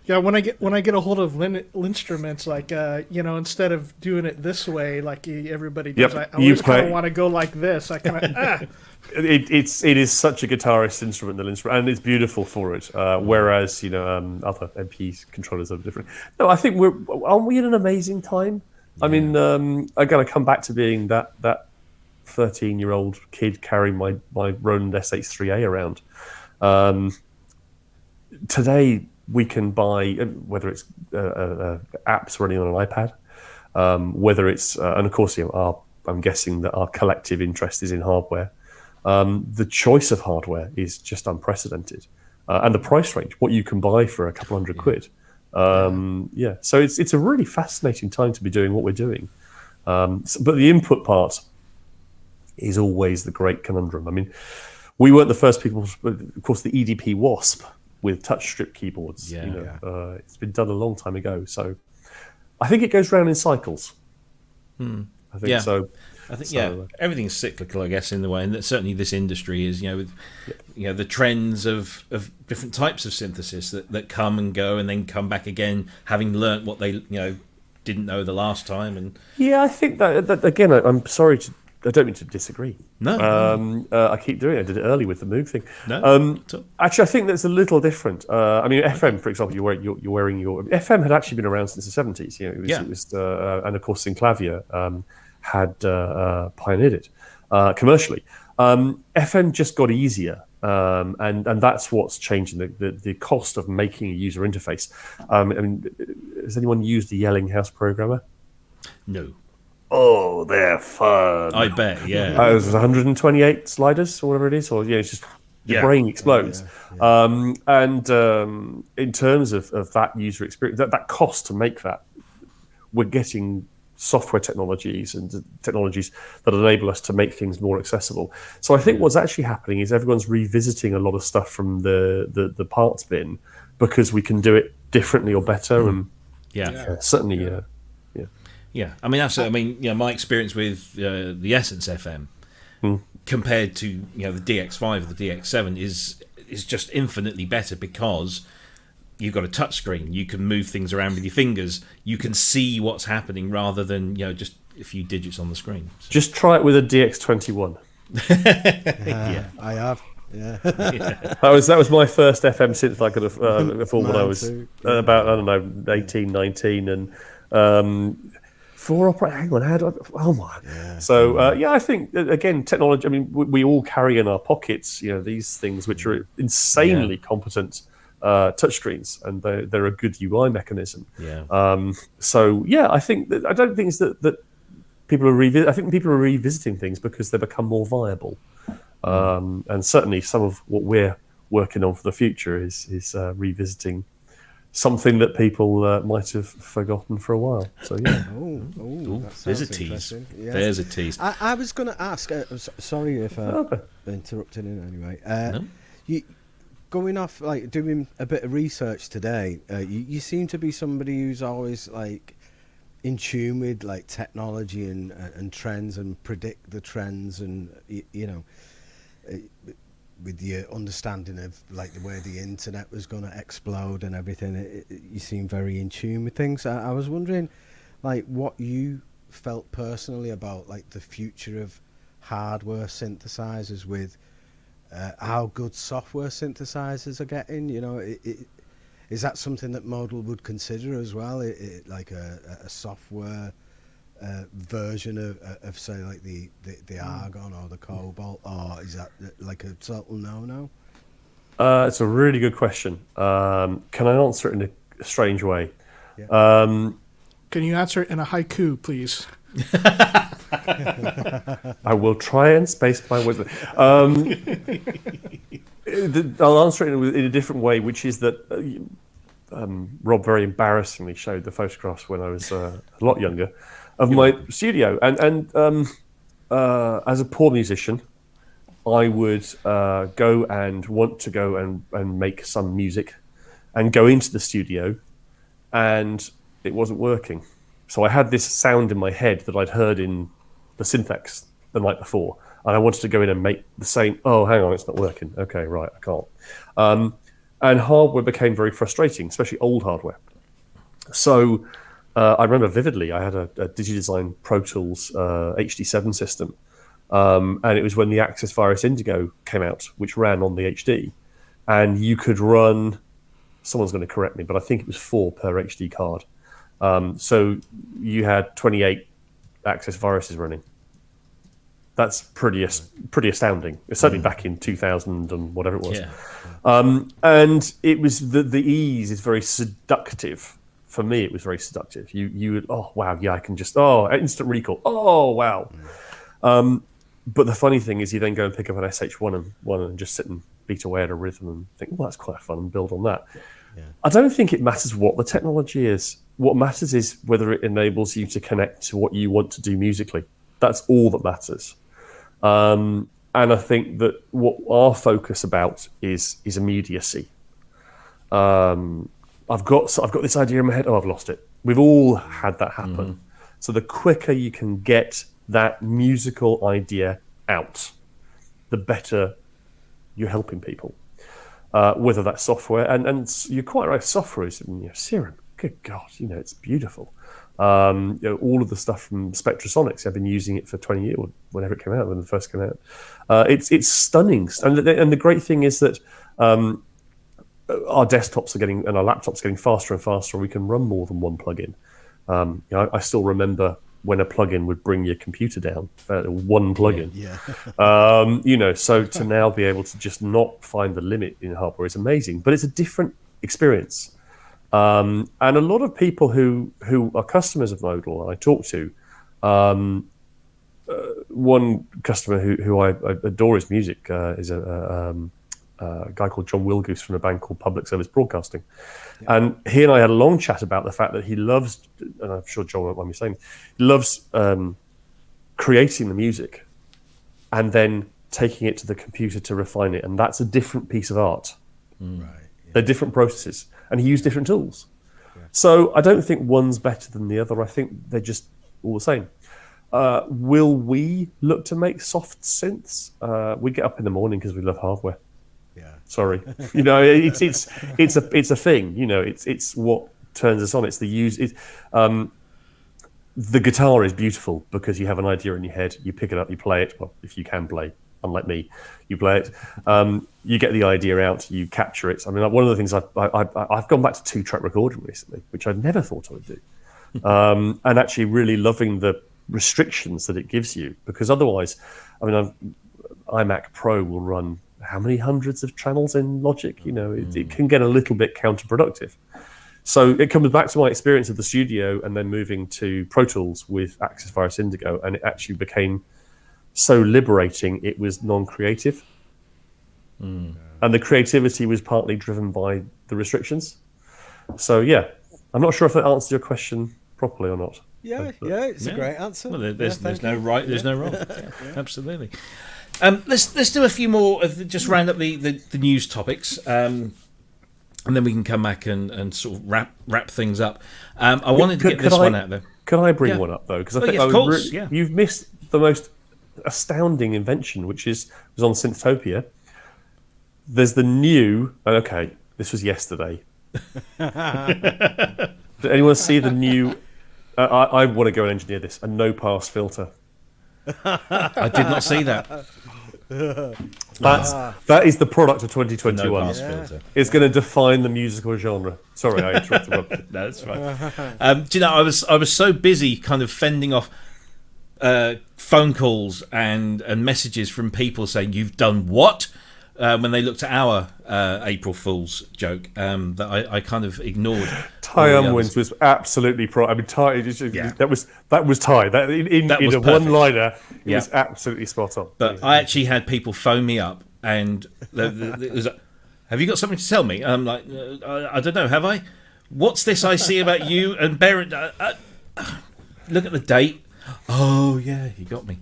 Yeah, when I get a hold of instruments, like instead of doing it this way, like everybody does, I always kind of want to go like this. I kind of It is such a guitarist instrument, and it's beautiful for it. Whereas other MP controllers are different. No, I think aren't we in an amazing time? Yeah. I mean, I'm going to come back to being that 13-year-old kid carrying my Roland SH3A around. Today we can buy, whether it's apps running on an iPad, whether it's and of course I'm guessing that our collective interest is in hardware. The choice of hardware is just unprecedented, and the price range, what you can buy for a couple hundred quid. So it's a really fascinating time to be doing what we're doing. But the input part is always the great conundrum. I mean, we weren't the first people. Of course, the EDP Wasp with touch strip keyboards. It's been done a long time ago. So I think it goes round in cycles. I think so. I think everything's cyclical, I guess, in the way, and that certainly this industry is, with the trends of different types of synthesis that come and go and then come back again, having learnt what they didn't know the last time. And I think that again, I'm sorry I don't mean to disagree. No. I keep doing it. I did it early with the Moog thing. No. Actually, I think that's a little different. I mean, FM, for example, you're wearing your FM had actually been around since the 70s. It was and of course, Synclavier had pioneered it commercially. FM just got easier, and that's what's changing the cost of making a user interface. I mean, has anyone used the Yelling House programmer? No. Oh, they're fun. I bet, yeah. It was 128 sliders or whatever it is, or it's just your brain explodes. And in terms of that user experience, that cost to make that, we're getting software technologies and technologies that enable us to make things more accessible. So I think what's actually happening is everyone's revisiting a lot of stuff from the parts bin because we can do it differently or better. And certainly. Yeah, I mean, absolutely. I mean, my experience with the Essence FM compared to the DX5 or the DX7 is just infinitely better because you've got a touch screen. You can move things around with your fingers. You can see what's happening rather than just a few digits on the screen. So. Just try it with a DX21. I have. Yeah. That was my first FM synth I could have thought when I was about 18, 19, and. Four operator. Hang on, how do I? Oh my! Yeah. So I think again, technology. I mean, we all carry in our pockets, these things which are insanely competent touchscreens, and they're a good UI mechanism. Yeah. I think I don't think it's that people are I think people are revisiting things because they become more viable, and certainly some of what we're working on for the future is revisiting something that people might have forgotten for a while. So there's a tease. Yeah. There's a tease. I was going to ask. Sorry if I interrupted in any way. No? You going off doing a bit of research today. You seem to be somebody who's always in tune with technology and trends and predict the trends and with your understanding of the way the internet was going to explode and everything, you seem very in tune with things. I was wondering, what you felt personally about the future of hardware synthesizers with how good software synthesizers are getting. Is that something that Modal would consider as well? A software version of say the Argon or the Cobalt, or is that a total no? It's a really good question. Can I answer it in a strange way? Yeah. Can you answer it in a haiku, please? I will try and space my words. I'll answer it in a different way, which is that Rob very embarrassingly showed the photographs when I was a lot younger of my studio, and as a poor musician, I would go and want to go and make some music, and go into the studio, and it wasn't working. So I had this sound in my head that I'd heard in the Synthex the night before, and I wanted to go in and make the same. Oh, hang on, it's not working. Okay, right, I can't. And hardware became very frustrating, especially old hardware. So I remember vividly, I had a DigiDesign Pro Tools HD7 system, and it was when the Access Virus Indigo came out, which ran on the HD, and you could run. Someone's going to correct me, but I think it was 4 per HD card. So you had 28 Access viruses running. That's pretty astounding. It's certainly back in 2000 and whatever it was. Yeah. And it was the ease is very seductive. For me, it was very seductive. You would, oh wow, yeah, I can just instant recall. Oh wow. But the funny thing is, you then go and pick up an SH1 and just sit and beat away at a rhythm and think, well, that's quite fun, and build on that. Yeah. I don't think it matters what the technology is. What matters is whether it enables you to connect to what you want to do musically. That's all that matters. And I think that what our focus about is immediacy. I've got this idea in my head. Oh, I've lost it. We've all had that happen. So the quicker you can get that musical idea out, the better you're helping people. Whether that's software, and you're quite right. Software is Serum. Good God, it's beautiful. All of the stuff from Spectrasonics, I've been using it for 20 years, or whenever it came out, when it first came out. It's stunning, and the great thing is that our desktops are getting, and our laptops are getting faster and faster. We can run more than one plugin. I still remember when a plugin would bring your computer down, one plugin. So to now be able to just not find the limit in hardware is amazing, but it's a different experience. And a lot of people who are customers of Modal, and I talk to, one customer who I adore his music is a guy called John Wilgoose from a band called Public Service Broadcasting. Yeah. And he and I had a long chat about the fact that he loves, and I'm sure John won't mind me saying, he loves creating the music and then taking it to the computer to refine it. And that's a different piece of art. Right. Yeah. They're different processes. And he used different tools. Yeah. So I don't think one's better than the other. I think they're just all the same. Will we look to make soft synths? We get up in the morning because we love hardware. Yeah. Sorry, it's a thing. It's what turns us on. It's the use. The guitar is beautiful because you have an idea in your head. You pick it up, you play it. Well, if you can play, unlike me, you play it. You get the idea out, you capture it. I mean, one of the things I've gone back to 2-track recording recently, which I never thought I would do, and actually really loving the restrictions that it gives you, because otherwise, I mean, iMac Pro will run how many hundreds of channels in Logic? It can get a little bit counterproductive. So it comes back to my experience of the studio and then moving to Pro Tools with Access Virus Indigo, and it actually became so liberating. It was non-creative, and the creativity was partly driven by the restrictions. So yeah, I'm not sure if that answers your question properly or not. It's a great answer. Well, there's no right, there's no wrong. Absolutely. Let's do a few more just round up the news topics, and then we can come back and sort of wrap things up. I wanted to get this one out there. Can I bring one up though? Because I think of course, you've missed the most astounding invention, which was on Synthtopia. There's the new. Okay, this was yesterday. Did anyone see the new? I want to go and engineer this. A no-pass filter. I did not see that. That is the product of 2021. No-pass filter. It's going to define the musical genre. Sorry, I interrupted. No, that's fine. Do you know, I was so busy kind of fending off phone calls and messages from people saying, "You've done what?" When they looked at our April Fool's joke, that I kind of ignored. Ty Unwin's was absolutely I mean, Ty, that was Ty. That in a one-liner, it was absolutely spot on. But I actually had people phone me up, and it was like, "Have you got something to tell me?" And I'm like, "I don't know. Have I? What's this I see about you and Barrett? Look at the date. Oh yeah, you got me."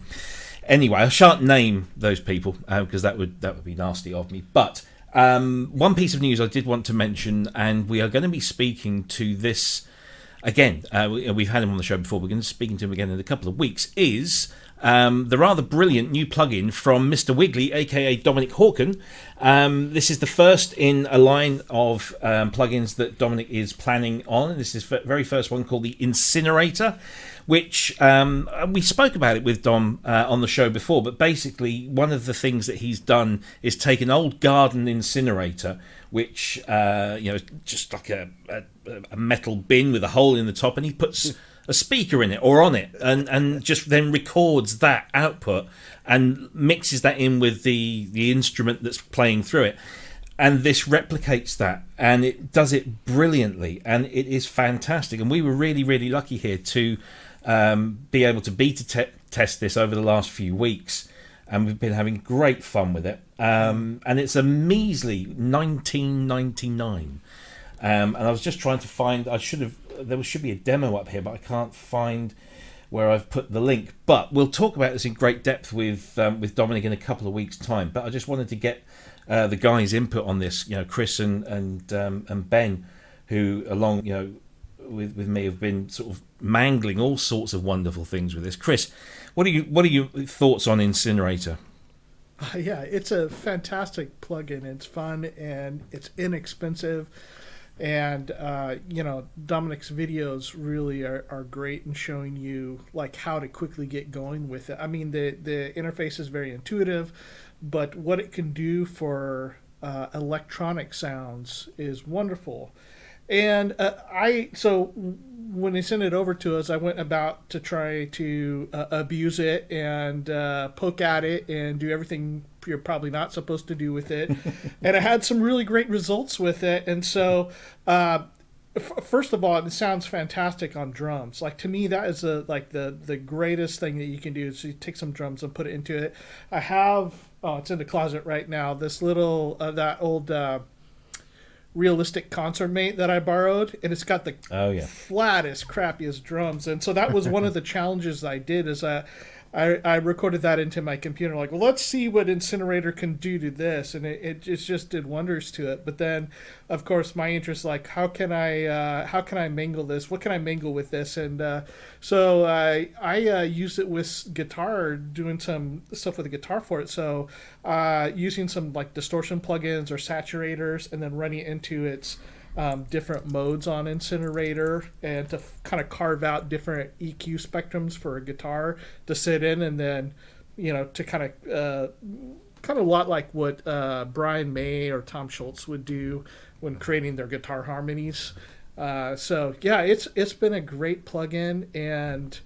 Anyway, I shan't name those people because that would be nasty of me. But one piece of news I did want to mention, and we are going to be speaking to this again, we've had him on the show before. We're going to be speaking to him again in a couple of weeks. Is the rather brilliant new plugin from Mr. Wiggly, aka Dominic Hawken. This is the first in a line of plugins that Dominic is planning on. This is the very first one called the Incinerator, which we spoke about it with Dom on the show before. But basically, one of the things that he's done is take an old garden incinerator, which just like a metal bin with a hole in the top, and he puts a speaker in it or on it, and just then records that output and mixes that in with the instrument that's playing through it. And this replicates that, and it does it brilliantly, and it is fantastic. And we were really, really lucky here to be able to beta test this over the last few weeks, and we've been having great fun with it. And it's a measly $19.99. And I was just trying to find. There should be a demo up here, but I can't find where I've put the link. But we'll talk about this in great depth with Dominic in a couple of weeks' time. But I just wanted to get the guys' input on this. Cryss and Ben, who along with me have been sort of mangling all sorts of wonderful things with this. Cryss, what are your thoughts on Incinerator? Yeah, it's a fantastic plugin. It's fun and it's inexpensive. And Dominic's videos really are great in showing you like how to quickly get going with it. I mean, the interface is very intuitive, but what it can do for electronic sounds is wonderful. And so when they sent it over to us, I went about to try to abuse it and poke at it and do everything you're probably not supposed to do with it. And I had some really great results with it. And so, first of all, it sounds fantastic on drums. Like, to me, that is the greatest thing that you can do is you take some drums and put it into it. I have, it's in the closet right now, this little, that old realistic concert mate that I borrowed, and it's got the flattest, crappiest drums. And so that was one of the challenges I did is I recorded that into my computer, like, well, let's see what Incinerator can do to this, and it just did wonders to it. But then, of course, my interest, like, how can I mingle this? What can I mingle with this? And so I used it with guitar, doing some stuff with the guitar for it. So using some like distortion plugins or saturators, and then running it into its different modes on Incinerator, and to kind of carve out different EQ spectrums for a guitar to sit in, and then to kind of a lot like what Brian May or Tom Schultz would do when creating their guitar harmonies. So yeah, it's been a great plugin, and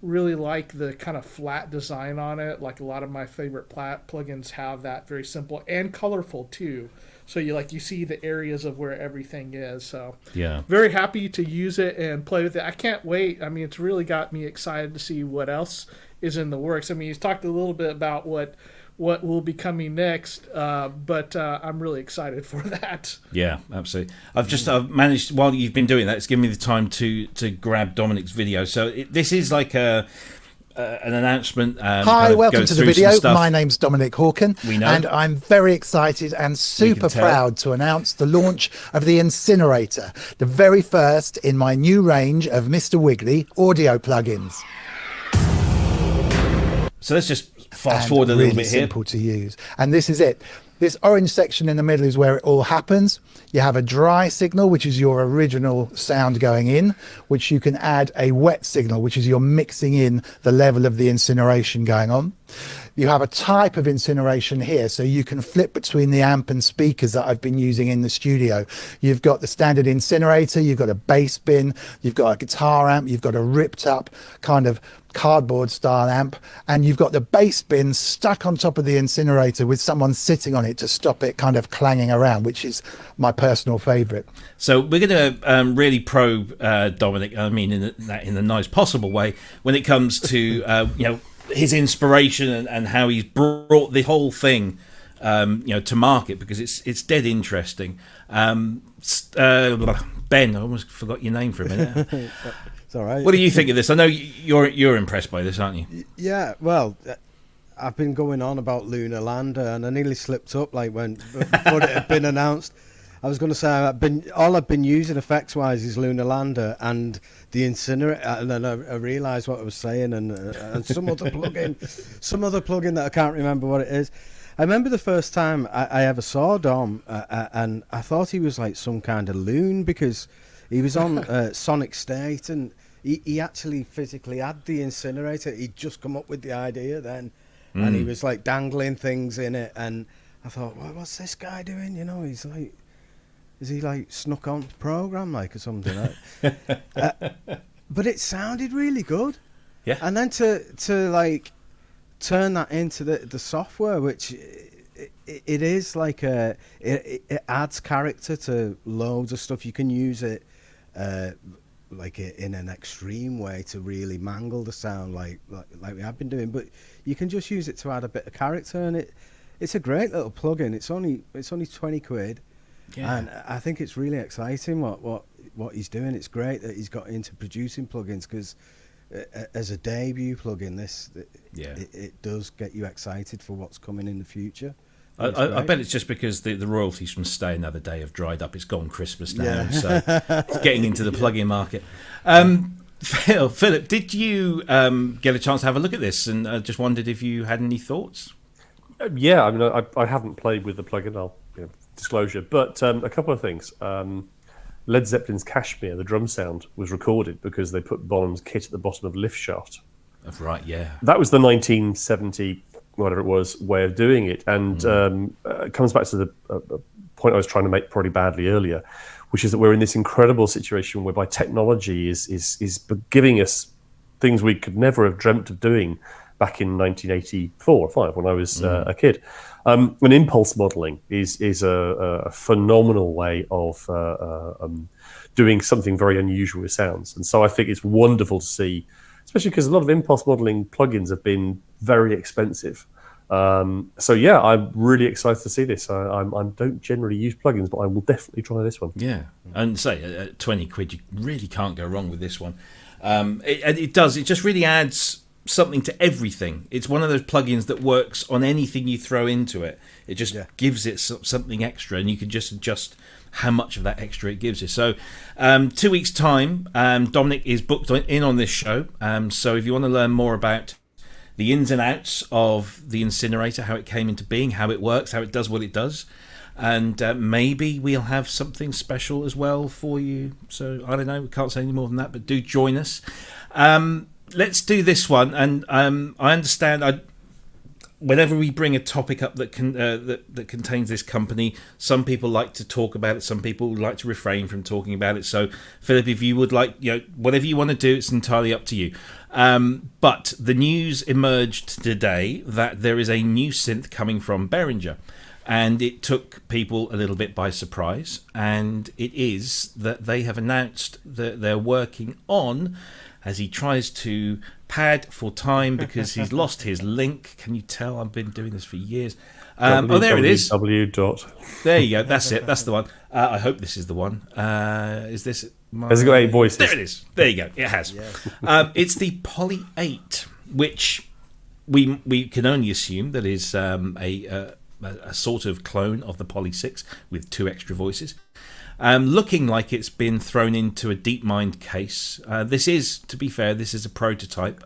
really like the kind of flat design on it. Like a lot of my favorite plugins have that, very simple and colorful too. So you see the areas of where everything is. So yeah, very happy to use it and play with it. I can't wait. I mean, it's really got me excited to see what else is in the works. I mean, he's talked a little bit about what will be coming next, but I'm really excited for that. Yeah, absolutely. I've managed, while you've been doing that, it's given me the time to grab Dominic's video. So this is like an announcement. Hi, welcome to the video. My name's Dominic Hawken, and I'm very excited and super proud to announce the launch of the Incinerator, the very first in my new range of Mr. Wiggly audio plugins. So let's just fast forward a little bit here. Simple to use, and this is it. This orange section in the middle is where it all happens. You have a dry signal, which is your original sound going in, which you can add a wet signal, which is you're mixing in the level of the incineration going on. You have a type of incineration here, so you can flip between the amp and speakers that I've been using in the studio. You've got the standard incinerator, you've got a bass bin, you've got a guitar amp, you've got a ripped up kind of cardboard style amp, and you've got the bass bin stuck on top of the incinerator with someone sitting on it to stop it kind of clanging around, which is my personal favorite. So we're going to really probe Dominic, I mean in a nice possible way, when it comes to his inspiration and how he's brought the whole thing to market, because it's dead interesting. Ben, I almost forgot your name for a minute. It's all right. What do you think of this? I know you're impressed by this, aren't you? Yeah, well, I've been going on about Lunar Lander, and I nearly slipped up before it had been announced. I was going to say all I've been using effects-wise is Lunar Lander and the Incinerator, and then I realised what I was saying, and some other plugin that I can't remember what it is. I remember the first time I ever saw Dom, and I thought he was like some kind of loon because he was on Sonic State, and he actually physically had the incinerator. He'd just come up with the idea then, and he was like dangling things in it, and I thought, well, what's this guy doing? You know, he's like, is he like snuck on the program like or something? But it sounded really good. Yeah. And then to like turn that into the software, which it is like it adds character to loads of stuff. You can use it like in an extreme way to really mangle the sound like we have been doing, but you can just use it to add a bit of character, and it's a great little plugin. It's only 20 quid. Yeah. And I think it's really exciting what he's doing. It's great that he's got into producing plugins, because as a debut plugin, it does get you excited for what's coming in the future. I bet it's just because the royalties from Stay Another Day have dried up. It's gone Christmas now, so it's getting into the plugin market. Philip, did you get a chance to have a look at this, and just wondered if you had any thoughts? Yeah, I mean, I haven't played with the plugin, disclosure, but a couple of things. Led Zeppelin's Kashmir, the drum sound, was recorded because they put Bonham's kit at the bottom of Lift Shaft. Right, yeah. That was the 1970, whatever it was, way of doing it. And it comes back to the point I was trying to make probably badly earlier, which is that we're in this incredible situation whereby technology is giving us things we could never have dreamt of doing back in 1984 or 5 when I was a kid. And impulse modeling is a phenomenal way of doing something very unusual with sounds. And so I think it's wonderful to see, especially because a lot of impulse modeling plugins have been very expensive. So yeah, I'm really excited to see this. I don't generally use plugins, but I will definitely try this one. Yeah, and say at 20 quid, you really can't go wrong with this one. It just really adds something to everything. It's one of those plugins that works on anything you throw into it. It just gives it something extra, and you can just adjust how much of that extra it gives you. So 2 weeks time, Dominic is booked in on this show, so if you want to learn more about the ins and outs of the incinerator, how it came into being, how it works, how it does what it does, and maybe we'll have something special as well for you. So I don't know, we can't say any more than that, but do join us. Let's do this one, and I understand. Whenever we bring a topic up that contains this company, some people like to talk about it, some people like to refrain from talking about it. So, Philip, if you would like, whatever you want to do, it's entirely up to you. But the news emerged today that there is a new synth coming from Behringer, and it took people a little bit by surprise. And it is that they have announced that they're working on, as he tries to pad for time because he's lost his link. Can you tell? I've been doing this for years. There it is. There you go. That's it. That's the one. I hope this is the one. Is this? Has it got 8 voices? There it is. There you go. It has. Yeah. It's the Polyeight, which we can only assume that is a sort of clone of the Poly 6 with 2 extra voices. Looking like it's been thrown into a DeepMind case. This is, to be fair, this is a prototype.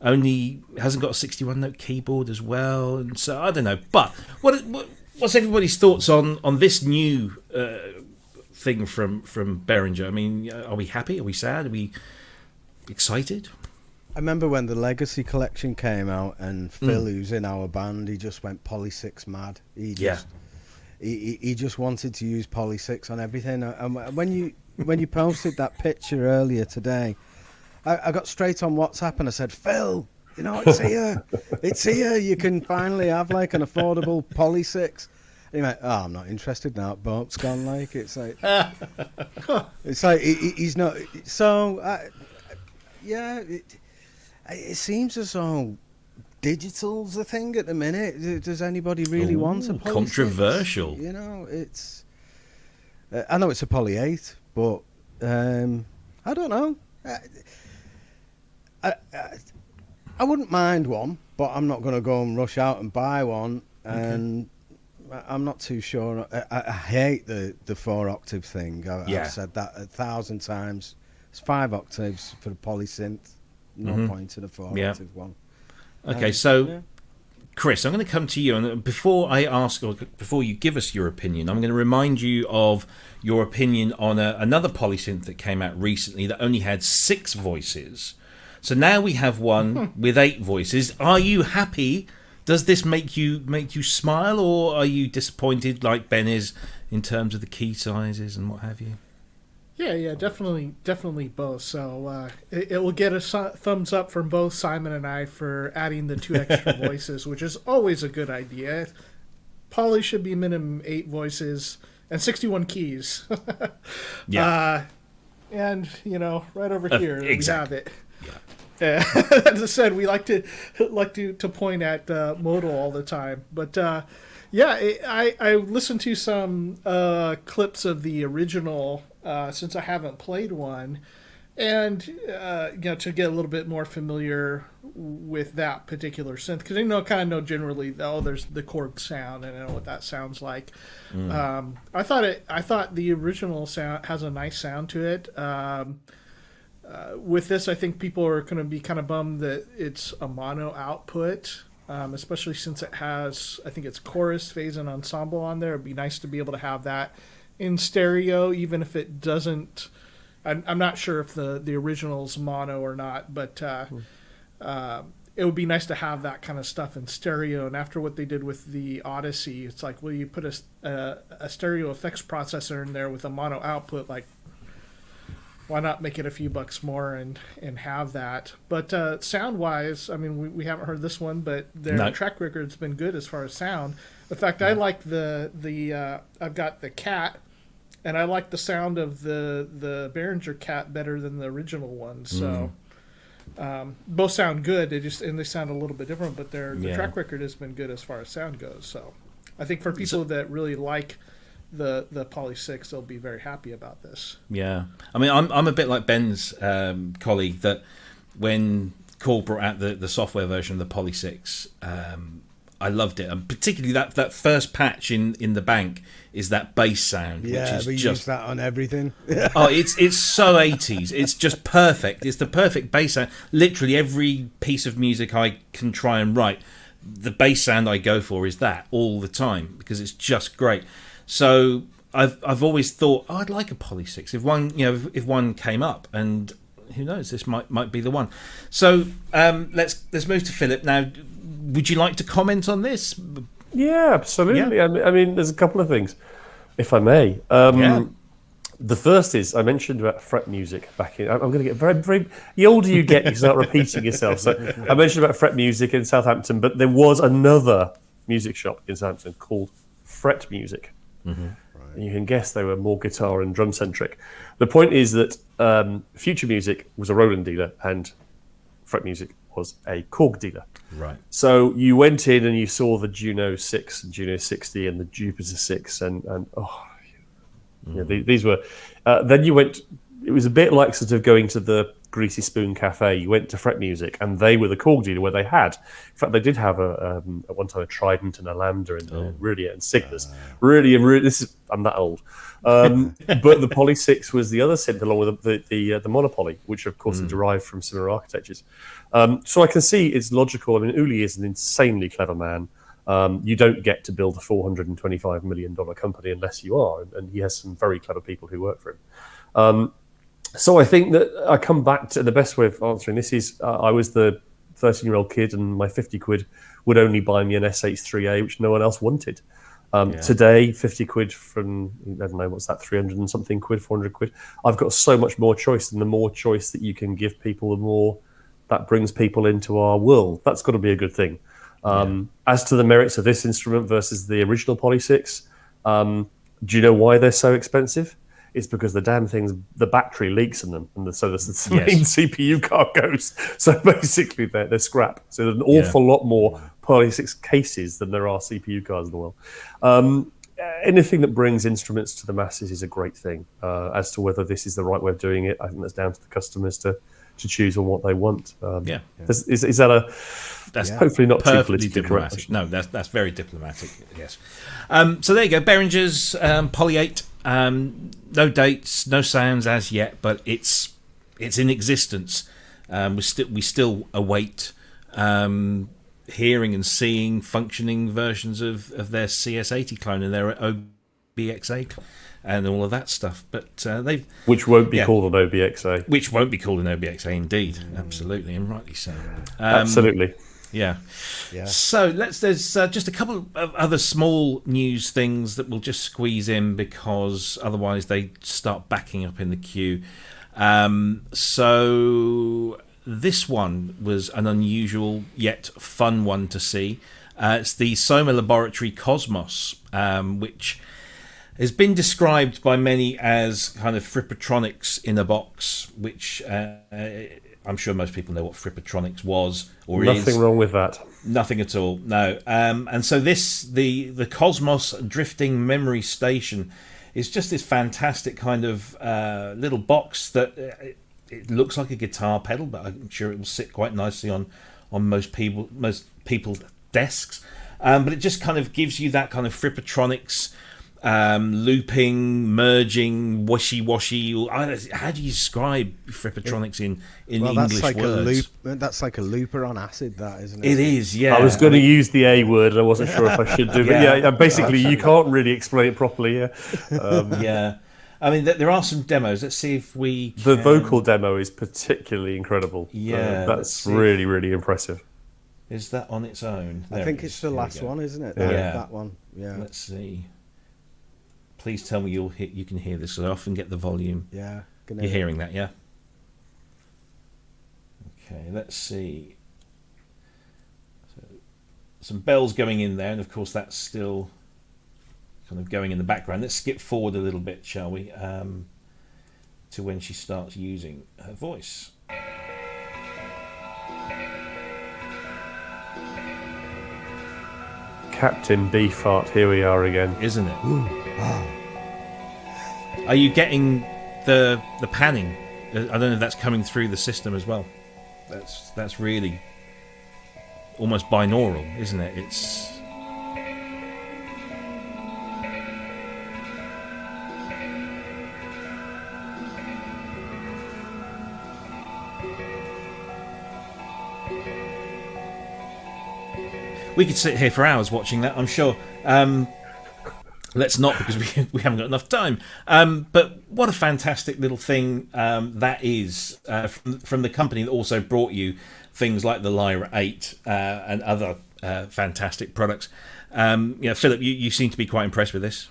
Only hasn't got a 61-note keyboard as well, and so I don't know. But what's everybody's thoughts on this new thing from Behringer? I mean, are we happy? Are we sad? Are we excited? I remember when the Legacy collection came out, and Phil, who's in our band, he just went Poly 6 mad. He just wanted to use Poly 6 on everything. And when you posted that picture earlier today, I got straight on WhatsApp and I said, Phil, it's here. It's here. You can finally have like an affordable Poly 6. And he went, oh, I'm not interested now. Boat's gone. Like it's like he's not. So it seems as though digital's the thing at the minute. Does anybody really want a Poly controversial? 6? It's. I know it's a Polyeight, but I don't know. I wouldn't mind one, but I'm not going to go and rush out and buy one. And I'm not too sure. I hate the 4-octave thing. I've said that 1,000 times. It's 5 octaves for the polysynth. No point in a 4-octave one. Okay, so Cryss, I'm going to come to you, and before I ask, or before you give us your opinion, I'm going to remind you of your opinion on another polysynth that came out recently that only had 6 voices. So now we have one with 8 voices. Are you happy? Does this make you smile, or are you disappointed like Ben is in terms of the key sizes and what have you? Yeah, definitely both. So it will get a thumbs up from both Simon and I for adding the 2 extra voices, which is always a good idea. Poly should be minimum 8 voices and 61 keys. And right over here we have it. As I said, we like to point at Modal all the time, but I listened to some clips of the original since I haven't played one, and to get a little bit more familiar with that particular synth, because kind of know generally there's the Korg sound and I know what that sounds like. I thought the original sound has a nice sound to it. With this, I think people are going to be kind of bummed that it's a mono output, especially since it has, I think it's chorus, phase, and ensemble on there. It'd be nice to be able to have that in stereo, even if it doesn't. I'm not sure if the original's mono or not, but it would be nice to have that kind of stuff in stereo. And after what they did with the Odyssey, it's like, well, you put a stereo effects processor in there with a mono output, like, why not make it a few bucks more and have that? But sound-wise, I mean, we haven't heard this one, but their track record's been good as far as sound. In fact, I like the I've got the Cat, and I like the sound of the Behringer Cat better than the original one. So both sound good. They sound a little bit different, but their track record has been good as far as sound goes. So I think for people that really like the Poly 6, they'll be very happy about this. Yeah, I mean, I'm a bit like Ben's colleague, that when Korg brought out the software version of the Poly 6, I loved it, and particularly that first patch in the bank is that bass sound. Yeah, which is we just use that on everything. it's so 80s. It's just perfect. It's the perfect bass sound. Literally every piece of music I can try and write, the bass sound I go for is that all the time, because it's just great. So I've always thought, I'd like a Poly 6 if one came up, and who knows, this might be the one. So let's move to Philip now. Would you like to comment on this? Yeah, absolutely. Yeah. I mean, there's a couple of things, if I may. The first is, I mentioned about fret music back in. I'm going to get very, very. The older you get, you start repeating yourself. So I mentioned about fret music in Southampton, but there was another music shop in Southampton called Fret Music. Mm-hmm. Right. And you can guess they were more guitar and drum centric. The point is that Future Music was a Roland dealer and Fret Music was a Korg dealer. Right. So you went in and you saw the Juno 6 and Juno 60 and the Jupiter 6 these were. Then you went. It was a bit like sort of going to the Greasy Spoon Cafe. You went to Fret Music, and they were the Korg dealer where they had. In fact, they did have at one time a Trident and a Lambda and really and Cygnus. Really, I'm that old. But the Poly 6 was the other synth along with the Monopoly, which of course are derived from similar architectures. So I can see it's logical. I mean, Uli is an insanely clever man. You don't get to build a $425 million company unless you are, and he has some very clever people who work for him. So I think that I come back to the best way of answering this is I was the 13-year-old kid, and my 50 quid would only buy me an SH3A, which no one else wanted. Today, 50 quid from, I don't know, what's that, 300 and something quid, 400 quid. I've got so much more choice, and the more choice that you can give people, the more that brings people into our world. That's got to be a good thing. As to the merits of this instrument versus the original Poly 6, do you know why they're so expensive? It's because the damn things, the battery leaks in them, and so the main CPU card goes. So basically, they're scrap. So there's an awful lot more Poly 6 cases than there are CPU cards in the world. Anything that brings instruments to the masses is a great thing. As to whether this is the right way of doing it, I think that's down to the customers to to choose on what they want. Yeah. Is that a? That's hopefully not too perfectly politically diplomatic. correct. No, that's very diplomatic. Yes. So there you go. Behringer's Polyeight. No dates, no sounds as yet, but it's in existence. We still await hearing and seeing functioning versions of their CS80 clone and their OBXA and all of that stuff. But they've Which won't be called an OBXA. which won't be called an OBXA, indeed. Absolutely, and rightly so. Absolutely. Yeah. Yeah. So there's just a couple of other small news things that we'll just squeeze in because otherwise they start backing up in the queue. So this one was an unusual yet fun one to see. It's the SOMA Laboratory Cosmos, which has been described by many as kind of Frippertronics in a box, which I'm sure most people know what Frippertronics was or is. Nothing wrong with that. Nothing at all, no. And so the Cosmos Drifting Memory Station is just this fantastic kind of little box that it looks like a guitar pedal, but I'm sure it will sit quite nicely on most people's desks. But it just kind of gives you that kind of Frippertronics looping, merging, washy. How do you describe Frippertronics in English that's like words? That's like a looper on acid, that isn't it? It is, yeah. I was going to use the A word, and I wasn't sure if I should do. But Yeah. basically, you can't really explain it properly. Yeah, Yeah. I mean, there are some demos. Let's see if we the can- vocal demo is particularly incredible. Yeah, let's that's see. really, really impressive. Is that on its own? I There think it it's is. the Here we last go. one, isn't it? Yeah. That one. Yeah. Let's see. Please tell me you can hear this, because I often get the volume. Yeah. You're hearing that, yeah? Okay, let's see. So, some bells going in there, and of course that's still kind of going in the background. Let's skip forward a little bit, shall we, to when she starts using her voice. Captain Beefheart, here we are again. Isn't it? Are you getting the panning? I don't know if that's coming through the system as well. That's really almost binaural, isn't it? It's we could sit here for hours watching that, I'm sure. Let's not, because we haven't got enough time. But what a fantastic little thing that is from the company that also brought you things like the Lyra 8 and other fantastic products. Philip, you seem to be quite impressed with this.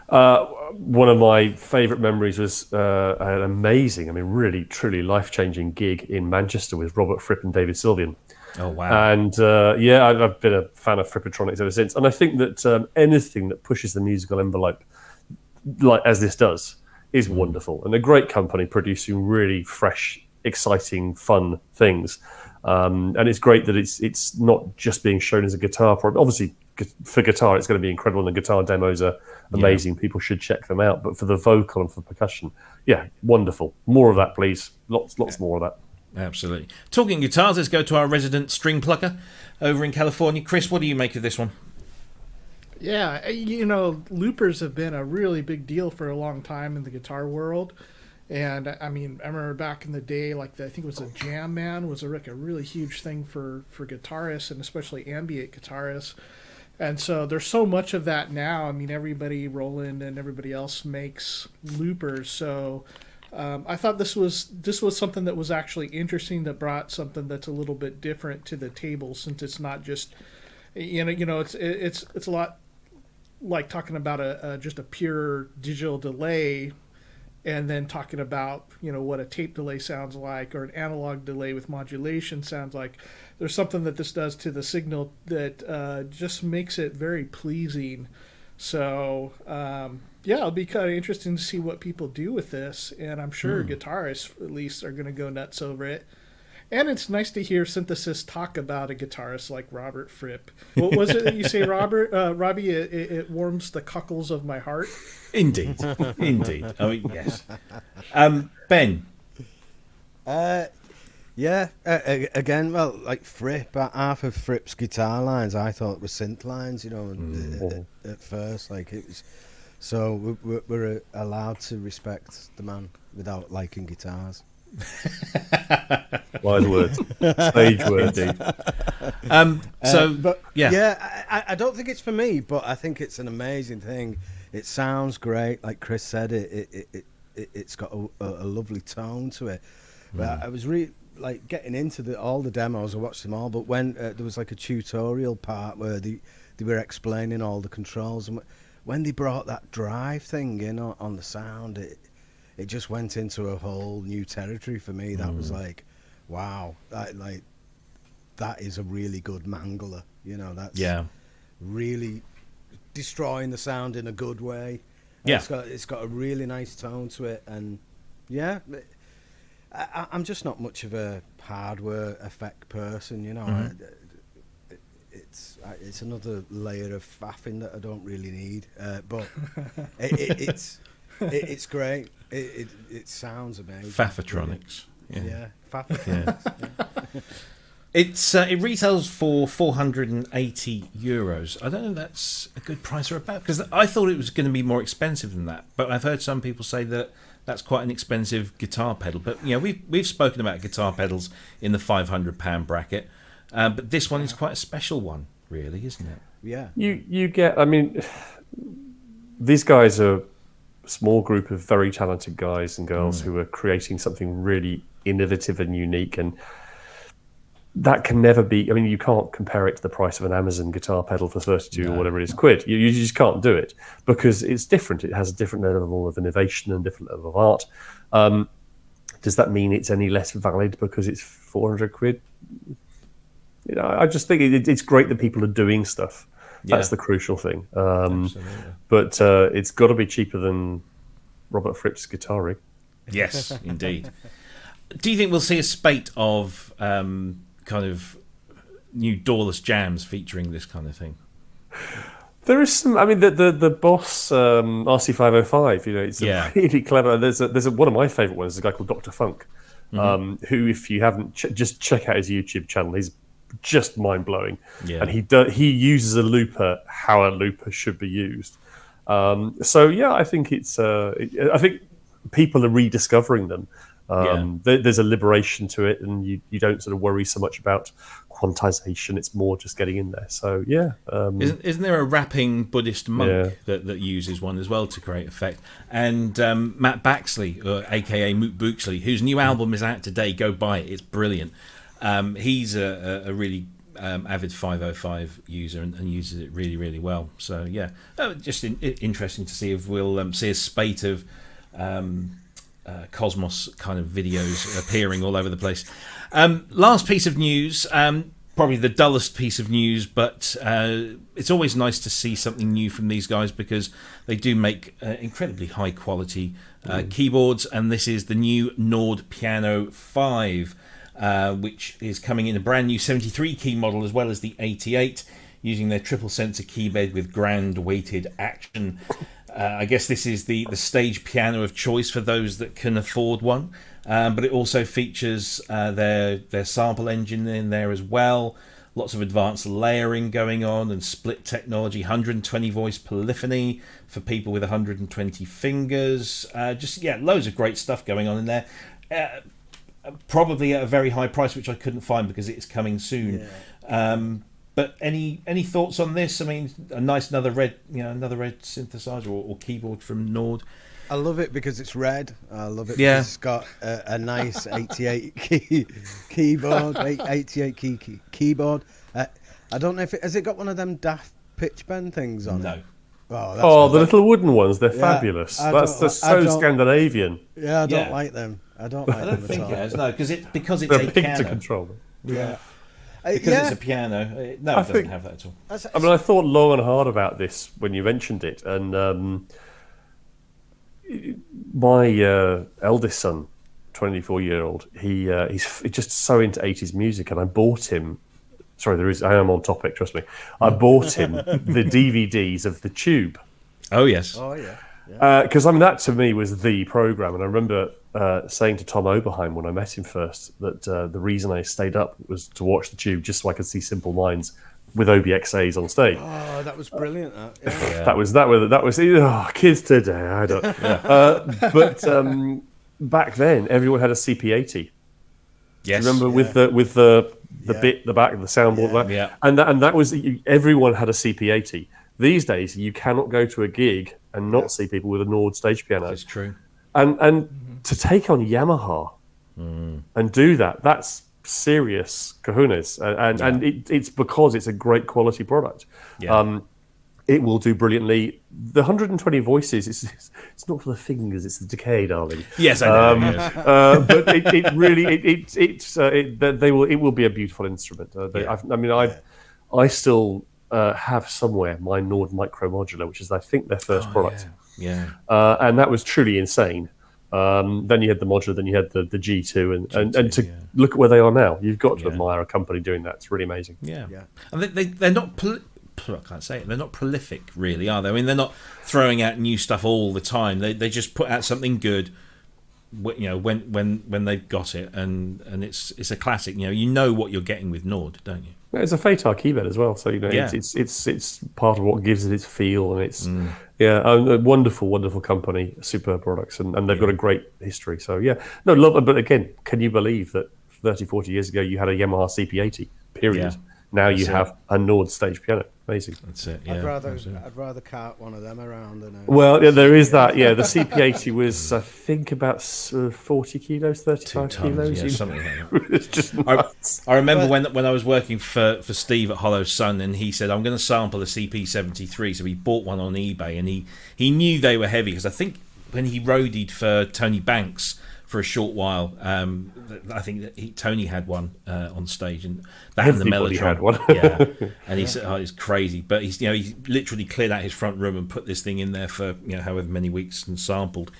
One of my favourite memories was an amazing, really, truly life-changing gig in Manchester with Robert Fripp and David Sylvian. Oh, wow. And I've been a fan of Frippertronics ever since. And I think that anything that pushes the musical envelope, like as this does, is wonderful. And a great company producing really fresh, exciting, fun things. And it's great that it's not just being shown as a guitar product. Obviously, for guitar, it's going to be incredible, and the guitar demos are amazing. Yeah. People should check them out. But for the vocal and for percussion, wonderful. More of that, please. Lots more of that. Absolutely. Talking guitars, let's go to our resident string plucker over in California. Cryss, what do you make of this one? Yeah, loopers have been a really big deal for a long time in the guitar world. And I remember back in the day, I think it was a Jam Man was a really huge thing for guitarists, and especially ambient guitarists. And so there's so much of that now. Everybody, Roland and everybody else, makes loopers. So I thought this was something that was actually interesting, that brought something that's a little bit different to the table, since it's not just it's a lot like talking about just a pure digital delay, and then talking about what a tape delay sounds like, or an analog delay with modulation sounds like. There's something that this does to the signal that just makes it very pleasing. So it'll be kind of interesting to see what people do with this, and I'm sure guitarists at least are going to go nuts over it. And it's nice to hear synthesists talk about a guitarist like Robert Fripp. What was it that you say, Robbie? It warms the cockles of my heart. Indeed. Yes. Ben. Yeah, again, well, like half of Fripp's guitar lines I thought were synth lines, you know, at first, like it was. So we're allowed to respect the man without liking guitars. Wise words, sage words. But I don't think it's for me, but I think it's an amazing thing. It sounds great, like Cryss said. It's got a lovely tone to it. But I was really like getting into all the demos. I watched them all, but when there was like a tutorial part where they were explaining all the controls, and when they brought that drive thing in on the sound, it just went into a whole new territory for me. That was like, wow, that is a really good mangler. You know, that's really destroying the sound in a good way. And it's got a really nice tone to it, and I'm just not much of a hardware effect person, you know. It's another layer of faffing that I don't really need, but it's great. It sounds amazing. Faffatronics. Yeah, Faffatronics. Yeah. It retails for €480. I don't know if that's a good price or about, because I thought it was going to be more expensive than that. But I've heard some people say that that's quite an expensive guitar pedal. But you know, we've spoken about guitar pedals in the £500 bracket, but this one is quite a special one, really, isn't it? Yeah. You get. I mean, these guys are a small group of very talented guys and girls who are creating something really innovative and unique, and that can never be. I mean, you can't compare it to the price of an Amazon guitar pedal for 32 or whatever it is quid. You just can't do it because it's different. It has a different level of innovation and different level of art. Does that mean it's any less valid because it's 400 quid? You know, I just think it's great that people are doing stuff. That's the crucial thing. But it's got to be cheaper than Robert Fripp's guitar rig. Yes, indeed. Do you think we'll see a spate of kind of new doorless jams featuring this kind of thing? There is some. I mean, the Boss RC505. You know, it's really clever. There's one of my favourite ones. Is a guy called Dr. Funk, who, if you haven't, just check out his YouTube channel. He's just mind blowing, and he uses a looper how a looper should be used. So yeah, I think I think people are rediscovering them. There's a liberation to it, and you don't sort of worry so much about quantization. It's more just getting in there. So yeah, isn't there a rapping Buddhist monk that uses one as well to create effect? And Matt Baxley, aka Mook Booksley, whose new album is out today. Go buy it; it's brilliant. He's a really avid 505 user and uses it really, really well. So yeah, just interesting to see if we'll see a spate of Cosmos kind of videos appearing all over the place. Last piece of news, probably the dullest piece of news, but it's always nice to see something new from these guys because they do make incredibly high quality keyboards, and this is the new Nord Piano 5. Which is coming in a brand new 73 key model as well as the 88, using their triple sensor keybed with grand weighted action. I guess this is the stage piano of choice for those that can afford one, but it also features their sample engine in there as well. Lots of advanced layering going on and split technology, 120 voice polyphony for people with 120 fingers. Loads of great stuff going on in there. Probably at a very high price, which I couldn't find because it's coming soon. But any thoughts on this? I mean, another red synthesizer or keyboard from Nord. I love it because it's red. I love it because it's got a nice 88 key keyboard, 88 key keyboard. I don't know if has it got one of them daft pitch bend things on it? Oh, the little wooden ones, they're fabulous. That's so Scandinavian. Yeah, I don't like them. I don't think it has, no, because it's they're a big piano. to control. Because it's a piano. It doesn't have that at all. I mean, I thought long and hard about this when you mentioned it, and my eldest son, 24-year-old, he's just so into 80s music, and I bought him. Sorry, I am on topic. Trust me. I bought him the DVDs of The Tube. Oh yes. Oh yeah. Because I mean, that to me was the program, and I remember saying to Tom Oberheim when I met him first that the reason I stayed up was to watch the tube just so I could see Simple Minds with OBXAs on stage. Oh, that was brilliant. That was kids today. I don't. But back then, everyone had a CP80. Yes. Remember with the bit, the back of the soundboard, and that was everyone had a CP80. These days, you cannot go to a gig and not see people with a Nord stage piano. That's true. And to take on Yamaha and do that's serious kahunas, and it's because it's a great quality product. Yeah. It will do brilliantly. The 120 voices, it's not for the fingers, it's the decay, darling. Yes, I know. Yes. But it will be a beautiful instrument. I still have somewhere my Nord Micro Modular, which is I think their first product. Yeah. And that was truly insane. Then you had the Modular, then you had the G2, and to look at where they are now, you've got to admire a company doing that. It's really amazing. Yeah. And they're not. I can't say it. They're not prolific, really, are they? I mean, they're not throwing out new stuff all the time. They just put out something good, when they've got it, and it's a classic. You know what you're getting with Nord, don't you? It's a Fatar keyboard as well, so it's part of what gives it its feel, and it's a wonderful company, superb products, and they've got a great history. So love it. But again, can you believe that 30, 40 years ago you had a Yamaha CP80? Period. Yeah. Now you have a Nord stage piano. Amazing. That's it. Yeah. I'd rather cart one of them around than. There is that. Yeah, the CP80 was I think about 40 kilos, 35 kilos. Yeah, something like that. It's just nuts. I remember when I was working for Steve at Hollow Sun, and he said I'm going to sample a CP73. So he bought one on eBay, and he knew they were heavy because I think when he roadied for Tony Banks for a short while, I think that Tony had one on stage, and that and the Mellotron had one. And he said, "Oh, it's crazy," but he literally cleared out his front room and put this thing in there for however many weeks and sampled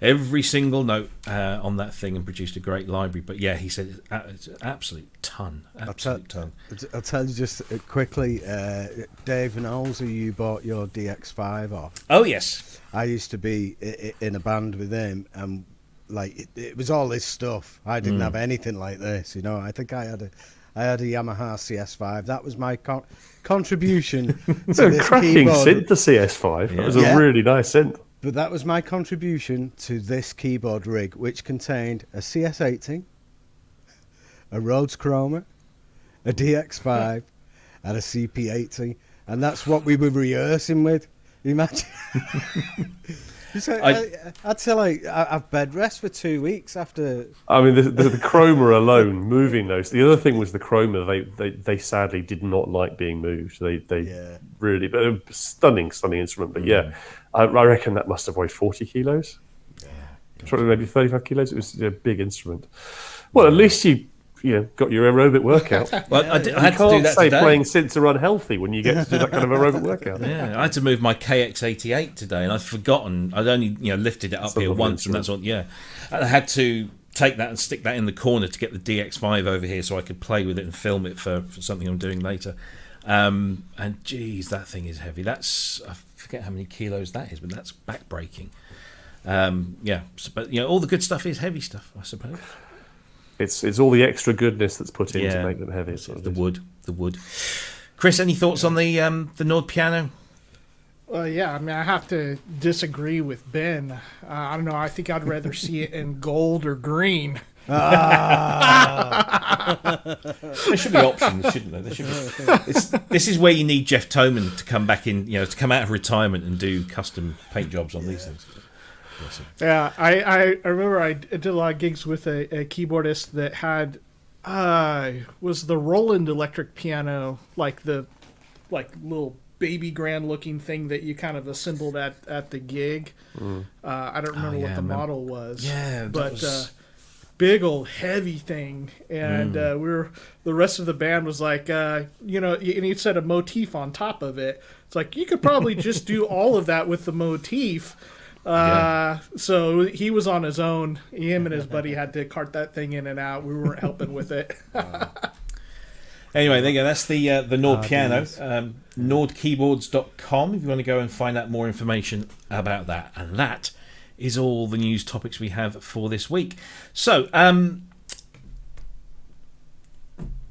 every single note on that thing and produced a great library. But he said it's an absolute ton. I'll tell you just quickly, Dave and Olsey, you bought your DX5 off. Oh yes, I used to be in a band with him, and it was all this stuff. I didn't have anything like this, I think I had a Yamaha CS5. That was my contribution to this cracking keyboard. synth, the CS5. That was a really nice synth. But that was my contribution to this keyboard rig, which contained a CS80, a Rhodes Chroma, a DX5, and a CP80, and that's what we were rehearsing with. Imagine. I'd say I've bed rest for 2 weeks after. I mean, the Chroma alone, moving those. The other thing was the Chroma. They sadly did not like being moved. They really, but stunning instrument. But I reckon that must have weighed 40 kilos. Probably maybe 35 kilos. It was a big instrument. Well, at least you got your aerobic workout. Well, I had to do that say today. playing synths are unhealthy when you get to do that kind of aerobic workout. Yeah, I had to move my KX88 today, and I'd forgotten. I'd only lifted it up here once, and that's all. Yeah, I had to take that and stick that in the corner to get the DX5 over here, so I could play with it and film it for something I'm doing later. And geez, that thing is heavy. I forget how many kilos that is, but that's backbreaking. But all the good stuff is heavy stuff, I suppose. It's all the extra goodness that's put in to make them heavy. The wood. Chris, any thoughts on the Nord piano? I mean, I have to disagree with Ben. I don't know. I think I'd rather see it in gold or green. There should be options, shouldn't there? This is where you need Jeff Toman to come back in, to come out of retirement and do custom paint jobs on these things. Yeah, I remember I did a lot of gigs with a keyboardist that had was the Roland electric piano, like little baby grand looking thing that you kind of assembled at the gig. I don't remember what the model was. Yeah, but big old heavy thing, and the rest of the band was like, and he said a motif on top of it. It's like you could probably just do all of that with the motif. So he was on his own. Him and his buddy had to cart that thing in and out. We weren't helping with it. Anyway, there you go. That's the Nord piano. Nordkeyboards.com if you want to go and find out more information about that. And that is all the news topics we have for this week. So,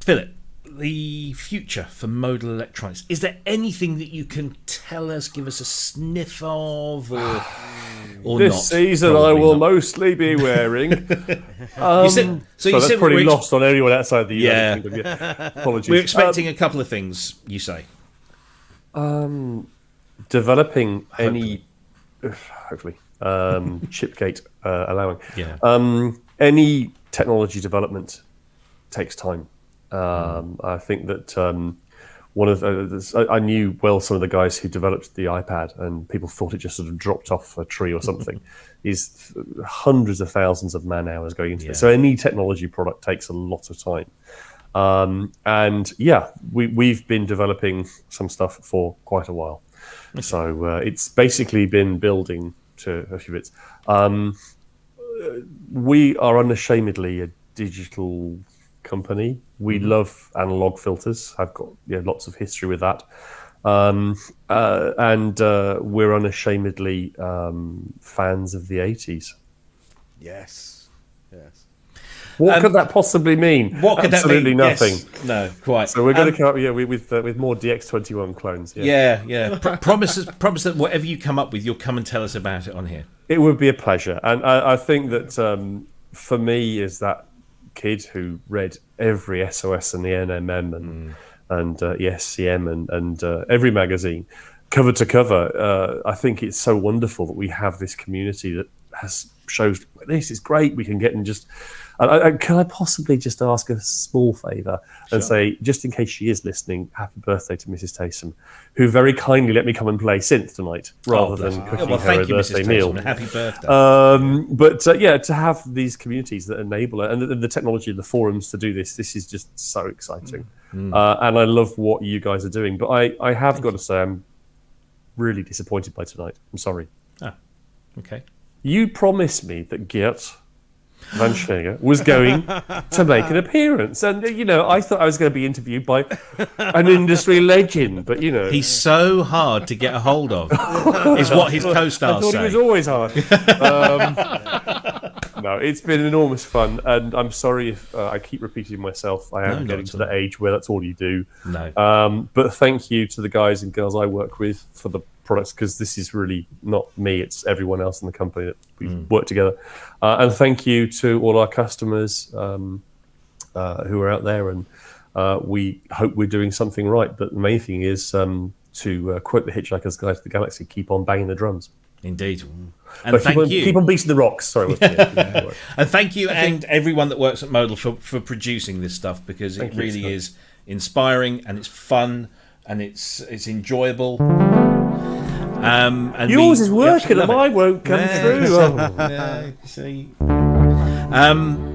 Philip, the future for Modal electronics. Is there anything that you can tell us, give us a sniff of, or this not? season Probably I will not. mostly be wearing. You said, so that's said probably we're lost on anyone outside the Yeah. United Kingdom. Yeah. Apologies. We're expecting a couple of things, you say. Developing any, hopefully, chipgate allowing. Yeah. Any technology development takes time. I think that one of I knew well some of the guys who developed the iPad, and people thought it just sort of dropped off a tree or something. Is hundreds of thousands of man hours going into it. So any technology product takes a lot of time. And yeah, we've been developing some stuff for quite a while. So it's basically been building to a few bits. We are unashamedly a digital company. We love analog filters. I've got lots of history with that. And we're unashamedly fans of the 80s. Yes. Yes. What could that possibly mean? What could Absolutely that mean? nothing. Yes. No, quite. So we're going to come up with more DX21 clones. Yeah. Promise that whatever you come up with, you'll come and tell us about it on here. It would be a pleasure. And I think that for me is that kid who read every SOS and the NMM and the SCM and every magazine cover to cover. I think it's so wonderful that we have this community that shows this is great. We can get and just. Can I possibly just ask a small favour and say, just in case she is listening, happy birthday to Mrs. Taysom, who very kindly let me come and play synth tonight rather than cooking her thank a you, birthday Mrs. meal. Taysom. Happy birthday. But to have these communities that enable it and the technology, the forums to do this is just so exciting. And I love what you guys are doing. But I have got to say, I'm really disappointed by tonight. I'm sorry. Okay. You promised me that Geert Van Schneger was going to make an appearance. And, I thought I was going to be interviewed by an industry legend. But, He's so hard to get a hold of, is what his I co-stars thought say. he was always hard. No, it's been enormous fun. And I'm sorry if I keep repeating myself. I am getting to the age where that's all you do. No. But thank you to the guys and girls I work with for the products, because this is really not me, it's everyone else in the company that we work together. And thank you to all our customers who are out there, and we hope we're doing something right. But the main thing is to quote the Hitchhiker's Guide to the Galaxy, keep on banging the drums. Indeed. And keep on beating the rocks. Sorry. And thank you and everyone that works at Modal for producing this stuff, because it really is inspiring and it's fun and it's enjoyable. And yours is working and mine won't come through.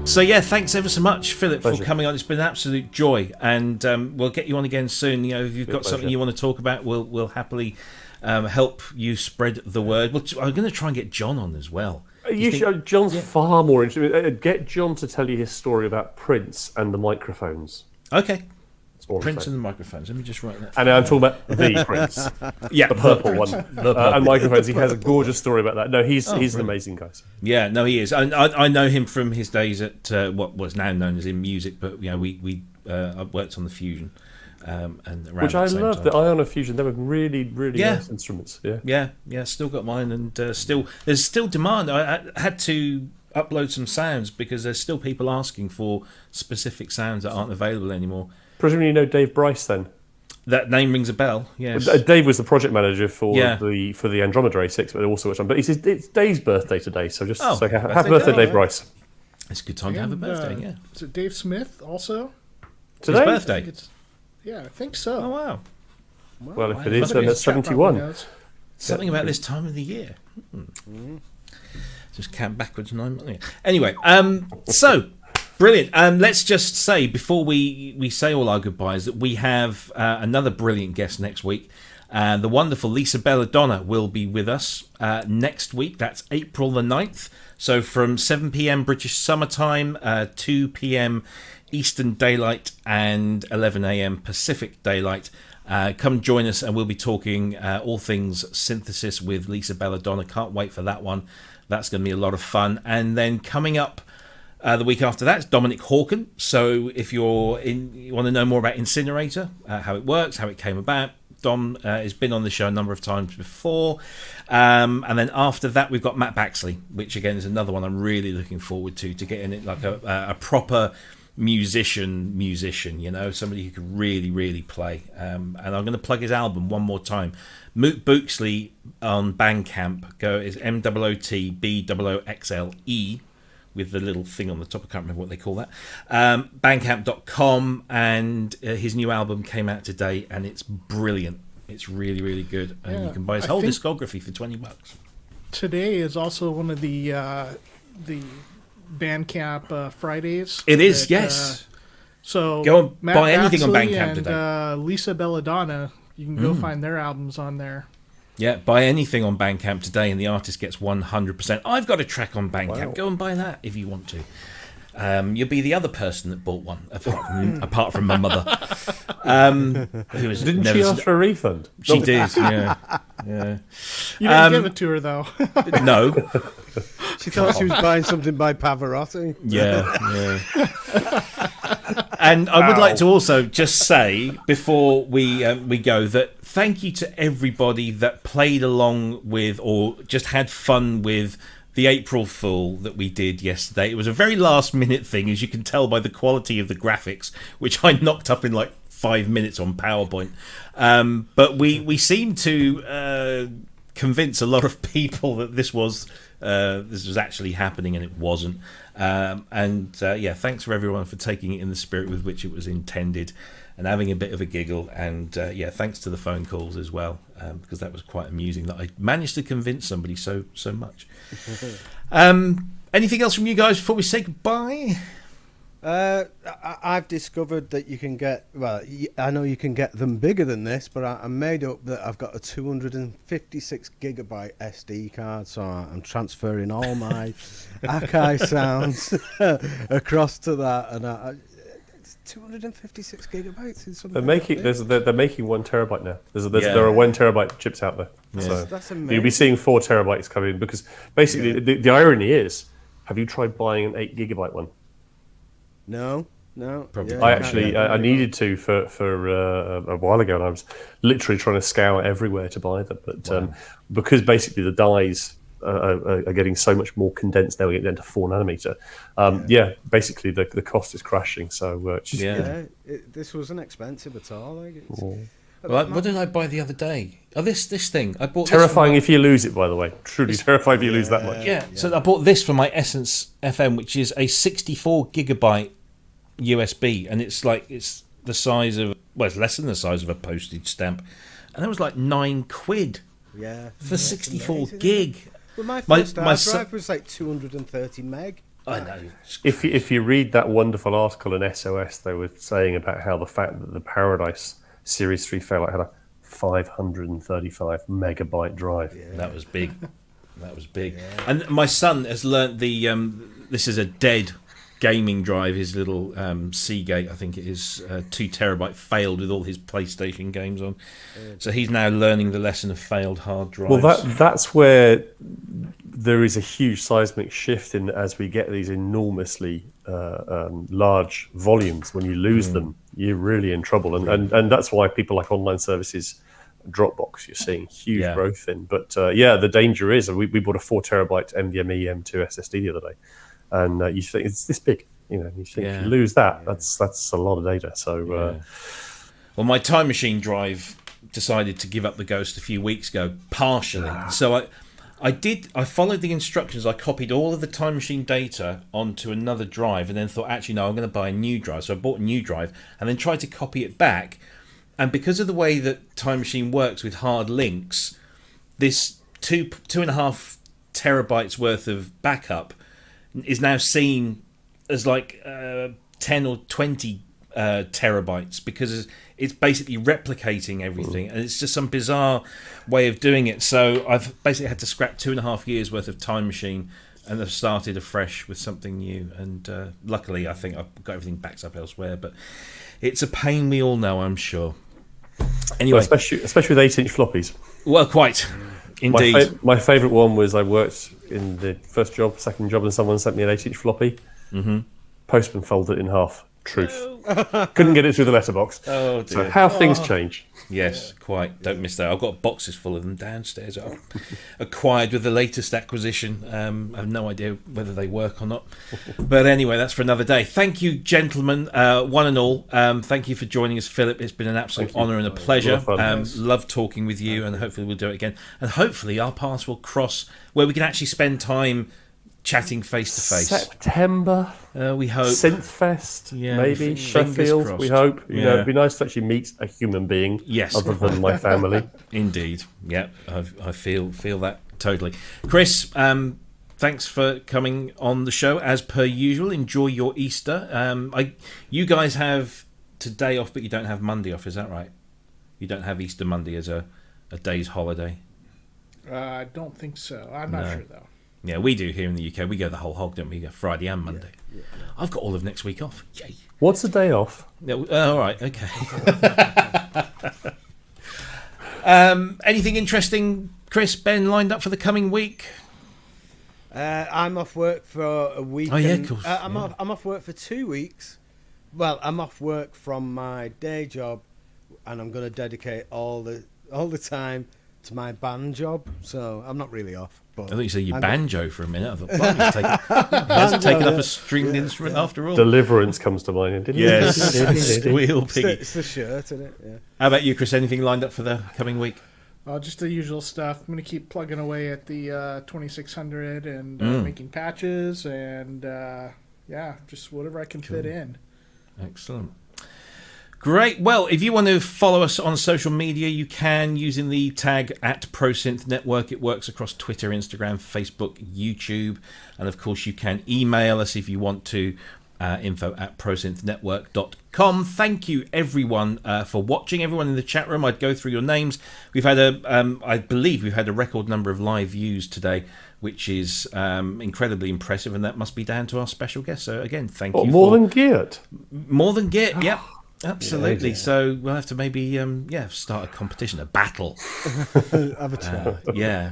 So yeah, thanks ever so much, Philip, for coming on. It's been an absolute joy, and we'll get you on again soon. If you've got something you want to talk about, we'll happily help you spread the word. I'm going to try and get John on as well. John's far more interesting. Get John to tell you his story about Prince and the microphones. Okay. Prince and the microphones. Let me just write that. And I'm talking about the Prince, the purple one, and microphones. He has a gorgeous story about that. No, he's an amazing guy. Yeah, no, he is. I know him from his days at what was now known as In Music, but we worked on the Fusion, and around which I love. time. The Iona Fusion. They were really nice instruments. Yeah. Still got mine, and there's still demand. I had to upload some sounds because there's still people asking for specific sounds that aren't available anymore. Presumably you know Dave Bryce then? That name rings a bell, yes. Dave was the project manager for the Andromeda A6, but also but it's Dave's birthday today, so just say happy birthday, Dave Bryce. It's a good time to have a birthday, yeah. Is it Dave Smith also? Today? His birthday? I think so. Oh, wow. Well, if it is, then it's 71. Something about this time of the year. Just count backwards 9 months. Anyway, so... Brilliant. Let's just say, before we say all our goodbyes, that we have another brilliant guest next week. The wonderful Lisa Belladonna will be with us next week. That's April the 9th. So from 7 p.m. British summertime, 2 p.m. Eastern Daylight and 11 a.m. Pacific Daylight. Come join us, and we'll be talking all things synthesis with Lisa Belladonna. Can't wait for that one. That's going to be a lot of fun. And then coming up the week after that is Dominic Hawken. So if you want to know more about Incinerator, how it works, how it came about, Dom has been on the show a number of times before. And then after that, we've got Matt Baxley, which again is another one I'm really looking forward to getting it like a proper musician, somebody who can really play. And I'm going to plug his album one more time. Moot Booksley on Bandcamp. It's MOOTBOOXLE with the little thing on the top. I can't remember what they call that. Bandcamp.com, and his new album came out today, and it's brilliant. It's really good, and you can buy his whole discography for $20. Today is also one of the Bandcamp Fridays. It is, yes. So go and Matt buy anything on Baxley Bandcamp and, today. Lisa Belladonna, you can go find their albums on there. Yeah, buy anything on Bandcamp today, and the artist gets 100%. I've got a track on Bandcamp. Wow. Go and buy that if you want to. You'll be the other person that bought one, apart from my mother. Didn't she ask for a refund? She did, yeah. You didn't give it to her, though. No. She thought she was buying something by Pavarotti. Yeah. And I would like to also just say, before we go, that thank you to everybody that played along with or just had fun with the April Fool that we did yesterday. It was a very last minute thing, as you can tell by the quality of the graphics, which I knocked up in like 5 minutes on PowerPoint. But we seemed to convince a lot of people that this was actually happening, and it wasn't. Thanks for everyone for taking it in the spirit with which it was intended, and having a bit of a giggle. And thanks to the phone calls as well, because that was quite amusing that I managed to convince somebody so much. Anything else from you guys before we say goodbye? I've discovered that you can get, I know you can get them bigger than this, but I made up that I've got a 256 gigabyte SD card, so I'm transferring all my Akai sounds across to that, and it's 256 gigabytes. They're making 1 terabyte now. There are 1 terabyte chips out there. Yeah. So that's amazing. You'll be seeing 4 terabytes coming in, because basically the irony is, have you tried buying an 8 gigabyte one? No. Probably. I needed to for a while ago, and I was literally trying to scour everywhere to buy them. But because basically the dies are getting so much more condensed now, we get down to 4 nanometer. Basically the cost is crashing. So this wasn't expensive at all. What did I buy the other day? Oh, this thing. I bought. Terrifying if you lose it, by the way. Truly terrifying if you lose that much. Yeah. So I bought this for my Essence FM, which is a 64 gigabyte USB, and it's the size of, it's less than the size of a postage stamp, and that was like £9 for 64 gig. Well, my first drive was like 230 meg. I know. If you read that wonderful article in SOS, they were saying about how the fact that the Paradise Series 3 Fairlight had a 535 megabyte drive. That was big. Yeah. And my son has learnt this is a dead gaming drive. His little Seagate, I think it is, 2 terabyte, failed with all his PlayStation games on. So he's now learning the lesson of failed hard drives. Well, that's where there is a huge seismic shift in as we get these enormously large volumes. When you lose them, you're really in trouble, and that's why people like online services, Dropbox, you're seeing huge growth in. But the danger is, we bought a 4 terabyte NVMe M2 SSD the other day, and you think it's this big, you think if you lose that, that's a lot of data. So well, my Time Machine drive decided to give up the ghost a few weeks ago, partially. So I followed the instructions. I copied all of the Time Machine data onto another drive, and then thought, actually, no, I'm going to buy a new drive. So I bought a new drive and then tried to copy it back. And because of the way that Time Machine works with hard links, this 2.5 terabytes worth of backup is now seen as like 10 or 20 terabytes, because it's basically replicating everything, and it's just some bizarre way of doing it. So I've basically had to scrap 2.5 years worth of Time Machine and I've started afresh with something new. And luckily, I think I've got everything backed up elsewhere. But it's a pain we all know, I'm sure. Anyway, Well, especially with 8-inch floppies. well, quite indeed. My favourite one was I worked in the first job, second job, and someone sent me an 8-inch floppy. Mm-hmm. Postman folded it in half. Truth. Couldn't get it through the letterbox. Oh dear. So how things change. Yes, quite. Don't miss that. I've got boxes full of them downstairs. I've acquired with the latest acquisition. I have no idea whether they work or not. But anyway, that's for another day. Thank you, gentlemen, one and all. Thank you for joining us, Philip. It's been an absolute honour and a pleasure. Love talking with you, and hopefully we'll do it again. And hopefully our paths will cross where we can actually spend time chatting face to face. September, we hope. Synthfest, maybe fingers Sheffield. crossed. We hope. You know, Yeah. it'd be nice to actually meet a human being, Yes. other than my family. Indeed. Yeah, I feel that totally. Cryss, thanks for coming on the show as per usual. Enjoy your Easter. You guys have today off, but you don't have Monday off. Is that right? You don't have Easter Monday as a day's holiday. I don't think so. I'm not sure though. Yeah, we do here in the UK. We go the whole hog, don't we? We go Friday and Monday. Yeah. I've got all of next week off. Yay. What's a day off? Yeah, all right, okay. Anything interesting, Cryss, Ben, lined up for the coming week? I'm off work for a week. Oh, yeah, of course. I'm off work for 2 weeks. Well, I'm off work from my day job, and I'm going to dedicate all the time to my band job. So I'm not really off. But I thought you said you banjo for a minute. I thought, well, he's taken up a stringed instrument after all. Deliverance comes to mind, didn't Yes, squeal piggy. it's the shirt, isn't it? Yeah. How about you, Cryss? Anything lined up for the coming week? Just the usual stuff. I'm going to keep plugging away at the 2600 and making patches and just whatever I can fit in. Excellent. Great. Well, if you want to follow us on social media, you can using the tag @ProSynth Network. It works across Twitter, Instagram, Facebook, YouTube. And of course, you can email us if you want to, info@prosynthnetwork.com. Thank you, everyone, for watching. Everyone in the chat room, I'd go through your names. We've had I believe we've had a record number of live views today, which is incredibly impressive, and that must be down to our special guest. So again, thank you. More than Geert. More than Geert, yep. Absolutely. So we'll have to maybe start a competition, a battle. Have a chat. Yeah.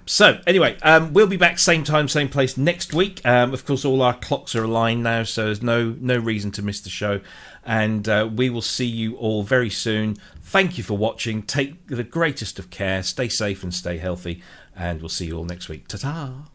So anyway, we'll be back same time, same place next week. Of course, all our clocks are aligned now, so there's no reason to miss the show. And we will see you all very soon. Thank you for watching. Take the greatest of care. Stay safe and stay healthy. And we'll see you all next week. Ta-ta.